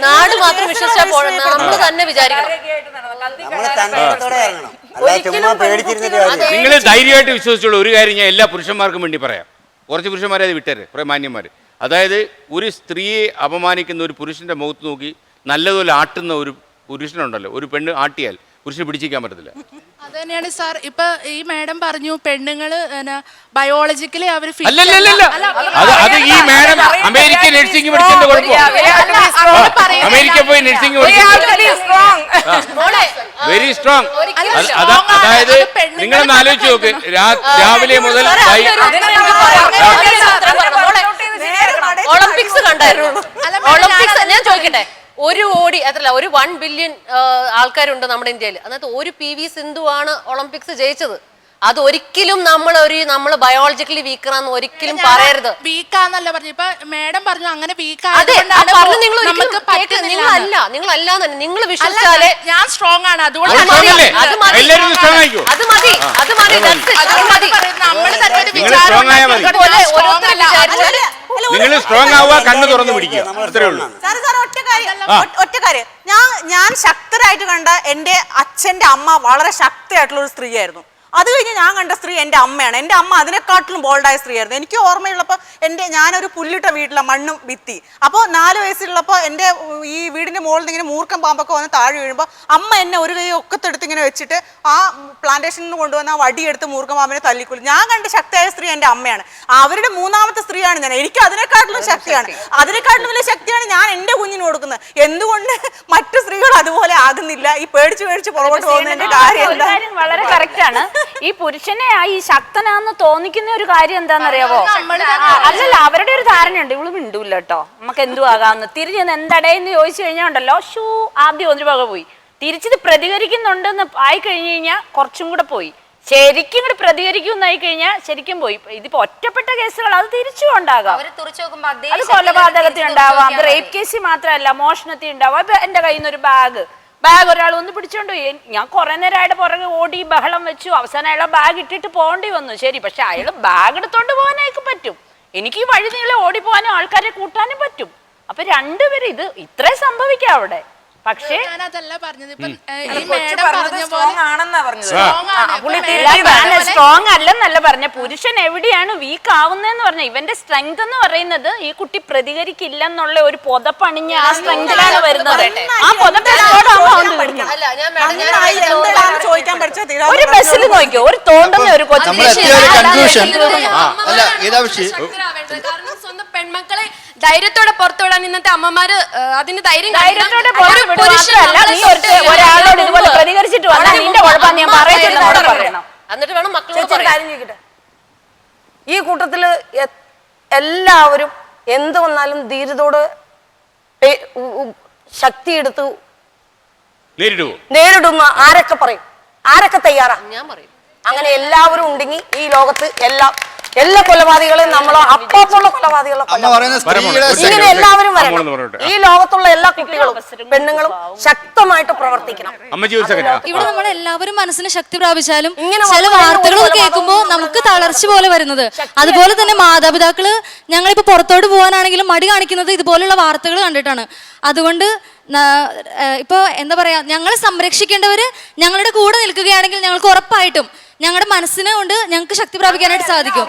നാട് മാത്രം വിശ്വസിച്ചാൽ പോകണം, നമ്മൾ തന്നെ വിചാരിക്കണം. നിങ്ങൾ ധൈര്യമായിട്ട് വിശ്വസിച്ചുള്ള ഒരു കാര്യം ഞാൻ എല്ലാ പുരുഷന്മാർക്കും വേണ്ടി പറയാം. കുറച്ച് പുരുഷന്മാരെ അത് വിട്ടേരെ, കുറേ മാന്യന്മാർ. അതായത് ഒരു സ്ത്രീയെ അപമാനിക്കുന്ന ഒരു പുരുഷന്റെ മുഖത്ത് നോക്കി നല്ലതുപോലെ ആട്ടുന്ന ഒരു പുരുഷനുണ്ടല്ലോ, ഒരു പെണ്ണ് ആട്ടിയാൽ പുരുഷന് പിടിച്ചിരിക്കാൻ പറ്റത്തില്ല. അത് തന്നെയാണ് സാർ. ഇപ്പൊ ഈ മാഡം പറഞ്ഞു പെണ്ണുങ്ങള് ബയോളജിക്കലി അവർ അത് ഈ മാഡം അമേരിക്ക നഴ്സിംഗ് പഠിച്ചതിന്റെ കുഴപ്പം. അമേരിക്ക പോയി നഴ്സിംഗ് വെരി സ്ട്രോങ്. അതായത് നിങ്ങളൊന്ന് ആലോചിച്ച് നോക്ക്, രാവിലെ മുതൽ ഒളിമ്പിക്സ് കണ്ടായിരുന്നു. ഒളിമ്പിക്സ് ഞാൻ ചോദിക്കട്ടെ, 1 കോടി അത്രല്ല, 1 ബില്യൺ ആൾക്കാരുണ്ട് നമ്മുടെ ഇന്ത്യയിൽ. അതിനകത്ത് ഒരു PV സിന്ധു ആണ് ഒളിമ്പിക്സ് ജയിച്ചത്. അത് ഒരിക്കലും നമ്മൾ ബയോളജിക്കലി വീക്കാന്ന് ഒരിക്കലും പറയരുത്. വീക്കാന്നല്ല പറഞ്ഞു. ഇപ്പൊ മാഡം പറഞ്ഞു അങ്ങനെ നിങ്ങളല്ല നിങ്ങൾ വിശ്വസിച്ചാലേ ഞാൻ സ്ട്രോങ് ആണ്. അതുകൊണ്ട് നിങ്ങൾ സ്ട്രോങ് ആവുക, കണ്ണ് തുറന്നു പിടിക്കുക, അത്രേ ഉള്ളൂ. ഒറ്റ കാര്യം, ഞാൻ ശക്തരായിട്ട് കണ്ട എൻ്റെ അച്ഛൻ്റെ അമ്മ വളരെ ശക്തയായിട്ടുള്ള ഒരു സ്ത്രീയായിരുന്നു. അത് കഴിഞ്ഞ് ഞാൻ കണ്ട സ്ത്രീ എൻ്റെ അമ്മയാണ്. എൻ്റെ അമ്മ അതിനെക്കാട്ടിലും ബോൾഡായ സ്ത്രീയായിരുന്നു. എനിക്ക് ഓർമ്മയുള്ളപ്പോൾ ഞാനൊരു പുല്ലിട്ട വീട്ടിലെ മണ്ണും ഭിത്തി. അപ്പോൾ 4 വയസ്സുള്ളപ്പോൾ എൻ്റെ ഈ വീടിൻ്റെ മുകളിൽ നിന്ന് ഇങ്ങനെ മൂർക്കം പാമ്പൊക്കെ വന്ന് താഴെ വീഴുമ്പോൾ അമ്മ എന്നെ ഒരു കൈ ഒക്കത്തെടുത്ത് ഇങ്ങനെ വെച്ചിട്ട് ആ പ്ലാന്റേഷനിൽ നിന്ന് കൊണ്ടുവന്ന ആ വടിയെടുത്ത് മൂർക്കം പാമ്പിനെ തല്ലിക്കൊള്ളു. ഞാൻ കണ്ട ശക്തിയായ സ്ത്രീ എൻ്റെ അമ്മയാണ്. അവരുടെ 3ാമത്തെ സ്ത്രീയാണ് ഞാൻ. എനിക്ക് അതിനെക്കാട്ടിലും ശക്തിയാണ്. അതിനെക്കാട്ടിലും വലിയ ശക്തിയാണ് ഞാൻ എൻ്റെ കുഞ്ഞിന് കൊടുക്കുന്നത്. എന്തുകൊണ്ട് മറ്റു സ്ത്രീകൾ അതുപോലെ ആകുന്നില്ല? ഈ പേടിച്ച് പുറകോട്ട് പോകുന്നതിന്റെ കാര്യം വളരെ കറക്റ്റ് ആണ്. ഈ പുരുഷനെ ഈ ശക്തനാന്ന് തോന്നിക്കുന്ന ഒരു കാര്യം എന്താണെന്നറിയാവോ? അല്ലല്ല, അവരുടെ ഒരു ധാരണയുണ്ട്, ഇവള് മിണ്ടൂല്ല കേട്ടോ, നമുക്ക് എന്തു ആകാമെന്ന്. തിരിഞ്ഞ് എന്തടേന്ന് ചോദിച്ചു കഴിഞ്ഞാൽ ഉണ്ടല്ലോ, ആദ്യം ഒരു വക പോയി. തിരിച്ചിത് പ്രതികരിക്കുന്നുണ്ടെന്ന് ആയി കഴിഞ്ഞു കഴിഞ്ഞാൽ കുറച്ചും കൂടെ പോയി. ശരിക്കും കൂടി പ്രതികരിക്കുന്നായി കഴിഞ്ഞാൽ ശരിക്കും പോയി. ഇതിപ്പോ ഒറ്റപ്പെട്ട കേസുകൾ അത് തിരിച്ചും ഉണ്ടാകാം. അത് കൊലപാതകത്തിൽ ഉണ്ടാവാം, അത് റേപ്പ് കേസിൽ മാത്രമല്ല മോഷണത്തിൽ ഉണ്ടാവാം. ഇപ്പൊ എന്റെ കയ്യിൽ നിന്ന് ഒരു ബാഗ് ഒരാൾ ഒന്ന് പിടിച്ചോണ്ട് പോയി. ഞാൻ കുറെ നേരം അയാളുടെ പുറകെ ഓടി ബഹളം വെച്ചു. അവസാനം അയാളെ ബാഗ് ഇട്ടിട്ട് പോകേണ്ടി വന്നു. ശരി, പക്ഷെ അയാൾ ബാഗ് എടുത്തോണ്ട് പോകാനായിട്ട് പറ്റും. എനിക്ക് ഈ വഴി നീളെ ഓടിപ്പോവാനും ആൾക്കാരെ കൂട്ടാനും പറ്റും. അപ്പൊ രണ്ടുപേരും ഇത് ഇത്രേ സംഭവിക്കാം അവിടെ. പക്ഷേ സ്ട്രോങ് അല്ലെന്നല്ല പറഞ്ഞ, പുരുഷൻ എവിടെയാണ് വീക്ക് ആവുന്നതെന്ന് പറഞ്ഞ ഇവന്റെ സ്ട്രെങ്ത് എന്ന് പറയുന്നത് ഈ കുട്ടി പ്രതികരിക്കില്ലെന്നുള്ള ഒരു പുതപ്പണിഞ്ഞ ആ സ്ട്രെങ്തിലാണ് വരുന്നത്. ആ ഒരു ബസ്സിൽ നോക്കിയോ, ഒരു തോണ്ടുന്ന ഒരു പെൺമക്കളെ ധൈര്യത്തോടെ പുറത്തുവിടാൻ ഇന്നത്തെ അമ്മമാര് അതിന് ധൈര്യത്തോടെ ഒരാളോട് ഇതുപോലെ പ്രതികരിച്ചിട്ട് വന്നാൽ നിന്റെ കുഴപ്പം ഞാൻ പറയണം. എന്നിട്ട് വേണം മക്കളോട് കാര്യം ചോദിക്കട്ടെ, ഈ കൂട്ടത്തില് എല്ലാവരും എന്ത് വന്നാലും ധീരതോട് ശക്തിയെടുത്ത് നേരിടുന്ന ആരൊക്കെ പറയും? ആരൊക്കെ തയ്യാറാ? ഞാൻ പറയും. അങ്ങനെ എല്ലാവരും ഉണ്ടെങ്കിൽ ഈ ലോകത്ത് എല്ലാ കൊലപാതകളെയും നമ്മളോ അപ്പോഴുള്ള കൊലപാതകളെ ഇങ്ങനെ എല്ലാവരും വരണം. ഈ ലോകത്തുള്ള എല്ലാ കുട്ടികളും പെണ്ണുങ്ങളും ശക്തമായിട്ട് പ്രവർത്തിക്കണം. ഇവിടെ നമ്മൾ എല്ലാവരും മനസ്സിന് ശക്തി പ്രാപിച്ചാലും ചില വാർത്തകൾ കേൾക്കുമ്പോൾ നമുക്ക് തളർച്ച പോലെ വരുന്നത്. അതുപോലെ തന്നെ മാതാപിതാക്കള് ഞങ്ങളിപ്പോ പുറത്തോട്ട് പോകാനാണെങ്കിലും മടി കാണിക്കുന്നത് ഇതുപോലുള്ള വാർത്തകൾ കണ്ടിട്ടാണ്. അതുകൊണ്ട് ഇപ്പൊ എന്താ പറയാ, ഞങ്ങളെ സംരക്ഷിക്കേണ്ടവര് ഞങ്ങളുടെ കൂടെ നിൽക്കുകയാണെങ്കിൽ ഞങ്ങൾക്ക് ഉറപ്പായിട്ടും ഞങ്ങളുടെ മനസ്സിനെ കൊണ്ട് ഞങ്ങൾക്ക് ശക്തി പ്രാപിക്കാനായിട്ട് സാധിക്കും.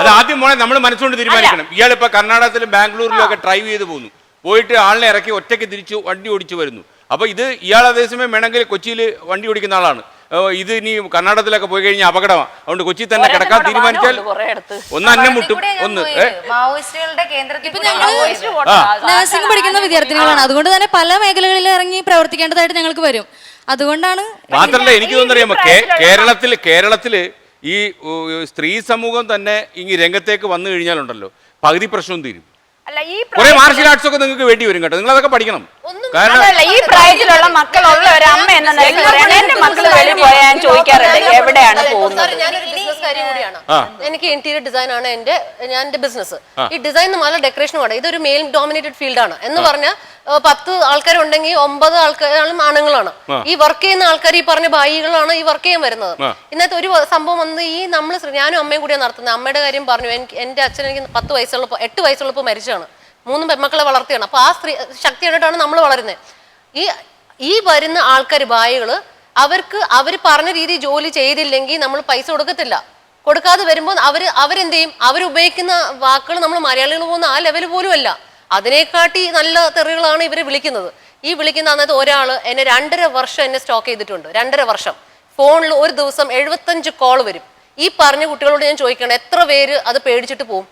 അത് ആദ്യം മോളെ നമ്മൾ മനസ്സുകൊണ്ട് തീരുമാനിക്കണം. ഇയാളിപ്പോ കർണാടകത്തിലും ബാംഗ്ലൂരിലും ഒക്കെ ഡ്രൈവ് ചെയ്ത് പോയിട്ട് ആളിനെ ഇറക്കി ഒറ്റയ്ക്ക് തിരിച്ചു വണ്ടി ഓടിച്ചു വരുന്നു. അപ്പൊ ഇത് ഇയാൾ അതേസമയം വേണമെങ്കിൽ കൊച്ചിയിൽ വണ്ടി ഓടിക്കുന്ന ആളാണ്. ഇത് ഇനി കർണാടകത്തിലൊക്കെ പോയി കഴിഞ്ഞാൽ അപകടമാണ്. അതുകൊണ്ട് കൊച്ചി തന്നെ കിടക്കാൻ തീരുമാനിച്ചാൽ ഒന്ന് അന്നം മുട്ടും. ഒന്ന് നഴ്സിംഗ് പഠിക്കുന്ന വിദ്യാർത്ഥികളാണ്. അതുകൊണ്ട് തന്നെ പല മേഖലകളിൽ ഇറങ്ങി പ്രവർത്തിക്കേണ്ടതായിട്ട് ഞങ്ങൾക്ക് വരും. അതുകൊണ്ടാണ് മാത്രമല്ല എനിക്ക് തോന്നുന്നറിയാമോ, കേരളത്തില് ഈ സ്ത്രീ സമൂഹം തന്നെ ഈ രംഗത്തേക്ക് വന്നു കഴിഞ്ഞാലുണ്ടല്ലോ പകുതി പ്രശ്നവും തീരും. കുറെ മാർഷൽ ആർട്സ് ഒക്കെ നിങ്ങൾക്ക് വേണ്ടി വരും കേട്ടോ. നിങ്ങൾ അതൊക്കെ പഠിക്കണം. കാരണം ഈ പ്രായത്തിലുള്ള മക്കളുള്ള ഒരു അമ്മ എന്ന നിലയ്ക്ക് പറയണം, എന്റെ മക്കൾ വെളിയിൽ പോയാൽ ഞാൻ ചോദിക്കാറുണ്ട് എവിടെയാണ് പോകുന്നത്. എനിക്ക് ഇന്റീരിയർ ഡിസൈൻ ആണ് എന്റെ ബിസിനസ്. ഈ ഡിസൈൻ നല്ല ഡെക്കറേഷൻ ആണ്. ഇതൊരു മെയിൽ ഡോമിനേറ്റഡ് ഫീൽഡ് ആണ്. എന്ന് പറഞ്ഞാൽ 10 ആൾക്കാരുണ്ടെങ്കിൽ 9 ആൾക്കാരും ആണുങ്ങളാണ്. ഈ വർക്ക് ചെയ്യുന്ന ആൾക്കാർ ഈ പറഞ്ഞ ഭായികളാണ് ഈ വർക്ക് ചെയ്യാൻ വരുന്നത്. ഇന്നത്തെ ഒരു സംഭവം വന്ന് ഈ ഞാനും അമ്മയും കൂടിയാണ് നടത്തുന്നത്. അമ്മയുടെ കാര്യം പറഞ്ഞു. എന്റെ അച്ഛൻ എനിക്ക് 8 വയസ്സുള്ളപ്പോൾ മരിച്ചാണ്. 3 പെൺമക്കളെ വളർത്തിയാണ്. അപ്പൊ ആ സ്ത്രീ ശക്തി കണ്ടിട്ടാണ് നമ്മൾ വളരുന്നത്. ഈ വരുന്ന ആൾക്കാർ ഭായികള് അവർ പറഞ്ഞ രീതി ജോലി ചെയ്തില്ലെങ്കിൽ നമ്മൾ പൈസ കൊടുക്കാതെ വരുമ്പോൾ അവരെന്ത് ചെയ്യും? അവരുപയോഗിക്കുന്ന വാക്കുകൾ നമ്മൾ മലയാളികൾ പോകുന്ന ആ ലെവൽ പോലും അല്ല. അതിനെക്കാട്ടി നല്ല തെറികളാണ് ഇവരെ വിളിക്കുന്നത്. ഈ വിളിക്കുന്ന അന്നത്തെ ഒരാൾ എന്നെ 2.5 വർഷം എന്നെ സ്റ്റോക്ക് ചെയ്തിട്ടുണ്ട്. 2.5 വർഷം ഫോണിൽ ഒരു ദിവസം 75 കോൾ വരും. ഈ പറഞ്ഞ കുട്ടികളോട് ഞാൻ ചോദിക്കണം, എത്ര പേര് അത് പേടിച്ചിട്ട് പോകും?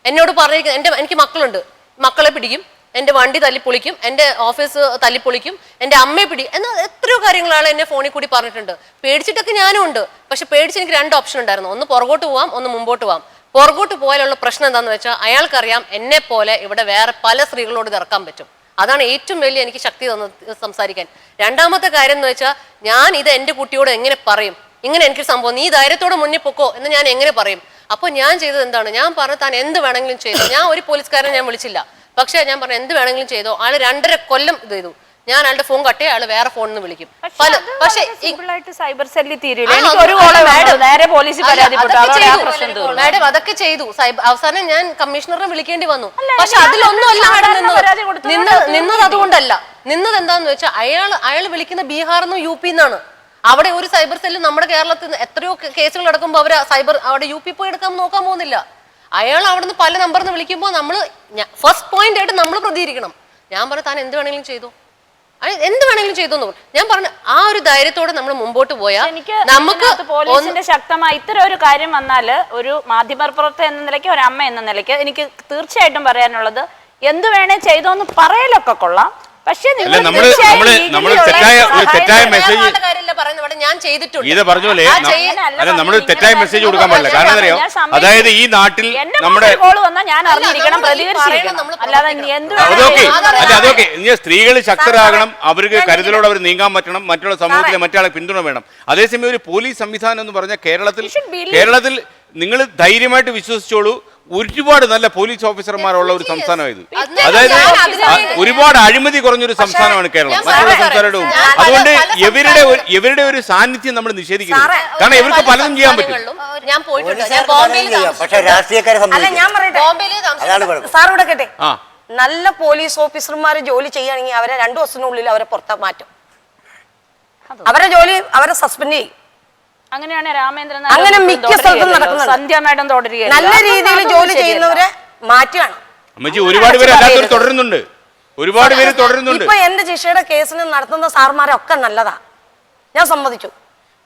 എന്നോട് പറഞ്ഞിരിക്കുന്നത് എനിക്ക് മക്കളുണ്ട്, മക്കളെ പിടിക്കും, എൻ്റെ വണ്ടി തല്ലിപ്പൊളിക്കും, എൻ്റെ ഓഫീസ് തല്ലിപ്പൊളിക്കും, എൻ്റെ അമ്മയെ എന്നാൽ എത്രയോ കാര്യങ്ങളാണ് എന്നെ ഫോണിൽ കൂടി പറഞ്ഞിട്ടുണ്ട്. പേടിച്ചിട്ടൊക്കെ ഞാനും ഉണ്ട്. പക്ഷെ പേടിച്ച് എനിക്ക് 2 ഓപ്ഷൻ ഉണ്ടായിരുന്നു. ഒന്ന് പുറകോട്ട് പോവാം, ഒന്ന് മുമ്പോട്ട് പോവാം. പുറകോട്ട് പോയാലുള്ള പ്രശ്നം എന്താണെന്ന് വെച്ചാൽ അയാൾക്കറിയാം എന്നെ പോലെ ഇവിടെ വേറെ പല സ്ത്രീകളോട് ഇത് ഇറക്കാൻ പറ്റും. അതാണ് ഏറ്റവും വലിയ എനിക്ക് ശക്തി തന്നത് സംസാരിക്കാൻ. രണ്ടാമത്തെ കാര്യം എന്ന് വെച്ചാൽ ഞാൻ ഇത് എൻ്റെ കുട്ടിയോട് എങ്ങനെ പറയും? ഇങ്ങനെ എനിക്ക് സംഭവം, നീ ധൈര്യത്തോടെ മുന്നിൽ പൊക്കോ എന്ന് ഞാൻ എങ്ങനെ പറയും? അപ്പോൾ ഞാൻ ചെയ്തത് എന്താണ്? ഞാൻ പറഞ്ഞു താൻ എന്ത് വേണമെങ്കിലും ചെയ്തു. ഞാൻ ഒരു പോലീസുകാരനെ ഞാൻ വിളിച്ചില്ല. പക്ഷേ ഞാൻ പറഞ്ഞു എന്ത് വേണമെങ്കിലും ചെയ്തോ. ആൾ 2.5 കൊല്ലം ഇത് ചെയ്തു. ഞാൻ അയാളുടെ ഫോൺ കട്ട് അയാൾ വേറെ ഫോണിൽ നിന്ന് വിളിക്കും. പക്ഷേ സൈബർ സെല്ലിൽ തീരുമില്ല. എനിക്ക് ഒരു കോളേ വേണ്ടൂ, നേരെ പോലീസിൽ പരാതിപ്പെട്ടു. മാഡം അതൊക്കെ ചെയ്തു. അവസാനം ഞാൻ കമ്മീഷണറിനെ വിളിക്കേണ്ടി വന്നു. പക്ഷെ അതിലൊന്നും അല്ല നിന്നത്. അതുകൊണ്ടല്ല നിന്നത് എന്താന്ന് വെച്ചാൽ അയാൾ വിളിക്കുന്ന ബീഹാറിൽ നിന്നും യു പിന്നാണ്. അവിടെ ഒരു സൈബർ സെല്ല് നമ്മുടെ കേരളത്തിൽ നിന്ന് എത്രയോ കേസുകൾ എടുക്കുമ്പോൾ അവർ അവിടെ യു പി പോയി എടുക്കാൻ നോക്കാൻ പോകുന്നില്ല. അയാൾ അവിടെ നിന്ന് പല നമ്പറിൽ നിന്ന് വിളിക്കുമ്പോൾ നമ്മൾ ഫസ്റ്റ് പോയിന്റ് ആയിട്ട് നമ്മൾ പ്രതികരിക്കണം. ഞാൻ പറഞ്ഞു താൻ എന്ത് വേണമെങ്കിലും ചെയ്തു, എന്ത് വേണമെങ്കിലും ചെയ്തു എന്ന് പറഞ്ഞു. ഞാൻ പറഞ്ഞു ആ ഒരു ധൈര്യത്തോടെ നമ്മൾ മുമ്പോട്ട് പോയാൽ നമുക്ക് പോലീസിന്റെ ശക്തമായ ഇത്തരം ഒരു കാര്യം വന്നാല് ഒരു മാധ്യമപ്രവർത്തക എന്ന നിലയ്ക്ക്, ഒരു അമ്മ എന്ന നിലയ്ക്ക് എനിക്ക് തീർച്ചയായിട്ടും പറയാനുള്ളത് എന്ത് വേണേ ചെയ്തോന്ന് പറയലൊക്കെ കൊള്ളാം. പക്ഷെ ഞാൻ ചെയ്തിട്ടുണ്ട് ഇത് പറഞ്ഞോലേ നമ്മൾ തെറ്റായ മെസ്സേജ് കൊടുക്കാൻ പാടില്ല. കാരണം അറിയോ, അതായത് ഈ നാട്ടിൽ നമ്മുടെ ഞാൻ അറിഞ്ഞിരിക്കണം, പ്രതികരിച്ചിരിക്കണം. അല്ലാതെ അതൊക്കെ സ്ത്രീകൾ ശക്തരാകണം, അവർക്ക് കരുതലോടെ അവർ നീങ്ങാൻ പറ്റണം, മറ്റുള്ള സമൂഹത്തിലെ മറ്റാളെ പിന്തുണ വേണം. അതേസമയം ഒരു പോലീസ് സംവിധാനം എന്ന് പറഞ്ഞാൽ കേരളത്തിൽ നിങ്ങൾ ധൈര്യമായിട്ട് വിശ്വസിച്ചോളൂ, ഒരുപാട് നല്ല പോലീസ് ഓഫീസർമാരുള്ള ഒരു സംസ്ഥാനമായത്. അതായത് ഒരുപാട് അഴിമതി കുറഞ്ഞൊരു സംസ്ഥാനമാണ് കേരളം മറ്റുള്ള സംസ്ഥാനവും. അതുകൊണ്ട് ഇവരുടെ ഒരു സാന്നിധ്യം നമ്മൾ നിഷേധിക്കുന്നു. കാരണം ഇവർക്ക് പലതും ചെയ്യാൻ പറ്റും. ഞാൻ പോയിട്ടുണ്ട്. സാർ ഇവിടെ കേട്ടെ, നല്ല പോലീസ് ഓഫീസർമാർ ജോലി ചെയ്യുകയാണെങ്കിൽ അവരെ 2 ദിവസത്തിനുള്ളിൽ അവരെ പുറത്താ മാറ്റും. അവരെ ജോലി അവരെ സസ്പെൻഡ് ചെയ്യും. അങ്ങനെയാണ് രാമേന്ദ്രൻ അങ്ങനെ മിക്ക സ്ഥലത്തും നടക്കുന്നത്. സന്ധ്യ മാഡം തുടരുക നല്ല രീതിയിൽ ജോലി ചെയ്യുന്നവരെ മാറ്റുകയാണ്. ഒരുപാട് പേര് അല്ലാത്തവർ തുടരുന്നുണ്ട്, ഒരുപാട് പേര് തുടരുന്നുണ്ട്. ഇപ്പൊ എന്റെ ജിഷയുടെ കേസിന് നടത്തുന്ന സാർമാരൊക്കെ നല്ലതാ, ഞാൻ സമ്മതിച്ചു.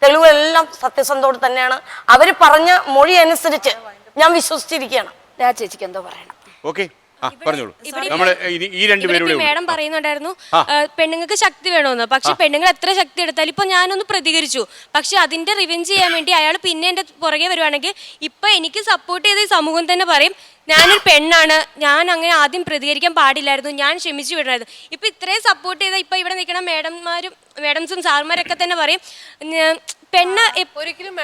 തെളിവുകളെല്ലാം സത്യസന്ധോട് തന്നെയാണ്. അവര് പറഞ്ഞ മൊഴി അനുസരിച്ച് ഞാൻ വിശ്വസിച്ചിരിക്കുകയാണ്. ചേച്ചിക്ക് എന്തോ പറയണം. ഓക്കെ പറഞ്ഞോളൂ. നമ്മള് ഈ രണ്ടുപേരുടെ മേഡം പറയുന്നുണ്ടായിരുന്നു പെണ്ണുങ്ങൾക്ക് ശക്തി വേണമെന്ന്. പക്ഷെ പെണ്ണുങ്ങൾ എത്ര ശക്തി എടുത്താലും ഇപ്പൊ ഞാനൊന്ന് പ്രതികരിച്ചു, പക്ഷെ അതിന്റെ റിവെഞ്ച് ചെയ്യാൻ വേണ്ടി അയാൾ പിന്നെ എന്റെ പുറകെ വരുവാണെങ്കിൽ ഇപ്പൊ എനിക്ക് സപ്പോർട്ട് ചെയ്ത ഈ സമൂഹം തന്നെ പറയും ഞാനൊരു പെണ്ണാണ്, ഞാൻ അങ്ങനെ ആദ്യം പ്രതികരിക്കാൻ പാടില്ലായിരുന്നു, ഞാൻ ക്ഷമിച്ചു വിടണമായിരുന്നു. ഇപ്പൊ ഇത്രയും സപ്പോർട്ട് ചെയ്ത ഇപ്പൊ ഇവിടെ നിൽക്കുന്ന മേഡംസും സാർമാരൊക്കെ തന്നെ പറയും പെണ്ണ് ഒരിക്കലും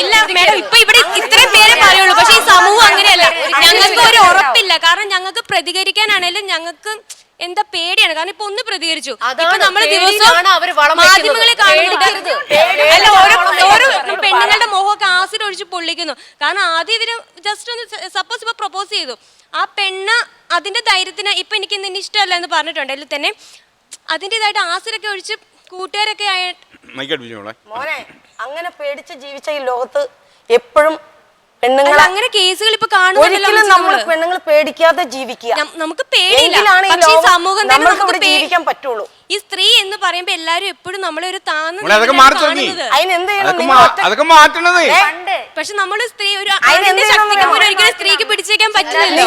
ഇല്ല മേഡം. ഇപ്പൊ ഇവിടെ ഇത്രയും പേരെ പറയുള്ളൂ, പക്ഷെ ഈ സമൂഹം അങ്ങനെയല്ല. ഞങ്ങൾക്ക് ഒരു ഉറപ്പില്ല, കാരണം ഞങ്ങൾക്ക് പ്രതികരിക്കാനാണെങ്കിലും ഞങ്ങൾക്ക് എന്താ പേടിയാണ്. കാരണം ഇപ്പൊ ഒന്ന് പ്രതികരിച്ചു, ഇപ്പൊ നമ്മള് ദിവസവും മാധ്യമങ്ങളെ കാണുന്നുണ്ട് ഓരോ പെണ്ണുങ്ങളുടെ മുഖമൊക്കെ ആസിഡ് ഒഴിച്ച് പൊള്ളിക്കുന്നു. കാരണം ആദ്യം ഇതിന് ജസ്റ്റ് ഒന്ന് സപ്പോസ് ഇപ്പൊ പ്രപ്പോസ് ചെയ്തു, ആ പെണ്ണ് അതിന്റെ ധൈര്യത്തിന് ഇപ്പൊ എനിക്ക് നിന്നെ ഇഷ്ടമല്ല എന്ന് പറഞ്ഞിട്ടുണ്ടെങ്കിൽ തന്നെ അതിൻ്റെതായിട്ട് ആസിഡൊക്കെ ഒഴിച്ച് കൂട്ടുകാരൊക്കെ മോനെ അങ്ങനെ പേടിച്ച് ജീവിച്ച ഈ ലോകത്ത് എപ്പോഴും പെണ്ണുങ്ങൾ അങ്ങനെ കേസുകൾ ഇപ്പൊ കാണുന്നില്ല. നമ്മൾ പെണ്ണുങ്ങൾ പേടിക്കാതെ ജീവിക്കുക, നമുക്ക് പേടിയില്ല, പക്ഷേ സമൂഹം ജീവിക്കാൻ പറ്റുള്ളൂ. ഈ സ്ത്രീ എന്ന് പറയുമ്പോ എല്ലാരും എപ്പോഴും നമ്മളെ ഒരു താന്ന് പക്ഷെ നമ്മള് സ്ത്രീ ഒരു ശക്തിക്ക് മുന്നിൽ ഒരിക്കലും സ്ത്രീക്ക് പിടിച്ചേക്കാൻ പറ്റില്ല.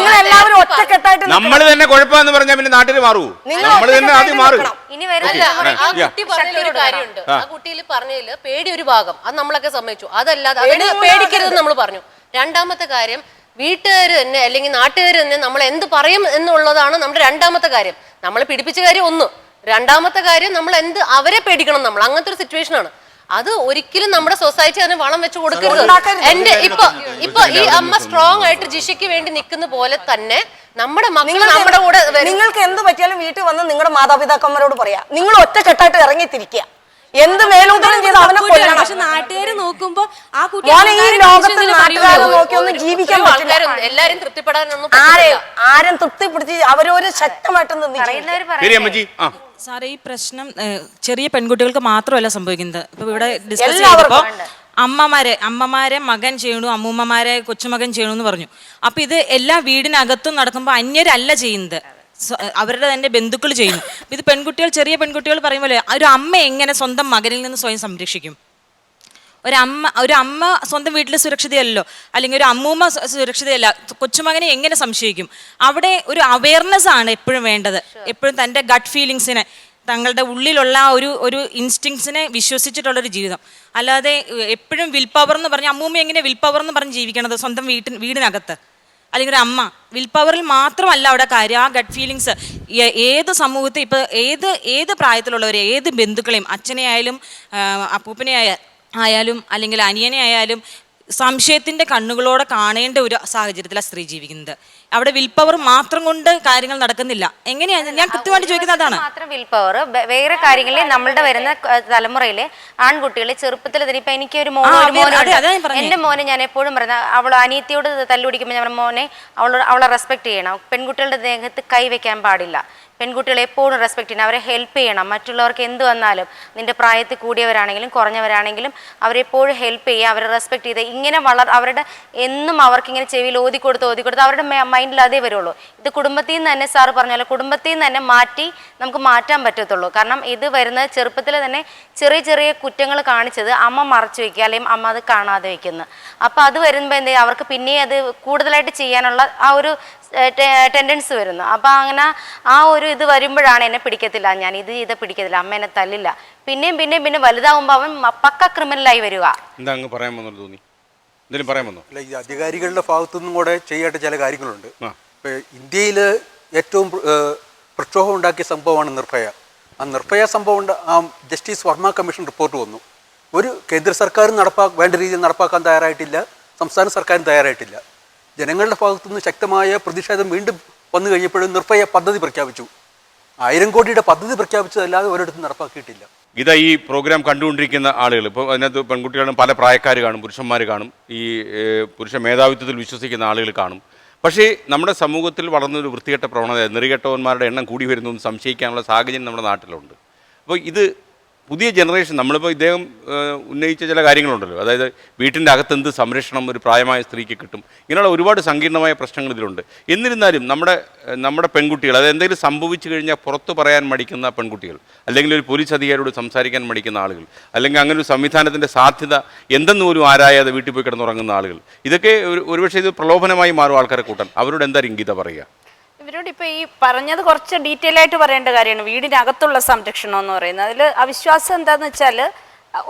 നമ്മൾ തന്നെ കുഴപ്പമെന്ന് പറഞ്ഞാൽ പിന്നെ നാട്ടിൽ മാറൂ, നമ്മൾ തന്നെ ആദ്യം മാറും. ഇനി വരുന്നില്ല. ആ കുട്ടി പറഞ്ഞൊരു കാര്യമുണ്ട്, ആ കുട്ടിയിൽ പറഞ്ഞതില് പേടി ഒരു ഭാഗം അത് നമ്മളൊക്കെ സമ്മതിച്ചു. അതല്ലാതെ അതിന് പേടിക്കരുതെന്ന് നമ്മൾ പറഞ്ഞു. രണ്ടാമത്തെ കാര്യം വീട്ടുകാർ തന്നെ അല്ലെങ്കിൽ നാട്ടുകാർ തന്നെ നമ്മൾ എന്ത് പറയും എന്നുള്ളതാണ് നമ്മുടെ രണ്ടാമത്തെ കാര്യം. നമ്മളെ പിടിപ്പിച്ച കാര്യം ഒന്ന്. രണ്ടാമത്തെ കാര്യം നമ്മൾ എന്ത് അവരെ പേടിക്കണം, നമ്മൾ അങ്ങനത്തെ ഒരു സിറ്റുവേഷൻ ആണ്. അത് ഒരിക്കലും നമ്മുടെ സൊസൈറ്റി അതിന് വളം വെച്ച് കൊടുക്കരുത്. എന്റെ ഇപ്പൊ ഈ അമ്മ സ്ട്രോങ് ആയിട്ട് ജിഷയ്ക്ക് വേണ്ടി നിൽക്കുന്ന പോലെ തന്നെ നമ്മുടെ മക്കൾ നമ്മുടെ കൂടെ. നിങ്ങൾക്ക് എന്ത് പറ്റിയാലും വീട്ടിൽ വന്ന് നിങ്ങളുടെ മാതാപിതാക്കന്മാരോട് പറയാ, നിങ്ങൾ ഒറ്റക്കെട്ടായിട്ട് ഇറങ്ങി തിരിക്കുക. എന്ത് മേലൂട്ടലും ചെയ്ത് അവനെ കൊല്ലണം. പക്ഷെ നാട്ടുകാര് നോക്കുമ്പോ ആ കുട്ടി ഈ ലോകത്തിൽ നാട്ടുകാരെ നോക്കിയൊന്നും ജീവിക്കാൻ പറ്റില്ല. എല്ലാരും തൃപ്തിപ്പെടാനൊന്നും ആരും തൃപ്തിപ്പെടുത്തി അവരൊരു ശക്തമായിട്ട് സാറേ ഈ പ്രശ്നം ചെറിയ പെൺകുട്ടികൾക്ക് മാത്രമല്ല സംഭവിക്കുന്നത്. ഇപ്പൊ ഇവിടെ ഡിസ്കസ് ചെയ്തപ്പോ അമ്മമാരെ മകൻ ചെയ്യണു, അമ്മൂമ്മമാരെ കൊച്ചുമകൻ ചെയ്യണു എന്ന് പറഞ്ഞു. അപ്പൊ ഇത് എല്ലാ വീടിനകത്തും നടക്കുമ്പോൾ അന്യരല്ല ചെയ്യുന്നത്, അവരുടെ തന്നെ ബന്ധുക്കൾ ചെയ്യുന്നു. ഇത് പെൺകുട്ടികൾ, ചെറിയ പെൺകുട്ടികൾ പറയുമ്പോൾ ഒരു അമ്മ എങ്ങനെ സ്വന്തം മകനിൽ നിന്ന് സ്വയം സംരക്ഷിക്കും? ഒരു അമ്മ സ്വന്തം വീട്ടിൽ സുരക്ഷിതയല്ലോ, അല്ലെങ്കിൽ ഒരു അമ്മൂമ്മ സുരക്ഷിതയല്ല, കൊച്ചുമകനെ എങ്ങനെ സംശയിക്കും? അവിടെ ഒരു അവയർനെസ് ആണ് എപ്പോഴും വേണ്ടത്. എപ്പോഴും തൻ്റെ ഗട്ട് ഫീലിങ്സിനെ, തങ്ങളുടെ ഉള്ളിലുള്ള ഒരു ഇൻസ്റ്റിങ്സിനെ വിശ്വസിച്ചിട്ടുള്ളൊരു ജീവിതം. അല്ലാതെ എപ്പോഴും വിൽ പവർ എന്ന് പറഞ്ഞ് അമ്മൂമ്മ എങ്ങനെ വിൽ പവർ എന്ന് പറഞ്ഞ് ജീവിക്കണത് സ്വന്തം വീടിനകത്ത്? അല്ലെങ്കിൽ ഒരു അമ്മ വിൽ പവറിൽ മാത്രമല്ല അവിടെ കാര്യം, ആ ഗട്ട് ഫീലിങ്സ് ഏത് സമൂഹത്തിൽ ഇപ്പോൾ ഏത് പ്രായത്തിലുള്ളവരെ, ഏത് ബന്ധുക്കളെയും, അച്ഛനെ ആയാലും അപ്പൂപ്പനെ ആയാലും അല്ലെങ്കിൽ അനിയനെ ആയാലും സംശയത്തിൻ്റെ കണ്ണുകളോടെ കാണേണ്ട ഒരു സാഹചര്യത്തിലാണ് സ്ത്രീ ജീവിക്കുന്നത്. അവിടെ വിൽ പവർ മാത്രം കൊണ്ട് കാര്യങ്ങൾ നടക്കുന്നില്ല. എങ്ങനെയാണ് ഞാൻ കൃത്യമായിട്ട് ചോദിക്കുന്നത് അതാണ്. മാത്രം വിൽ പവർ, വേറെ കാര്യങ്ങളിൽ നമ്മളുടെ വരുന്ന തലമുറയിലെ ആൺകുട്ടികളെ ചെറുപ്പത്തിൽ തന്നെ ഇപ്പൊ എനിക്ക് ഒരു എന്റെ മോനെ ഞാൻ എപ്പോഴും പറഞ്ഞ അവൾ അനിയത്തിയോട് തല്ലുപിടിക്കുമ്പോൾ ഞാൻ മോനെ അവളെ റെസ്പെക്ട് ചെയ്യണം. പെൺകുട്ടികളുടെ ദേഹത്ത് കൈവയ്ക്കാൻ പാടില്ല. പെൺകുട്ടികളെ എപ്പോഴും റെസ്പെക്ട് ചെയ്യണം, അവരെ ഹെൽപ്പ് ചെയ്യണം. മറ്റുള്ളവർക്ക് എന്ത് വന്നാലും നിന്റെ പ്രായത്തിൽ കൂടിയവരാണെങ്കിലും കുറഞ്ഞവരാണെങ്കിലും അവരെപ്പോഴും ഹെൽപ്പ് ചെയ്യുക, അവരെ റെസ്പെക്ട് ചെയ്ത് ഇങ്ങനെ അവരുടെ എന്നും അവർക്കിങ്ങനെ ചെവിയിൽ ഓതിക്കൊടുത്ത് അവരുടെ മൈൻഡിൽ അതേ വരുള്ളൂ. ഇത് കുടുംബത്തിൽ നിന്ന് തന്നെ സാറ് പറഞ്ഞല്ലോ, കുടുംബത്തിൽ നിന്ന് തന്നെ നമുക്ക് മാറ്റാൻ പറ്റത്തുള്ളൂ. കാരണം ഇത് വരുന്നത് ചെറുപ്പത്തിൽ തന്നെ ചെറിയ ചെറിയ കുറ്റങ്ങൾ കാണിച്ചത് അമ്മ മറച്ചു വയ്ക്കുക, അല്ലെങ്കിൽ അമ്മ അത് കാണാതെ വയ്ക്കുന്നു. അപ്പോൾ അത് വരുമ്പോൾ എന്ത് ചെയ്യും, അവർക്ക് പിന്നെ അത് കൂടുതലായിട്ട് ചെയ്യാനുള്ള ആ ഒരു ടെൻഡൻസി വരുന്നു. അപ്പം അങ്ങനെ ആ ഒരു ഇത് വരുമ്പോഴാണ് എന്നെ പിടിക്കത്തില്ല, ഞാൻ ഇത് ചെയ്ത് പിടിക്കത്തില്ല, അമ്മ എന്നെ തല്ലില്ല. പിന്നെ വലുതാവുമ്പോൾ അവൻ പക്ക ക്രിമിനലായി വരിക. എന്താ അങ്ങ് പറയാൻ വന്നു തോന്നി? എന്തെങ്കിലും പറയാൻ വന്നു? അല്ല, ഈ അധികാരികളുടെ ഭാഗത്തുനിന്നും കൂടെ ചെയ്യേണ്ട ചില കാര്യങ്ങളുണ്ട്. ഇപ്പോൾ ഇന്ത്യയിൽ ഏറ്റവും പ്രക്ഷോഭം ഉണ്ടാക്കിയ സംഭവമാണ് നിർഭയ. ആ നിർഭയ സംഭവം ആ ജസ്റ്റിസ് വർമ്മ കമ്മീഷൻ റിപ്പോർട്ട് വന്നു. ഒരു കേന്ദ്ര സർക്കാരും വേണ്ട രീതിയിൽ നടപ്പാക്കാൻ തയ്യാറായിട്ടില്ല, സംസ്ഥാന സർക്കാരും തയ്യാറായിട്ടില്ല. ജനങ്ങളുടെ ഭാഗത്തുനിന്ന് ശക്തമായ പ്രതിഷേധം വീണ്ടും വന്നു കഴിഞ്ഞപ്പോഴും നിർഭയ പദ്ധതി പ്രഖ്യാപിച്ചു. 1000 കോടിയുടെ പദ്ധതി പ്രഖ്യാപിച്ചതല്ലാതെ ഒരിടത്തും നടപ്പാക്കിയിട്ടില്ല. ഇതാ ഈ പ്രോഗ്രാം കണ്ടുകൊണ്ടിരിക്കുന്ന ആളുകൾ, ഇപ്പോൾ അതിനകത്ത് പെൺകുട്ടികളും പല പ്രായക്കാർ കാണും, പുരുഷന്മാർ കാണും, ഈ പുരുഷ മേധാവിത്വത്തിൽ വിശ്വസിക്കുന്ന ആളുകൾ കാണും. പക്ഷേ നമ്മുടെ സമൂഹത്തിൽ വളർന്നൊരു വൃത്തികെട്ട പ്രവണത, നെറികെട്ടവന്മാരുടെ എണ്ണം കൂടി വരുന്നു എന്ന് സംശയിക്കാനുള്ള സാഹചര്യം നമ്മുടെ നാട്ടിലുണ്ട്. അപ്പോൾ ഇത് പുതിയ ജനറേഷൻ, നമ്മളിപ്പോൾ ഇദ്ദേഹം ഉന്നയിച്ച ചില കാര്യങ്ങളുണ്ടല്ലോ, അതായത് വീട്ടിൻ്റെ അകത്ത് എന്ത് സംരക്ഷണം ഒരു പ്രായമായ സ്ത്രീക്ക് കിട്ടും, ഇങ്ങനെയുള്ള ഒരുപാട് സങ്കീർണമായ പ്രശ്നങ്ങൾ ഇതിലുണ്ട്. എന്നിരുന്നാലും നമ്മുടെ പെൺകുട്ടികൾ, അതായത് എന്തെങ്കിലും സംഭവിച്ചു കഴിഞ്ഞാൽ പുറത്ത് പറയാൻ മടിക്കുന്ന പെൺകുട്ടികൾ, അല്ലെങ്കിൽ ഒരു പോലീസ് അധികാരിയോട് സംസാരിക്കാൻ മടിക്കുന്ന ആളുകൾ, അല്ലെങ്കിൽ അങ്ങനെ ഒരു സംവിധാനത്തിൻ്റെ സാധ്യത എന്തെന്ന് പോലും ആരായാതെ വീട്ടിൽ പോയി കിടന്നുറങ്ങുന്ന ആളുകൾ, ഇതൊക്കെ ഒരുപക്ഷെ ഇത് പ്രലോഭനമായി മാറും ആൾക്കാരെ കൂട്ടാൻ. അവരോട് എന്താ ഇംഗിത പറയുക? ഇവരോട് ഇപ്പോൾ ഈ പറഞ്ഞത് കുറച്ച് ഡീറ്റെയിൽ ആയിട്ട് പറയേണ്ട കാര്യമാണ്. വീടിനകത്തുള്ള സംരക്ഷണം എന്ന് പറയുന്നത് അതിൽ അവിശ്വാസം എന്താണെന്ന് വെച്ചാൽ,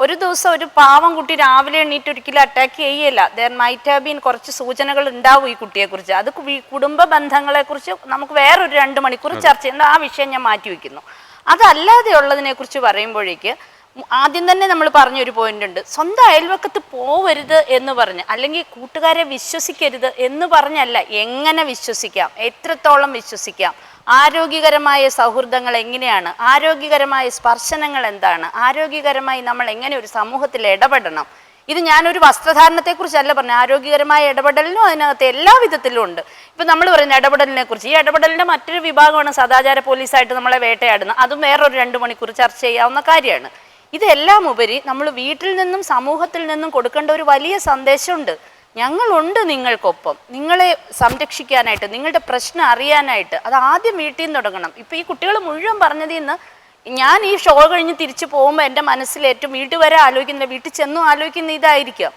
ഒരു ദിവസം ഒരു പാവം കുട്ടി രാവിലെ എണീറ്റ് ഒരിക്കലും അറ്റാക്ക് ചെയ്യല്ല. ദർ മൈറ്റ് ഹാവ് ബീൻ കുറച്ച് സൂചനകൾ ഉണ്ടാവും ഈ കുട്ടിയെക്കുറിച്ച്. അത് കുടുംബ ബന്ധങ്ങളെക്കുറിച്ച് നമുക്ക് വേറൊരു 2 മണിക്കൂർ ചർച്ച ചെയ്യേണ്ട, ആ വിഷയം ഞാൻ മാറ്റി വയ്ക്കുന്നു. അതല്ലാതെ ഉള്ളതിനെക്കുറിച്ച് പറയുമ്പോഴേക്ക് ആദ്യം തന്നെ നമ്മൾ പറഞ്ഞൊരു പോയിന്റ് ഉണ്ട്, സ്വന്തം അയൽവക്കത്ത് പോവരുത് എന്ന് പറഞ്ഞ്, അല്ലെങ്കിൽ കൂട്ടുകാരെ വിശ്വസിക്കരുത് എന്ന് പറഞ്ഞല്ല, എങ്ങനെ വിശ്വസിക്കാം, എത്രത്തോളം വിശ്വസിക്കാം, ആരോഗ്യകരമായ സൗഹൃദങ്ങൾ എങ്ങനെയാണ്, ആരോഗ്യകരമായ സ്പർശനങ്ങൾ എന്താണ്, ആരോഗ്യകരമായി നമ്മൾ എങ്ങനെ ഒരു സമൂഹത്തിൽ ഇടപെടണം. ഇത് ഞാനൊരു വസ്ത്രധാരണത്തെക്കുറിച്ചല്ല പറഞ്ഞു, ആരോഗ്യകരമായ ഇടപെടലിനും അതിനകത്ത് എല്ലാ വിധത്തിലും ഉണ്ട്. ഇപ്പം നമ്മൾ പറയുന്ന ഇടപെടലിനെ കുറിച്ച്, ഈ ഇടപെടലിൻ്റെ മറ്റൊരു വിഭാഗമാണ് സദാചാര പോലീസായിട്ട് നമ്മളെ വേട്ടയാടുന്നത്. അതും വേറൊരു 2 മണിക്കൂർ ചർച്ച ചെയ്യാവുന്ന കാര്യമാണ്. ഇതെല്ലാം ഉപരി നമ്മൾ വീട്ടിൽ നിന്നും സമൂഹത്തിൽ നിന്നും കൊടുക്കേണ്ട ഒരു വലിയ സന്ദേശമുണ്ട്. ഞങ്ങളുണ്ട് നിങ്ങൾക്കൊപ്പം, നിങ്ങളെ സംരക്ഷിക്കാനായിട്ട്, നിങ്ങളുടെ പ്രശ്നം അറിയാനായിട്ട്. അത് ആദ്യം വീട്ടിൽ നിന്ന് തുടങ്ങണം. ഇപ്പം ഈ കുട്ടികൾ മുഴുവൻ പറഞ്ഞതിൽ നിന്ന് ഞാൻ ഈ ഷോ കഴിഞ്ഞ് തിരിച്ചു പോകുമ്പോൾ എൻ്റെ മനസ്സിലേറ്റവും വീട്ടിൽ വരെ ആലോചിക്കുന്നില്ല, വീട്ടിൽ ചെന്നും ആലോചിക്കുന്ന ഇതായിരിക്കാം.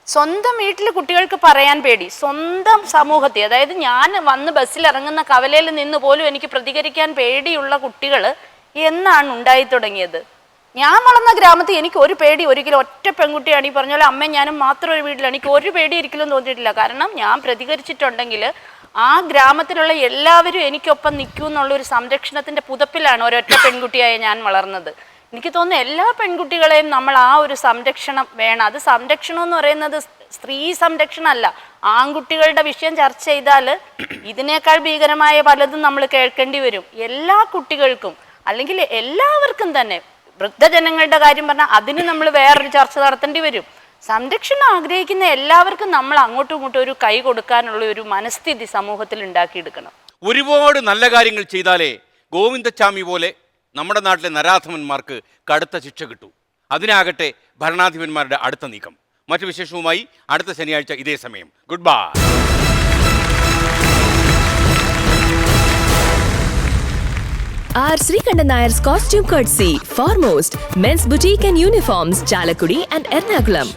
സ്വന്തം വീട്ടിൽ കുട്ടികൾക്ക് പറയാൻ പേടി, സ്വന്തം സമൂഹത്തിൽ, അതായത് ഞാൻ വന്ന് ബസ്സിൽ ഇറങ്ങുന്ന കവലയിൽ നിന്ന് പോലും എനിക്ക് പ്രതികരിക്കാൻ പേടിയുള്ള കുട്ടികൾ എന്നാണ് ഉണ്ടായി തുടങ്ങിയത്. ഞാൻ വളർന്ന ഗ്രാമത്തിൽ എനിക്ക് ഒരു പേടി ഒരിക്കലും, ഒറ്റ പെൺകുട്ടിയാണ് ഈ പറഞ്ഞ പോലെ അമ്മയും ഞാനും മാത്രം ഒരു വീട്ടിലാണ്, എനിക്ക് ഒരു പേടി ഒരിക്കലും തോന്നിയിട്ടില്ല. കാരണം ഞാൻ പ്രതികരിച്ചിട്ടുണ്ടെങ്കിൽ ആ ഗ്രാമത്തിലുള്ള എല്ലാവരും എനിക്കൊപ്പം നിൽക്കും എന്നുള്ളൊരു സംരക്ഷണത്തിൻ്റെ പുതപ്പിലാണ് ഒരൊറ്റ പെൺകുട്ടിയായ ഞാൻ വളർന്നത്. എനിക്ക് തോന്നുന്നു എല്ലാ പെൺകുട്ടികളെയും നമ്മൾ ആ ഒരു സംരക്ഷണം വേണം. അത് സംരക്ഷണം എന്ന് പറയുന്നത് സ്ത്രീ സംരക്ഷണമല്ല, ആൺകുട്ടികളുടെ വിഷയം ചർച്ച ചെയ്താൽ ഇതിനേക്കാൾ ഭീകരമായ പലതും നമ്മൾ കേൾക്കേണ്ടി വരും. എല്ലാ കുട്ടികൾക്കും അല്ലെങ്കിൽ എല്ലാവർക്കും തന്നെ, വൃദ്ധജനങ്ങളുടെ കാര്യം പറഞ്ഞാൽ അതിന് നമ്മൾ വേറൊരു ചർച്ച നടത്തേണ്ടി വരും. സംരക്ഷണം ആഗ്രഹിക്കുന്ന എല്ലാവർക്കും നമ്മൾ അങ്ങോട്ടും ഇങ്ങോട്ടും ഒരു കൈ കൊടുക്കാനുള്ള ഒരു മനസ്ഥിതി സമൂഹത്തിൽ ഉണ്ടാക്കിയെടുക്കണം. ഒരുപാട് നല്ല കാര്യങ്ങൾ ചെയ്താലേ ഗോവിന്ദച്ചാമി പോലെ നമ്മുടെ നാട്ടിലെ നരാധമന്മാർക്ക് കടുത്ത ശിക്ഷ കിട്ടൂ. അതിനാകട്ടെ ഭരണാധിപന്മാരുടെ അടുത്ത നീക്കം. മറ്റു വിശേഷവുമായി അടുത്ത ശനിയാഴ്ച ഇതേ സമയം. Good bye. R. Srikandan Nayar's costume courtesy, Foremost, Men's Boutique and Uniforms, Chalakudi and Ernakulam.